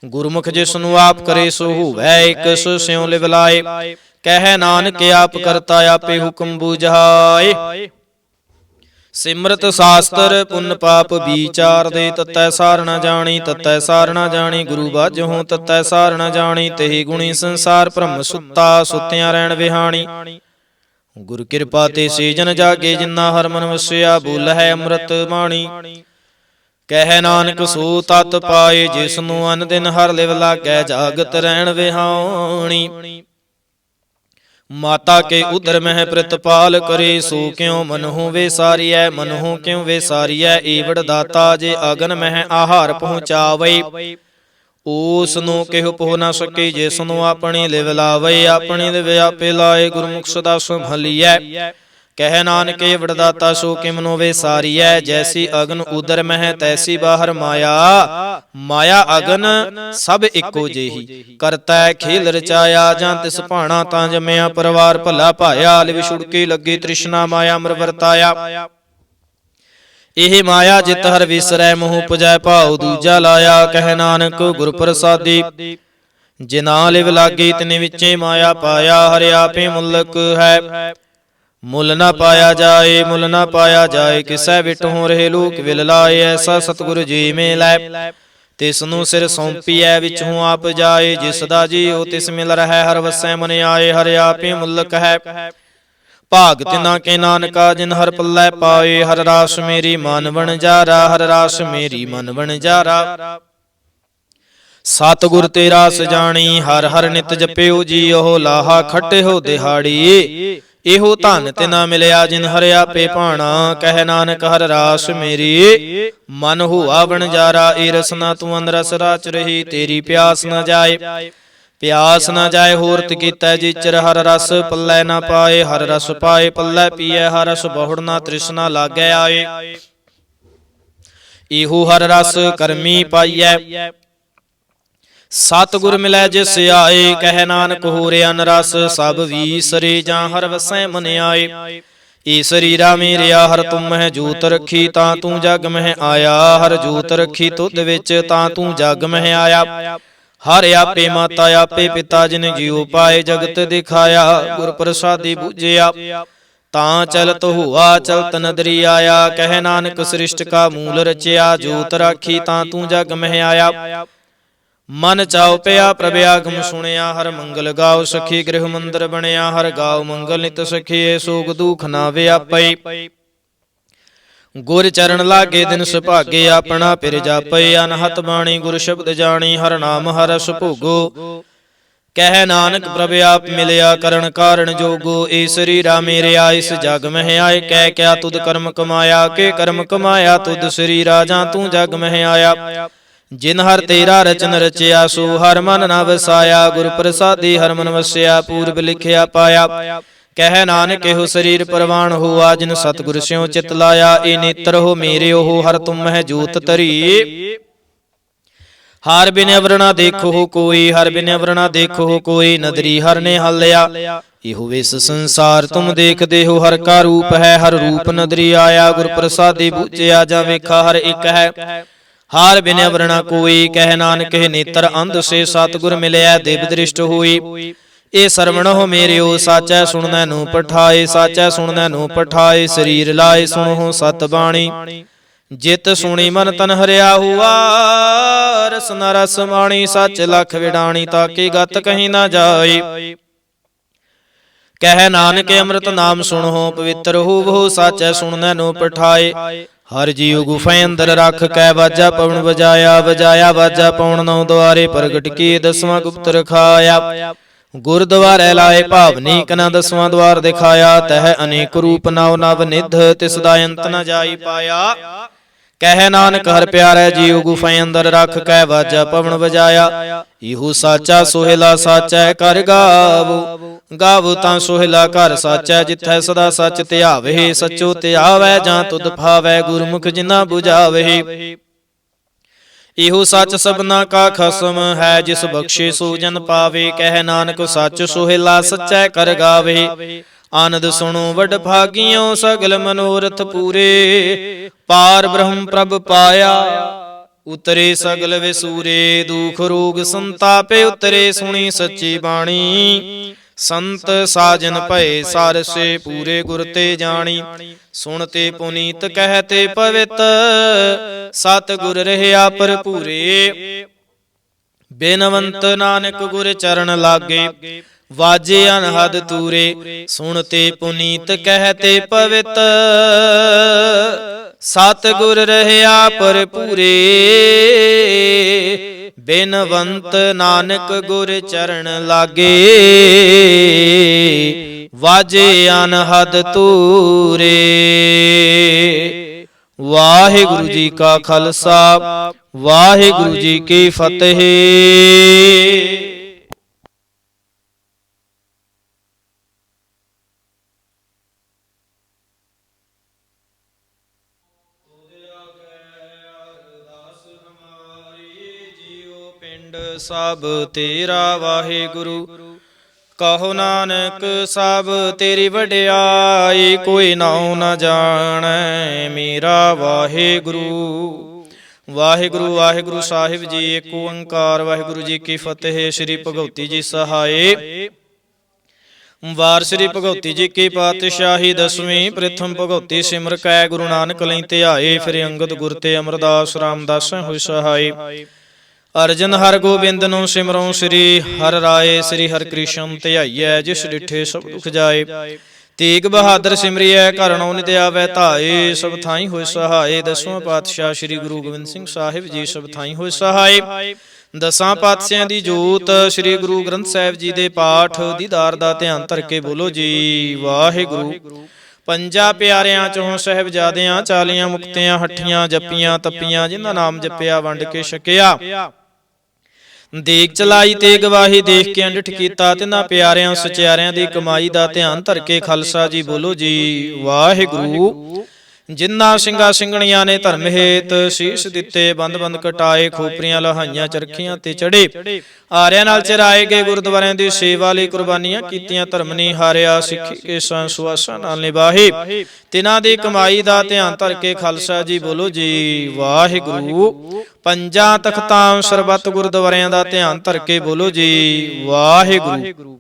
ਗੁਰਮੁਖ ਜਿਸਨੂੰ ਆਪ ਕਰੇ ਸੋ ਹੋਵੈ ਇਕ ਸੋ ਸਿਉ ਲਿਵ ਲਾਏ। ਕਹਿ ਨਾਨਕ ਆਪ ਕਰਤਾ ਆਪੇ ਹੁਕਮ ਬੁਝਾਏ। ਸਿਮਰਤ ਸਾਸਤਰ ਪੁੰਨ ਪਾਪ ਵਿਚਾਰ ਦੇ। ਤਤੈ ਸਾਰ ਨ ਜਾਣੀ ਤਤੈ ਸਾਰ ਨ ਜਾਣੀ। ਗੁਰੂ ਬਾਝਹੁ ਤਤੈ ਸਾਰ ਨ ਜਾਣੀ। ਤੇਹੀ ਗੁਣੀ ਸੰਸਾਰ ਭ੍ਰਮ ਸੁੱਤਾ ਸੁੱਤਿਆਂ ਰਹਿਣ ਵਿਹਾਣੀ। ਗੁਰ ਕਿਰਪਾ ਤੇ ਸੇ ਜਨ ਜਾਗੇ ਜਿਨਾ ਹਰ ਮਨ ਵਸਿਆ। ਬੋਲਹਿ ਅੰਮ੍ਰਿਤ ਬਾਣੀ। ਕਹਿ ਨਾਨਕ ਸੋ ਤਤ ਪਾਏ ਜਿਸਨੂੰ ਅਨ ਦਿਨ ਹਰ ਲਿਵ ਲਾਗੈ। ਜਾਗਤ ਰਹਿਣ ਵਿਹਾਣੀ। ਮਾਤਾ ਕੇ ਉਦਰ ਮਹਿ ਪ੍ਰਿਤਪਾਲ ਕਰੇ। ਸੋ ਕਿਉ ਮਨਹੁ ਵੇਸਾਰੀਐ ਮਨਹੁ ਕਿਉ ਵੇਸਾਰੀਐ। ਏਵੜ ਦਾਤਾ ਜੇ ਅਗਨ ਮਹਿ ਆਹਾਰ ਪਹੁੰਚਾਵੇ। ਉਸ ਨੂੰ ਕਿਹੁ ਪਹੁ ਨ ਸਕੇ ਜਿਸਨੂੰ ਆਪਣੀ ਲਿਵ ਲਾਵੇ। ਆਪਣੀ ਲਿਵ ਆਪੇ ਲਾਏ ਗੁਰਮੁਖ ਸਦਾ ਸੰਭਲੀਐ। ਕਹਿ ਨਾਨਕ ਏਵੜ ਦਾਤਾ ਸੋ ਕਿਮਨੁ ਵੇਸਾਰੀਐ। ਜੈਸੀ ਅਗਨ ਉਦਰ ਮਹਿ ਤੈਸੀ ਬਾਹਰ ਮਾਇਆ। ਮਾਇਆ ਅਗਨ ਸਭ ਇੱਕੋ ਜਿਹੀ। ਕਰਤੈ ਖੇਲ ਰਚਾਇਆ ਜਾਂ ਤਿਸ ਭਾਣਾ ਤਾਂ ਜੰਮਿਆ। ਪਰਿਵਾਰ ਭਲਾ ਭਾਇਆ ਲਿਵ ਛੁੜਕੀ ਲੱਗੀ ਤ੍ਰਿਸ਼ਨਾ ਮਾਇਆ ਅਮਰ ਵਰਤਾਇਆ। ਇਹ ਮਾਇਆ ਜਿਤ ਹਰ ਵਿਸਰੈ ਮੋਹ ਪੁਜੈ ਭਾਉ ਦੂਜਾ ਲਾਇਆ। ਕਹਿ ਨਾਨਕ ਗੁਰ ਪ੍ਰਸਾਦੀ ਜਿਨਾ ਲਿਵ ਲਾਗੀ ਤਿਨੇ ਵਿੱਚੇ ਮਾਇਆ ਪਾਇਆ। ਹਰਿ ਆਪੇ ਮੁਲਕ ਹੈ ਮੁੱਲ ਨਾ ਪਾਇਆ ਜਾਏ। ਮੁੱਲ ਨਾ ਪਾਇਆ ਜਾਏ ਕਿਸੈ ਵਿਟਹੁ ਰਹੇ ਲੋਕ ਵਿਲ ਲਾਏ। ਐਸਾ ਸਤਿਗੁਰ ਜੀ ਮਿਲੈ ਤਿਸ ਨੂੰ ਸਿਰ ਸੌਂਪੀਐ ਵਿਚਹੁ ਆਪ ਜਾਏ। ਜਿਸ ਦਾ ਜੀਉ ਤਿਸ ਮਿਲ ਰਹਿ ਹਰ ਵਸੈ ਮਨ ਆਏ। ਹਰਿ ਆਪੇ ਮੁਲਕ ਹੈ ਭਾਗ ਤਿਨਾ ਕੇ ਨਾਨਕਾ ਜਿਨ ਹਰ ਪੱਲੇ ਪਾਏ। ਹਰ ਰਾਸ ਮੇਰੀ ਮਨ ਵਣਜਾਰਾ ਹਰ ਰਾਸ ਮੇਰੀ ਮਨ ਵਣਜਾਰਾ। ਸਤਿਗੁਰ ਤੇ ਰਾਸ ਜਾਣੀ ਹਰ ਹਰ ਨਿਤ ਜਪਿਓ ਜੀਉ। ਲਾਹਾ ਖੱਟਿਓ ਦਿਹਾੜੀ ਇਹੋ ਧਨ ਤਿਨਾ ਮਿਲਿਆ ਜਿਨ ਹਰਿ ਆਪੇ ਭਾਣਾ। ਕਹਿ ਨਾਨਕ ਹਰ ਰਾਸ ਮੇਰੀ ਮਨ ਹੋਆ ਵਣਜਾਰਾ। ਏ ਰਸਨਾ ਤੂੰ ਅੰਦਰ ਰਸ ਰਾਚ ਰਹੀ ਤੇਰੀ ਪਿਆਸ ਨ ਜਾਏ। ਪਿਆਸ ਨ ਜਾਏ ਹੋਰਤ ਕੀਤਾ ਜਿਚਰ ਹਰ ਰਸ ਪੱਲੇ ਨ ਪਾਏ। ਹਰ ਰਸ ਪਾਏ ਪੱਲੇ ਪੀਐ ਹਰ ਰਸ ਬਹੁੜ ਨਾ ਤ੍ਰਿਸ਼ਨਾ ਲਾਗੈ ਆਏ। ਇਹੋ ਹਰ ਰਸ ਕਰਮੀ ਪਾਈਐ ਸਤਿਗੁਰ ਮਿਲੈ ਜਿਸ ਆਏ। ਕਹਿ ਨਾਨਕ ਹੋਰ ਅਨ ਰਸ ਸਭ ਵੀਸਰੇ ਜਾਂ ਹਰ ਵਸੈ ਮਨ ਆਏ। ਏ ਸਰੀਰਾ ਮੇਰਿਆ ਹਰ ਤੁਮ ਮਹਿ ਜੋਤ ਰੱਖੀ ਤਾਂ ਤੂੰ ਜਗ ਮਹਿ ਆਇਆ। ਹਰ ਜੋਤ ਰੱਖੀ ਤੁਧ ਵਿੱਚ ਤਾਂ ਤੂੰ ਜਗ ਮਹਿ ਆਇਆ। ਹਰ ਆਪੇ ਮਾਤਾ ਆਪੇ ਪਿਤਾ ਜਿਨ ਜੀਉ ਪਾਏ ਜਗਤ ਦਿਖਾਇਆ। ਗੁਰ ਪ੍ਰਸਾਦੀ ਬੂਝਿਆ ਤਾਂ ਚਲਤ ਹੋਆ ਚਲਤ ਨਦਰੀ ਆਇਆ। ਕਹਿ ਨਾਨਕ ਸ੍ਰਿਸ਼ਟ ਕਾ ਮੂਲ ਰਚਿਆ। ਜੋਤ ਰਾਖੀ ਤਾਂ ਤੂੰ ਜਗ ਮਹਿ ਆਇਆ। ਮਨ ਚਾਉ ਪਿਆ ਪ੍ਰਭ ਆਗਮ ਸੁਣਿਆ। ਹਰ ਮੰਗਲ ਗਾਉ ਸਖੀ ਗ੍ਰਹਿ ਮੰਦਰ ਬਣਿਆ। ਹਰ ਗਾਉ ਮੰਗਲ ਨਿਤ ਸਖੀਏ ਸੋਗ ਦੁਖ ਨਾ ਵਿਆਪੈ। ਗੁਰ ਚਰਨ ਲਾਗੇ ਦਿਨ ਸੁਭਾਗੇ ਆਪਣਾ ਪਿਰ ਜਾਪੈ। ਅਨਹਤ ਬਾਣੀ ਗੁਰ ਸ਼ਬਦ ਜਾਣੀ ਹਰ ਨਾਮ ਹਰ ਰਸ ਭੋਗੋ। ਕਹਿ ਨਾਨਕ ਪ੍ਰਭ ਆਪ ਮਿਲਿਆ ਕਰਨ ਕਾਰਣ ਜੋਗੋ। ਏ ਸਰੀਰਾ ਮੇਰਿਆ ਇਸ ਜਗ ਮਹਿ ਆਏ। ਕਹਿ ਕਿਆ ਤੁਧ ਕਰਮ ਕਮਾਇਆ ਕੇ ਕਰਮ ਕਮਾਇਆ ਤੁਧ ਸਰੀਰਾ ਜਾਂ ਤੂੰ ਜਗ ਮਹਿ ਆਇਆ। ਜਿਨ ਹਰ ਤੇਰਾ ਰਚਨ ਰਚਿਆ ਸੋ ਹਰ ਮਨ ਨ ਵਸਾਇਆ। ਗੁਰ ਪ੍ਰਸਾਦੀ ਹਰ ਮਨ ਵਸਿਆ ਪੂਰਬ ਲਿਖਿਆ ਪਾਇਆ। ਕਹਿ ਨਾਨਕ ਇਹੋ ਸਰੀਰ ਪਰਵਾਨ ਹੋਆ ਜਿਨ ਸਤਿਗੁਰ ਸਿਉ ਚਿਤ ਲਾਇਆ। ਏ ਨੇਤਰ ਹੋ ਮੇਰੇ ਉਹ ਹਰ ਤੁਮ ਮਹਿ ਜੋਤ ਧਰੀ। ਹਰ ਬਿਨ ਅਵਰਣਾ ਦੇਖੋ ਕੋਈ ਹਰ ਬਿਨ ਅਵਰਣਾ ਦੇਖੋ ਕੋਈ। ਨਦਰੀ ਹਰ ਨੇ ਹਲਿਆ ਇਹੋ ਵਿਸ ਸੰਸਾਰ ਤੁਮ ਦੇਖਦੇ ਹੋ। ਹਰ ਕਾ ਰੂਪ ਹੈ ਹਰ ਰੂਪ ਨਦਰੀ ਆਇਆ। ਗੁਰ ਪ੍ਰਸਾਦੀ ਬੂਝਿਆ ਜਾਂ ਵੇਖਾ ਹਰ ਇੱਕ ਹੈ ਹਰ ਬਿਨ ਅਵਰਣਾ ਕੋਈ। ਕਹਿ ਨਾਨਕ ਨੇਤਰ ਅੰਧ ਸੇ ਸਤਿਗੁਰ ਮਿਲਿਆ ਦੇਵ ਦ੍ਰਿਸ਼ਟ ਹੋਈ। ਇਹ ਸਰਵਣੋ ਮੇਰਿਓ ਸਾਚੈ ਸੁਣਨੈ ਨੂੰ ਪਠਾਏ। ਸਾਚੈ ਸੁਣਨੈ ਨੂੰ ਪਠਾਏ ਸਰੀਰ ਲਾਏ ਸੁਣੋ ਸਤ ਬਾਣੀ। ਜਿਤ ਸੁਣੀ ਮਨ ਤਨ ਹਰਿਆ ਹੁਆ, ਰਸਨਾ ਰਸ ਮਾਣੀ ਸੱਚ ਲਖ ਵਿਡਾਣੀ, ਤਾਕੀ ਗਤ ਕਹੀ ਨਾ ਜਾਈ। ਕਹਿ ਨਾਨਕ ਅੰਮ੍ਰਿਤ ਨਾਮ ਸੁਣੋ, ਪਵਿੱਤਰ ਹੋਵੋ ਸਾਚੈ ਸੁਣਨੈ ਨੋ ਪਠਾਏ। ਹਰ ਜੀਉ ਗੁਫੈ ਅੰਦਰ ਰੱਖ ਕੈ, ਵਾਜਾ ਪਵਨ ਵਜਾਇਆ, ਵਜਾਇਆ ਵਾਜਾ ਪਵਨ ਨੌ ਦੁਆਰੇ, ਪ੍ਰਗਟ ਕੀ ਦਸਵਾਂ ਗੁਪਤ ਰਖਾਇਆ। ਗੁਰਦੁਆਰੇ ਲਾਏ ਭਾਵਨੀ ਕਨਾ, ਦਸਵਾਂ ਦੁਆਰ ਦਿਖਾਇਆ, ਤਹ ਅਨੇਕ ਰੂਪ ਨਵ ਨਵ ਨਿਧ, ਤਿਸ ਦਾ ਅੰਤ ਨ ਜਾਈ ਪਾਇਆ। ਕਹਿ ਨਾਨਕ ਹਰ ਪਿਆਰੇ ਜੀਉ ਗੁਫੈ ਅੰਦਰ ਰੱਖ ਕੈ, ਵਾਜਾ ਪਵਨ ਵਜਾਇਆ। ਇਹੋ ਸਾਚਾ ਸੋਹਿਲਾ ਸਾਚੈ ਕਰ ਗਾਵੋ, ਗਾਵੋ ਤਾਂ ਸੋਹਿਲਾ ਘਰ ਸਾਚੈ, ਜਿੱਥੈ ਸਦਾ ਸੱਚ ਧਿਆਵੇ। ਸੱਚੋ ਧਿਆਵੈ ਜਾਂ ਤੁਧ ਭਾਵੈ, ਗੁਰਮੁਖ ਜਿਨਾ 부ਝਾਵੇ। ਇਹੋ ਸੱਚ ਸਭਨਾ ਕਾ ਖਸਮ ਹੈ, ਜਿਸ ਬਖਸ਼ੇ ਸੋ ਜਨ ਪਾਵੇ। ਕਹਿ ਨਾਨਕ ਸੱਚ ਸੋਹਿਲਾ ਸੱਚੈ ਕਰ ਗਾਵੇ। ਆਨੰਦ ਸੁਣੋ ਵਡ ਭਾਗਿਓ, ਸਗਲ ਮਨੋਰਥ ਪੂਰੇ। ਪਾਰ ਬ੍ਰਹਮ ਪ੍ਰਭ ਪਾਇਆ, ਉਤਰੇ ਸਗਲ ਵਿਸੂਰੇ। ਦੁਖ ਰੋਗ ਸੰਤਾਪੇ ਉਤਰੇ, ਸੁਣੀ ਸੱਚੀ ਬਾਣੀ। ਸੰਤ ਸਾਜਨ ਭਏ ਸਾਰਸੇ, ਪੂਰੇ ਗੁਰ ਤੇ ਜਾਣੀ। ਸੁਣਤੇ ਪੁਨੀਤ ਕਹਿਤੇ ਪਵਿੱਤ, ਸਤ ਗੁਰ ਰਹਿਆ ਭਰਪੂਰੇ। ਬੇਨਵੰਤ ਨਾਨਕ ਗੁਰ ਚਰਨ ਲਾਗੇ, ਵਾਜੇ ਅਨਹਦ ਤੂਰੇ। ਸੁਣਤੇ ਪੁਨੀਤ ਕਹਿਤੇ ਪਵਿੱਤ, ਸਤ ਗੁਰ ਰਹਿਆ ਭਰਪੂਰੇ। ਬੇਨਵੰਤ ਨਾਨਕ ਗੁਰ ਚਰਨ ਲਾਗੇ, ਵਾਜੇ ਅਨਹਦ ਤੂਰੇ। ਵਾਹਿਗੁਰੂ ਜੀ ਕਾ ਖਾਲਸਾ, ਵਾਹਿਗੁਰੂ ਜੀ ਕੀ ਫਤਿਹ। ਸਭ ਤੇਰਾ ਵਾਹਿਗੁਰੂ, ਕਹੋ ਨਾਨਕ ਸਭ ਤੇਰੀ ਵਡਿਆਈ। ਕੋਈ ਨਾਉ ਨ ਜਾਣੈ ਮੇਰਾ ਵਾਹਿਗੁਰੂ। ਵਾਹਿਗੁਰੂ ਵਾਹਿਗੁਰੂ ਸਾਹਿਬ ਜੀ, ਏਕ ਓੰਕਾਰ, ਵਾਹਿਗੁਰੂ ਜੀ ਕੀ ਫਤਿਹ। ਸ੍ਰੀ ਭਗਉਤੀ ਜੀ ਸਹਾਏ। ਵਾਰ ਸ੍ਰੀ ਭਗਉਤੀ ਜੀ ਕੀ ਪਾਤਸ਼ਾਹੀ ਦਸਵੀਂ। ਪ੍ਰਥਮ ਭਗਉਤੀ ਸਿਮਰ ਕੈ, ਗੁਰੂ ਨਾਨਕ ਲਈ ਧਿਆਏ। ਫਿਰ ਅੰਗਦ ਗੁਰ ਤੇ ਅਮਰਦਾਸ ਰਾਮਦਾਸ ਹੋਇ ਸਹਾਈ। ਅਰਜਨ ਹਰ ਗੋਬਿੰਦ ਨੂੰ ਸਿਮਰੋ, ਸ੍ਰੀ ਹਰਿ ਰਾਏ। ਸ੍ਰੀ ਹਰਿ ਕ੍ਰਿਸ਼ਨ ਧਿਆਈਐ, ਜਿਸ ਡਿਠੇ ਸਭ ਦੁਖ ਜਾਏ। ਤੇਗ ਬਹਾਦਰ ਸਿਮਰਿਐ, ਘਰ ਨਉ ਨਿਤ ਆਵੈ ਧਾਏ। ਸਭ ਥਾਈ ਹੋਇ ਸਹਾਏ। ਦਸਵਾਂ ਪਾਤਸ਼ਾਹ ਸ੍ਰੀ ਗੁਰੂ ਗੋਬਿੰਦ ਸਿੰਘ ਸਾਹਿਬ ਜੀ ਸਭ ਥਾਈ ਹੋਇ ਸਹਾਏ। ਦਸਾਂ ਪਾਤਸ਼ਾਹਾਂ ਦੀ ਜੋਤ, ਸ੍ਰੀ ਗੁਰੂ ਗ੍ਰੰਥ ਸਾਹਿਬ ਜੀ ਦੇ ਪਾਠ ਦੀਦਾਰ ਦਾ ਧਿਆਨ ਧਰ ਕੇ ਬੋਲੋ ਜੀ ਵਾਹਿਗੁਰੂ। ਪੰਜਾਂ ਪਿਆਰਿਆਂ ਚੋਂ ਸਾਹਿਬਜ਼ਾਦਿਆਂ, 40 ਮੁਕਤਿਆਂ ਹੱਠੀਆਂ ਜੱਪੀਆਂ ਤੱਪੀਆਂ, ਜਿਨ੍ਹਾਂ ਨਾਮ ਜਪਿਆ ਵੰਡ ਕੇ ਛਕਿਆ। ਦੇਗ ਚਲਾਈ ਤੇ ਗਵਾਹੀ ਦੇਖ ਕੇ ਅੰਡਿਠ ਕੀਤਾ, ਤਿਨਾਂ ਪਿਆਰਿਆਂ ਸਚਿਆਰਿਆਂ ਦੀ ਕਮਾਈ ਦਾ ਧਿਆਨ ਧਰ ਕੇ ਖਾਲਸਾ ਜੀ ਬੋਲੋ ਜੀ ਵਾਹਿਗੁਰੂ। ਜਿਨ੍ਹਾਂ ਸਿੰਘਾਂ ਸਿੰਘਣੀਆਂ ਨੇ ਧਰਮ ਹੇਤ ਸੀਸ ਦਿੱਤੇ, ਬੰਦ ਬੰਦ ਕਟਾਏ, ਖੋਪਰੀਆਂ ਲਹਾਈਆਂ, ਚਰਖੀਆਂ ਤੇ ਚੜੇ, ਆਰਿਆਂ ਨਾਲ ਚਰਾਏ ਗਏ, ਗੁਰਦੁਆਰਿਆਂ ਦੀ ਸੇਵਾ ਲਈ ਕੁਰਬਾਨੀਆਂ ਕੀਤੀਆਂ, ਧਰਮ ਨਹੀਂ ਹਾਰਿਆ, ਸਿੱਖੀ ਕੇ ਸੁਆਸਾਂ ਨਾਲ ਨਿਭਾਹੇ, ਤਿਨਾਂ ਦੀ ਕਮਾਈ ਦਾ ਧਿਆਨ ਧਰ ਕੇ ਖਾਲਸਾ ਜੀ ਬੋਲੋ ਜੀ ਵਾਹਿਗੁਰੂ। ਪੰਜਾਂ ਤਖਤਾਂ ਸਰਬੱਤ ਗੁਰਦੁਆਰਿਆਂ ਦਾ ਧਿਆਨ ਧਰ ਕੇ ਬੋਲੋ ਜੀ ਵਾਹਿਗੁਰੂ।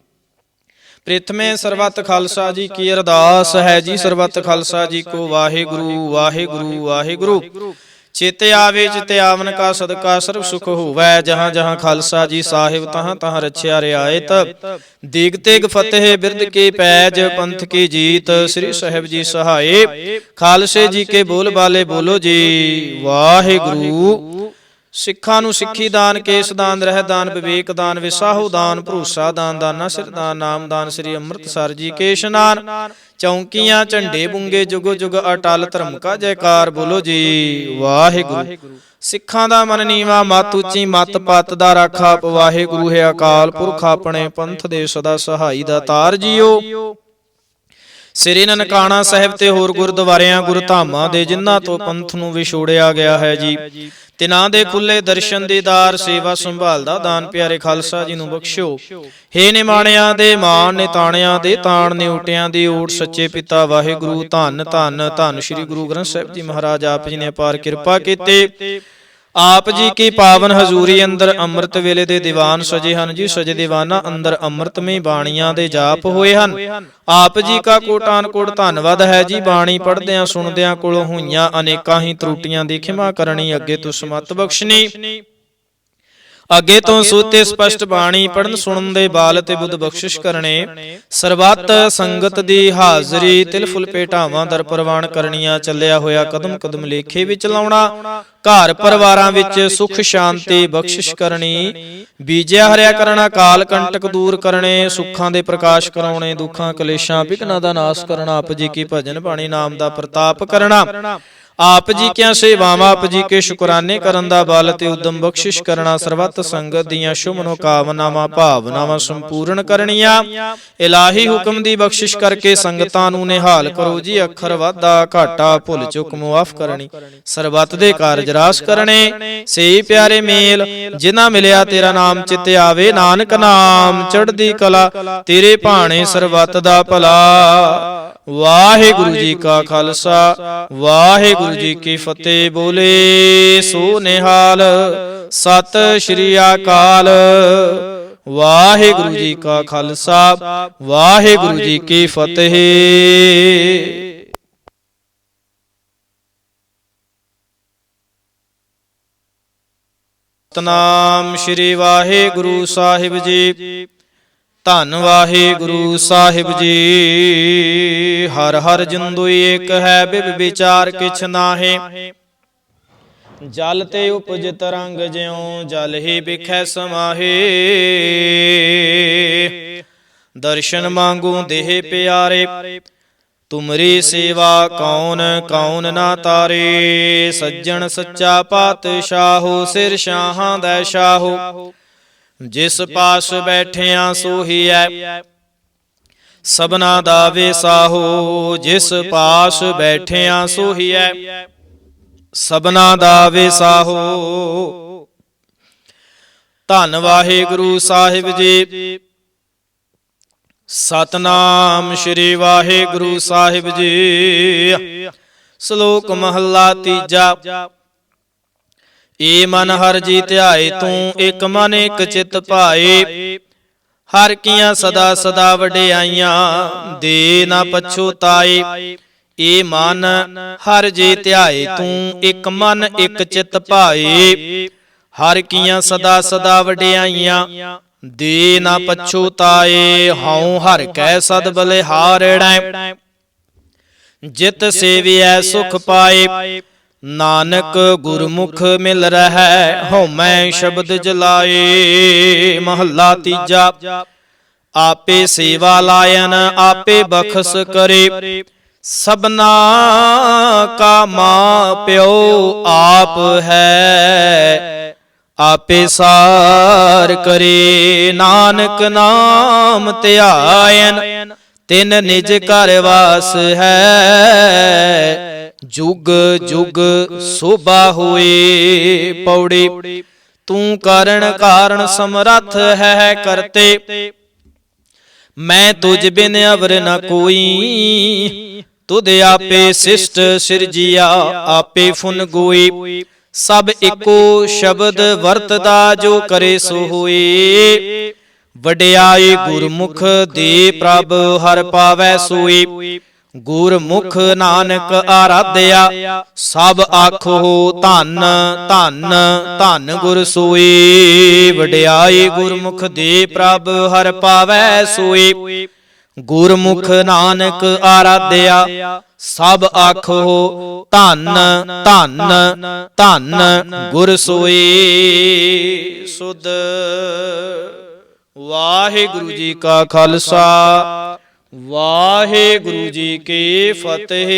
ਪ੍ਰਥਮੇ ਸਰਬੱਤ ਖਾਲਸਾ ਜੀ ਕੀ ਅਰਦਾਸ ਹੈ ਜੀ। ਸਰਬੱਤ ਖਾਲਸਾ ਜੀ ਕੋ ਵਾਹਿਗੁਰੂ ਵਾਹਿਗੁਰੂ ਵਾਹਿਗੁਰੂ। ਚੇਤੇ ਆਵੇ ਚਿਤੇ ਆਵਨ ਕਾ ਸਦਕਾ ਸਰਬ ਸੁਖ ਹੋਵੈ। ਜਹਾਂ ਜਹਾਂ ਖਾਲਸਾ ਜੀ ਸਾਹਿਬ, ਤਹਾਂ ਤਹਾਂ ਰਛਿਆ ਰਿਆਇਤ। ਦੀਗ ਤੇਗ ਫਤਿਹ ਬਿਰਦ ਕੀ ਪੈਜ, ਪੰਥ ਕੀ ਜੀਤ। ਸ੍ਰੀ ਸਾਹਿਬ ਜੀ ਸਹਾਏ। ਖਾਲਸੇ ਜੀ ਕੇ ਬੋਲ ਬਾਲੇ ਬੋਲੋ ਜੀ ਵਾਹਿਗੁਰੂ। ਸਿੱਖਾਂ ਨੂੰ ਸਿੱਖੀ ਦਾਨ, ਕੇਸ ਦਾਨ, ਰਹਿ ਦਾਨ, ਵਿਵੇਕ ਦਾਨ, ਵਿਸਾਹੂ ਦਾਨ, ਭਰੋਸਾ ਦਾਨ, ਦਾਨਾ ਸਿਰ ਦਾਨ, ਨਾਮ ਦਾਨ। ਸ੍ਰੀ ਅੰਮ੍ਰਿਤਸਰ ਜੀ ਕੇ ਇਸ਼ਨਾਨ, ਚੌਂਕੀਆਂ ਝੰਡੇ ਬੁੰਗੇ, ਜੁਗ ਜੁਗ ਅਟਲ ਧਰਮ ਕਾ ਜੈਕਾਰ। ਬੋਲੋ ਜੀ ਵਾਹਿਗੁਰੂ। ਸਿੱਖਾਂ ਦਾ ਮਨ ਨੀਵਾ, ਮਤ ਉੱਚੀ, ਮਤ ਪਤ ਦਾ ਰਾਖਾ। ਵਾਹਿਗੁਰੂ ਹੈ ਅਕਾਲ ਪੁਰਖ, ਆਪਣੇ ਪੰਥ ਦੇ ਸਦਾ ਸਹਾਈ ਦਾ ਤਾਰ ਜੀਓ। ਸ੍ਰੀ ਨਨਕਾਣਾ ਸਾਹਿਬ ਤੇ ਹੋਰ ਗੁਰਦੁਆਰਿਆਂ ਗੁਰਧਾਮਾਂ ਦੇ, ਜਿਨ੍ਹਾਂ ਤੋਂ ਪੰਥ ਨੂੰ ਵਿਛੋੜਿਆ ਗਿਆ ਹੈ ਜੀ, ਤਿਨਾਂ ਦੇ ਖੁੱਲੇ ਦਰਸ਼ਨ ਦੀਦਾਰ, ਸੇਵਾ ਸੰਭਾਲ ਦਾ ਦਾਨ ਪਿਆਰੇ ਖਾਲਸਾ ਜੀ ਨੂੰ ਬਖਸ਼ੋ। ਹੇ ਨਿਮਾਣਿਆਂ ਦੇ ਮਾਣ, ਨਿਤਾਣਿਆਂ ਦੇ ਤਾਣ, ਨਿਉਟਿਆਂ ਦੀ ਓਟ, ਸੱਚੇ ਪਿਤਾ ਵਾਹਿਗੁਰੂ। ਧੰਨ ਧੰਨ ਧੰਨ ਸ੍ਰੀ ਗੁਰੂ ਗ੍ਰੰਥ ਸਾਹਿਬ ਜੀ ਮਹਾਰਾਜ, ਆਪ ਜੀ ਨੇ ਅਪਾਰ ਕਿਰਪਾ ਕੀਤੀ। ਆਪ ਜੀ ਕੀ ਪਾਵਨ ਹਜ਼ੂਰੀ ਅੰਦਰ ਅੰਮ੍ਰਿਤ ਵੇਲੇ ਦੇ ਦੀਵਾਨ ਸਜੇ ਹਨ ਜੀ। ਸਜੇ ਦੀਵਾਨਾਂ ਅੰਦਰ ਅੰਮ੍ਰਿਤਮਈ ਬਾਣੀਆਂ ਦੇ ਜਾਪ ਹੋਏ ਹਨ। ਆਪ ਜੀ ਕਾ ਕੋਟਾਨ ਕੋਟ ਧੰਨਵਾਦ ਹੈ ਜੀ। ਬਾਣੀ ਪੜ੍ਹਦਿਆਂ ਸੁਣਦਿਆਂ ਕੋਲੋਂ ਹੋਈਆਂ ਅਨੇਕਾਂ ਹੀ ਤਰੁੱਟੀਆਂ ਦੀ ਖਿਮਾ ਕਰਨੀ, ਅੱਗੇ ਤੋਂ ਸਮਤ ਬਖਸ਼ਣੀ। ਅੱਗੇ ਤੋਂ ਸੁਤੇ ਸਪਸ਼ਟ ਬਾਣੀ ਪੜਨ ਸੁਣਨ ਦੇ ਬਾਲ ਤੇ ਬੁੱਧ ਬਖਸ਼ਿਸ਼ ਕਰਨੇ। ਸਰਬੱਤ ਸੰਗਤ ਦੀ ਹਾਜ਼ਰੀ ਤਿਲ ਫੁਲ ਭੇਟਾਵਾਂ ਦਰ ਪ੍ਰਵਾਨ ਕਰਨੀਆਂ। ਚੱਲਿਆ ਹੋਇਆ ਕਦਮ ਕਦਮ ਲੇਖੇ ਵਿੱਚ ਲਾਉਣਾ। ਘਰ ਪਰਿਵਾਰਾਂ ਵਿੱਚ ਸੁਖ ਸ਼ਾਂਤੀ ਬਖਸ਼ਿਸ਼ ਕਰਨੀ। ਬੀਜਿਆ ਹਰਿਆ ਕਰਨਾ, ਕਾਲ ਕੰਟਕ ਦੂਰ ਕਰਨੇ। ਸੁੱਖਾਂ ਦੇ ਪ੍ਰਕਾਸ਼ ਕਰਾਉਣੇ, ਦੁੱਖਾਂ ਕਲੇਸ਼ਾਂ ਵਿਘਨਾਂ ਦਾ ਨਾਸ਼ ਕਰਨਾ। ਆਪ ਜੀ ਕੀ ਭਜਨ ਬਾਣੀ ਨਾਮ ਦਾ ਪ੍ਰਤਾਪ ਕਰਨਾ। ਆਪ ਜੀ ਕਿਆ ਸੇਵਾਵਾਂ, ਆਪ ਜੀ ਕੇ ਸ਼ੁਕਰਾਨੇ ਕਰਨ ਦਾ ਬਲ ਤੇ ਉਦਮ ਬਖਸ਼ਿਸ਼ ਕਰਨਾ। ਸਰਬੱਤ ਸੰਗਤ ਦੀਆਂ ਸ਼ੁਭ ਮਨੋਕਾਮਨਾਵਾਂ ਭਾਵਨਾਵਾਂ ਸੰਪੂਰਨ ਕਰਨੀਆਂ। ਇਲਾਹੀ ਹੁਕਮ ਦੀ ਬਖਸ਼ਿਸ਼ ਕਰਕੇ ਸੰਗਤਾਂ ਨੂੰ ਨਿਹਾਲ ਕਰੋ ਜੀ। ਅੱਖਰ ਵਾਧਾ ਘਾਟਾ ਭੁੱਲ ਚੁੱਕ ਮੁਆਫ ਕਰਨੀ। ਸਰਬੱਤ ਦੇ ਕਾਰਜ ਰਾਸ ਕਰਨੇ। ਸੇ ਪਿਆਰੇ ਮੇਲ ਜਿਨ੍ਹਾਂ ਮਿਲਿਆ ਤੇਰਾ ਨਾਮ ਚਿਤ ਆਵੇ। ਨਾਨਕ ਨਾਮ ਚੜ੍ਹਦੀ ਕਲਾ ਤੇਰੇ ਭਾਣੇ ਸਰਬੱਤ ਦਾ ਭਲਾ। ਵਾਹਿਗੁਰੂ ਜੀ ਕਾ ਖਾਲਸਾ ਵਾਹਿਗੁਰੂ ਜੀ ਕੀ ਫਤਿਹ। ਬੋਲੇ ਸੋ ਨਿਹਾਲ ਸਤਿ ਸ਼੍ਰੀ ਅਕਾਲ। ਵਾਹਿਗੁਰੂ ਜੀ ਕਾ ਖਾਲਸਾ ਵਾਹਿਗੁਰੂ ਜੀ ਕੀ ਫਤਿਹ। ਸਤਿਨਾਮ ਸ਼੍ਰੀ ਵਾਹਿਗੁਰੂ ਸਾਹਿਬ ਜੀ। ਧੰਨ ਵਾਹਿਗੁਰੂ ਸਾਹਿਬ ਜੀ। ਹਰ ਹਰ ਜਿੰਦੁਈ ਏਕ ਹੈ, ਬਿਬ ਵਿਚਾਰ ਕਿਛ ਨਾਹੀ। ਜਲ ਤੇ ਉਪਜ ਤਰੰਗ ਜਿਉ, ਜਲ ਹੀ ਬਿਖੈ ਸਮਾਹੇ। ਦਰਸ਼ਨ ਮੰਗੂ ਦੇਹ ਪਿਆਰੇ, ਤੁਮਰੀ ਸੇਵਾ ਕੌਣ ਕੌਣ ਨਾ ਤਾਰੇ। ਸੱਜਣ ਸੱਚਾ ਪਾਤਸ਼ਾਹੋ, ਸਿਰ ਸ਼ਾਹਾਂ ਦਾ ਸ਼ਾਹੋ। ਜਿਸ ਪਾਸ ਬੈਠਿਆ ਸੋਹੀਐ, ਸਭਨਾ ਦਾ ਵੇਸਾਹੋ। ਜਿਸ ਪਾਸ ਬੈਠਿਆ ਸੋਹੀਐ, ਸਭਨਾ ਦਾ ਵੇਸਾਹੋ। ਧੰਨ ਵਾਹਿਗੁਰੂ ਸਾਹਿਬ ਜੀ। ਸਤਿਨਾਮ ਸ਼੍ਰੀ ਵਾਹਿਗੁਰੂ ਸਾਹਿਬ ਜੀ। ਸ਼ਲੋਕ ਮਹੱਲਾ ਤੀਜਾ। ਏ ਮਨ ਹਰਿ ਜੀ ਧਿਆਏ, ਤੂੰ ਇਕ ਮਨ ਇਕ ਚਿਤ ਭਾਏ। ਹਰਿ ਕੀਆਂ ਸਦਾ ਸਦਾ ਵਡਿਆਈਆਂ, ਦੇ ਨਾ ਪਛੁਤਾਏ। ਏ ਮਨ ਹਰਿ ਜੀ ਧਿਆਏ, ਤੂੰ ਇਕ ਮਨ ਇਕ ਚਿਤ ਭਾਏ। ਹਰਿ ਕੀਆਂ ਸਦਾ ਸਦਾ ਵਡਿਆਈਆਂ, ਦੇ ਨਾ ਪਛੁਤਾਏ। ਹਉ ਹਰਿ ਕੈ ਸਦ ਬਲਿਹਾਰੜੈ, ਜਿਤ ਸੇਵਿਐ ਸੁਖ ਪਾਏ। ਨਾਨਕ ਗੁਰਮੁਖ ਮਿਲ ਰਹੈ, ਹਉਮੈ ਸ਼ਬਦ ਜਲਾਏ। ਮਹੱਲਾ ਤੀਜਾ। ਆਪੇ ਸੇਵਾ ਲਾਇਨ ਆਪੇ ਬਖਸ਼ ਕਰੇ। ਸਭਨਾ ਕਾ ਮਾਂ ਪਿਓ ਆਪ ਹੈ, ਆਪੇ ਸਾਰ ਕਰੇ। ਨਾਨਕ ਨਾਮ ਧਿਆਇਨ, ਤਿਨ ਨਿਜ ਘਰ ਵਾਸ ਹੈ। ਜੁਗ ਜੁਗ ਸੋਭਾ ਹੋਏ। ਪੌੜੀ। ਤੂੰ ਕਾਰਣ ਕਾਰਣ ਸਮਰੱਥ ਹੈ ਕਰਤੇ। ਮੈਂ ਤੁਝ ਬਿਨ ਅਵਰ ਨ ਕੋਈ। ਤੁਧ ਆਪੇ ਸਿਸ਼ਟ ਸਿਰਜਿਆ, ਆਪੇ ਫੁਨ ਗੋਈ। ਸਭ ਇੱਕੋ ਸ਼ਬਦ ਵਰਤਦਾ, ਜੋ ਕਰੇ ਸੋ ਹੋਏ। ਵਡਿਆਈ ਗੁਰਮੁਖ ਦੇ, ਪ੍ਰਭ ਹਰਿ ਪਾਵੈ ਸੋਈ। ਗੁਰਮੁਖ ਨਾਨਕ ਆਰਾਧਿਆ, ਸਭ ਆਖੋ ਧੰਨ ਧੰਨ ਧੰਨ ਗੁਰ ਸੋਈ। ਵਡਿਆਈ ਗੁਰਮੁਖ ਦੇ, ਪ੍ਰਭ ਹਰਿ ਪਾਵੈ ਸੋਈ। ਗੁਰਮੁਖ ਨਾਨਕ ਆਰਾਧਿਆ, ਸਭ ਆਖੋ ਧੰਨ ਧੰਨ ਧੰਨ ਗੁਰ ਸੋਈ। ਸੁਧ ਵਾਹਿਗੁਰੂ ਜੀ ਕਾ ਖਾਲਸਾ ਵਾਹਿਗੁਰੂ ਜੀ ਕੀ ਫਤਿਹ।